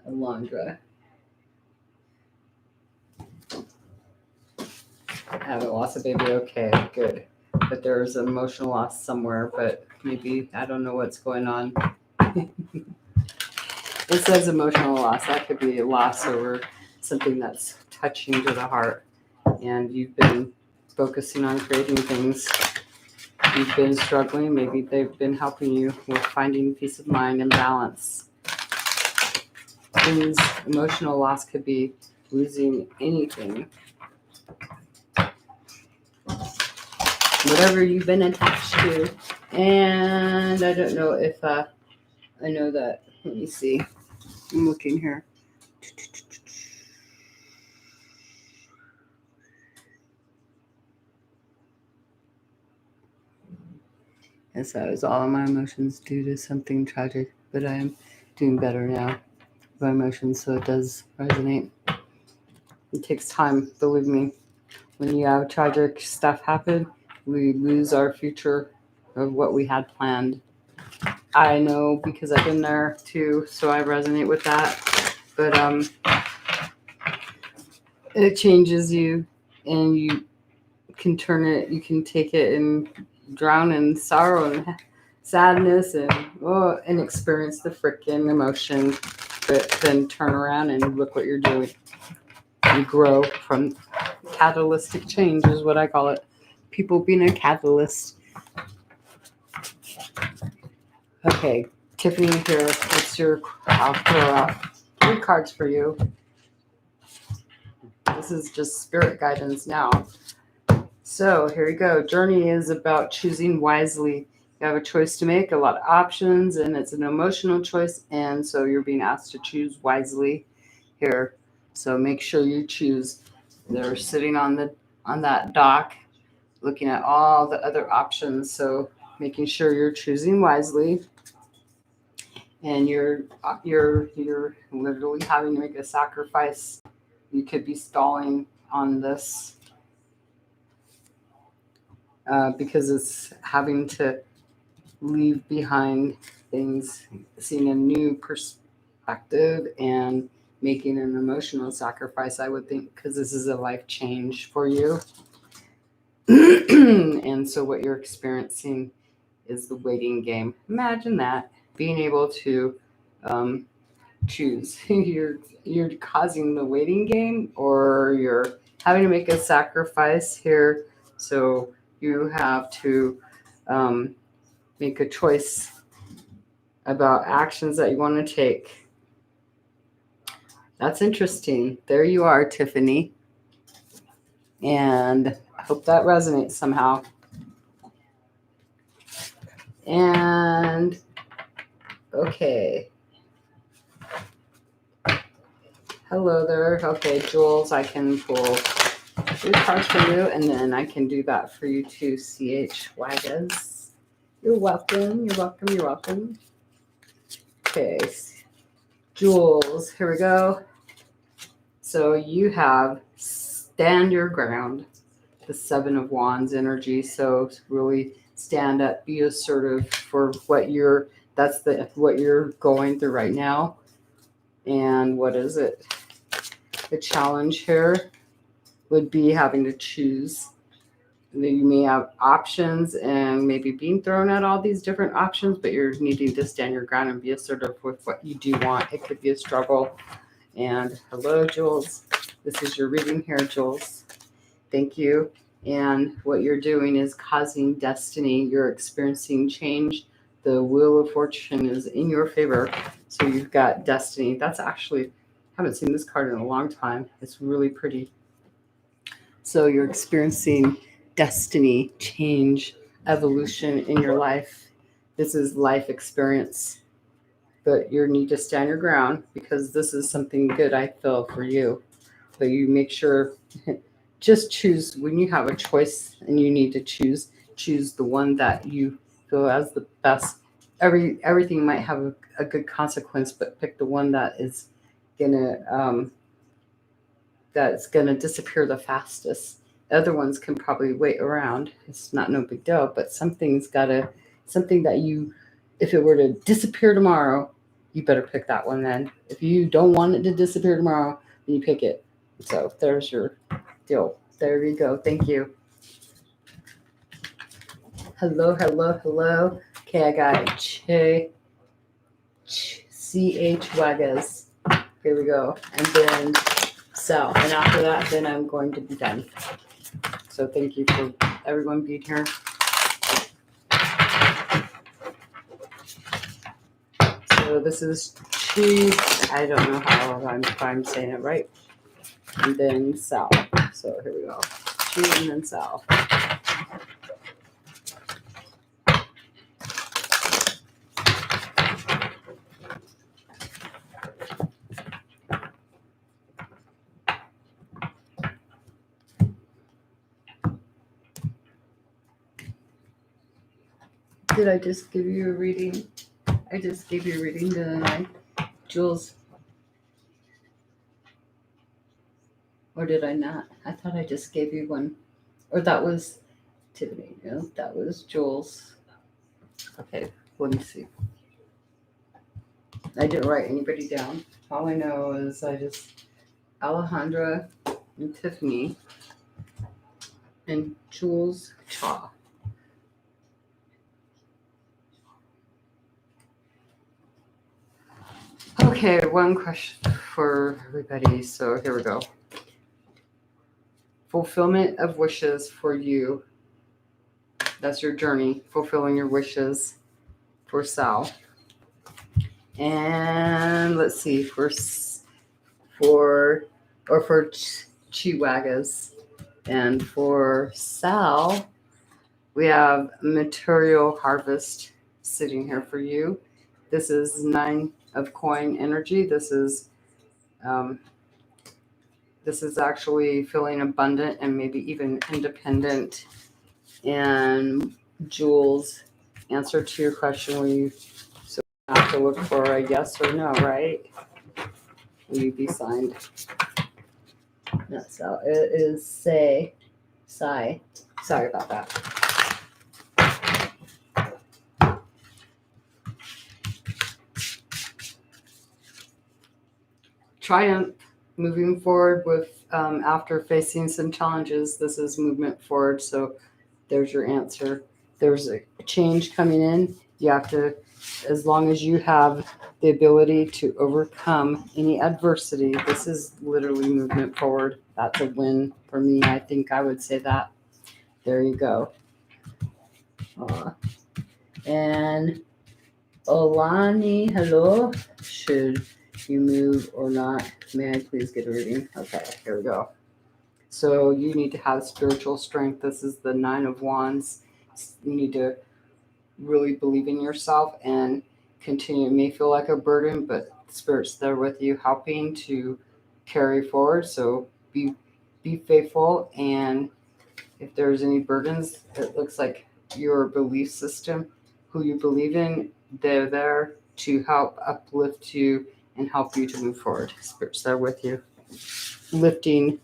Alondra. I haven't lost a baby. Okay, good. But there's emotional loss somewhere, but maybe I don't know what's going on. It says emotional loss. That could be a loss over something that's touching to the heart. And you've been focusing on creating things. You've been struggling. Maybe they've been helping you with finding peace of mind and balance. Things, emotional loss could be losing anything. Whatever you've been attached to. And I don't know if I know that. Let me see. I'm looking here. Yes, that was all of my emotions due to something tragic, but I am doing better now. My emotions, so it does resonate. It takes time, believe me. When you have tragic stuff happen, we lose our future of what we had planned. I know because I've been there too, so I resonate with that. But it changes you, and you can turn it. You can take it and drown in sorrow and sadness, and experience the freaking emotion. But then turn around and look what you're doing. You grow from catalytic change, is what I call it. People being a catalyst. Okay, Tiffany here. What's your? I'll throw out 3 cards for you. This is just spirit guidance now. So here you go. Journey is about choosing wisely. You have a choice to make, a lot of options, and it's an emotional choice. And so you're being asked to choose wisely here. So make sure you choose. They're sitting on that dock, looking at all the other options. So making sure you're choosing wisely, and you're literally having to make a sacrifice. You could be stalling on this because it's having to leave behind things, seeing a new perspective, and making an emotional sacrifice, I would think, because this is a life change for you. And so, what you're experiencing is the waiting game. Imagine that, being able to um, choose. You're causing the waiting game, or you're having to make a sacrifice here. So you have to um, make a choice about actions that you want to take. That's interesting. There you are, Tiffany. And I hope that resonates somehow. And okay. Hello there. Okay, Jules, I can pull 3 cards for you, and then I can do that for you too, CH Wagas. You're welcome. You're welcome. You're welcome. Okay, Jules, here we go. So you have stand your ground, the 7 of Wands energy. So really stand up, be assertive for what you're going through right now. And what is it? The challenge here would be having to choose. You may have options and maybe being thrown at all these different options, but you're needing to stand your ground and be assertive with what you do want. It could be a struggle. And hello, Jules. This is your reading here, Jules. Thank you. And what you're doing is causing destiny. You're experiencing change. The wheel of fortune is in your favor. So you've got destiny. That's actually, I haven't seen this card in a long time. It's really pretty. So you're experiencing destiny, change, evolution in your life. This is life experience. But you need to stand your ground because this is something good, I feel, for you. But you make sure, just choose when you have a choice and you need to choose the one that you feel as the best. Everything might have a good consequence, but pick the one that is gonna disappear the fastest. The other ones can probably wait around. It's not no big deal, but something that you, if it were to disappear tomorrow, you better pick that one then. If you don't want it to disappear tomorrow, then you pick it. So there's your deal. There you go. Thank you. Hello, hello, hello. Okay, I got CH Wagas. Here we go. And then Sal. And after that, then I'm going to be done. So thank you for everyone being here. So this is Chi. I don't know if I'm saying it right. And then Sal. So here we go. Chi and then Sal. Did I just give you a reading? I just gave you a reading, didn't I? Jules. Or did I not? I thought I just gave you one. Or that was Tiffany. No, that was Jules. Okay, let me see. I didn't write anybody down. All I know is Alejandra and Tiffany and Jules Cha. Okay, one question for everybody. So here we go. Fulfillment of wishes for you. That's your journey, fulfilling your wishes for Sal. And let's see, for Chihuahuas. And for Sal, We have material harvest sitting here for you. This is 9 of coin energy. Um, this is actually feeling abundant and maybe even independent. And Jules, answer to your question, will you so you have to look for a yes or no, right? Will you be signed? That's how it is. Say, sigh. Sorry about that. Triumph, moving forward with after facing some challenges. This is movement forward. So there's your answer. There's a change coming in. You have to, as long as you have the ability to overcome any adversity, this is literally movement forward. That's a win for me. I think I would say that. There you go. And Olani, hello. Should you move or not? May I please get a reading? Okay, here we go. So you need to have spiritual strength. This is the 9 of Wands. You need to really believe in yourself and continue. It may feel like a burden, but Spirit's there with you, helping to carry forward. So be faithful. And if there's any burdens, it looks like your belief system, who you believe in, they're there to help uplift you and help you to move forward. Spirit's there with you, lifting,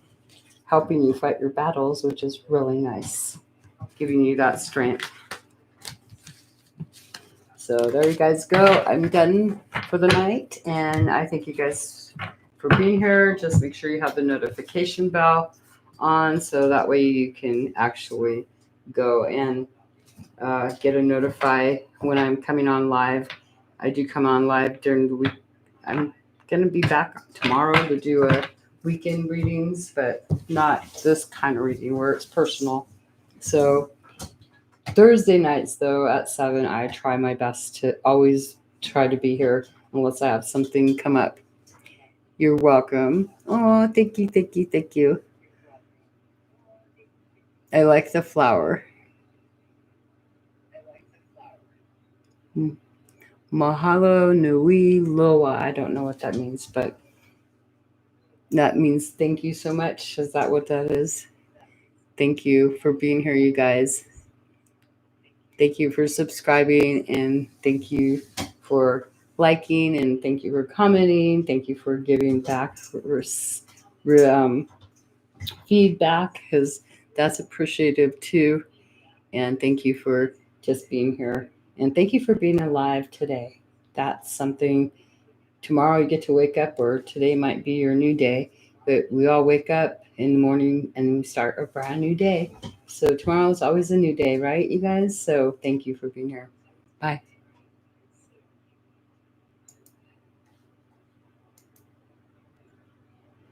helping you fight your battles, which is really nice, giving you that strength. So there you guys go. I'm done for the night, and I thank you guys for being here. Just make sure you have the notification bell on, so that way you can actually go and get a notify when I'm coming on live. I do come on live during the week. I'm going to be back tomorrow to do a weekend readings, but not this kind of reading where it's personal. So Thursday nights, though, at 7, I try my best to always try to be here unless I have something come up. You're welcome. Oh, thank you, thank you, thank you. I like the flower. Mahalo Nui Loa. I don't know what that means, but that means thank you so much. Is that what that is? Thank you for being here, you guys. Thank you for subscribing, and thank you for liking, and thank you for commenting. Thank you for giving back feedback, because that's appreciative too. And thank you for just being here. And thank you for being alive today. That's something. Tomorrow you get to wake up, or today might be your new day, but we all wake up in the morning and we start a brand new day. So tomorrow is always a new day, right, you guys? So thank you for being here. Bye.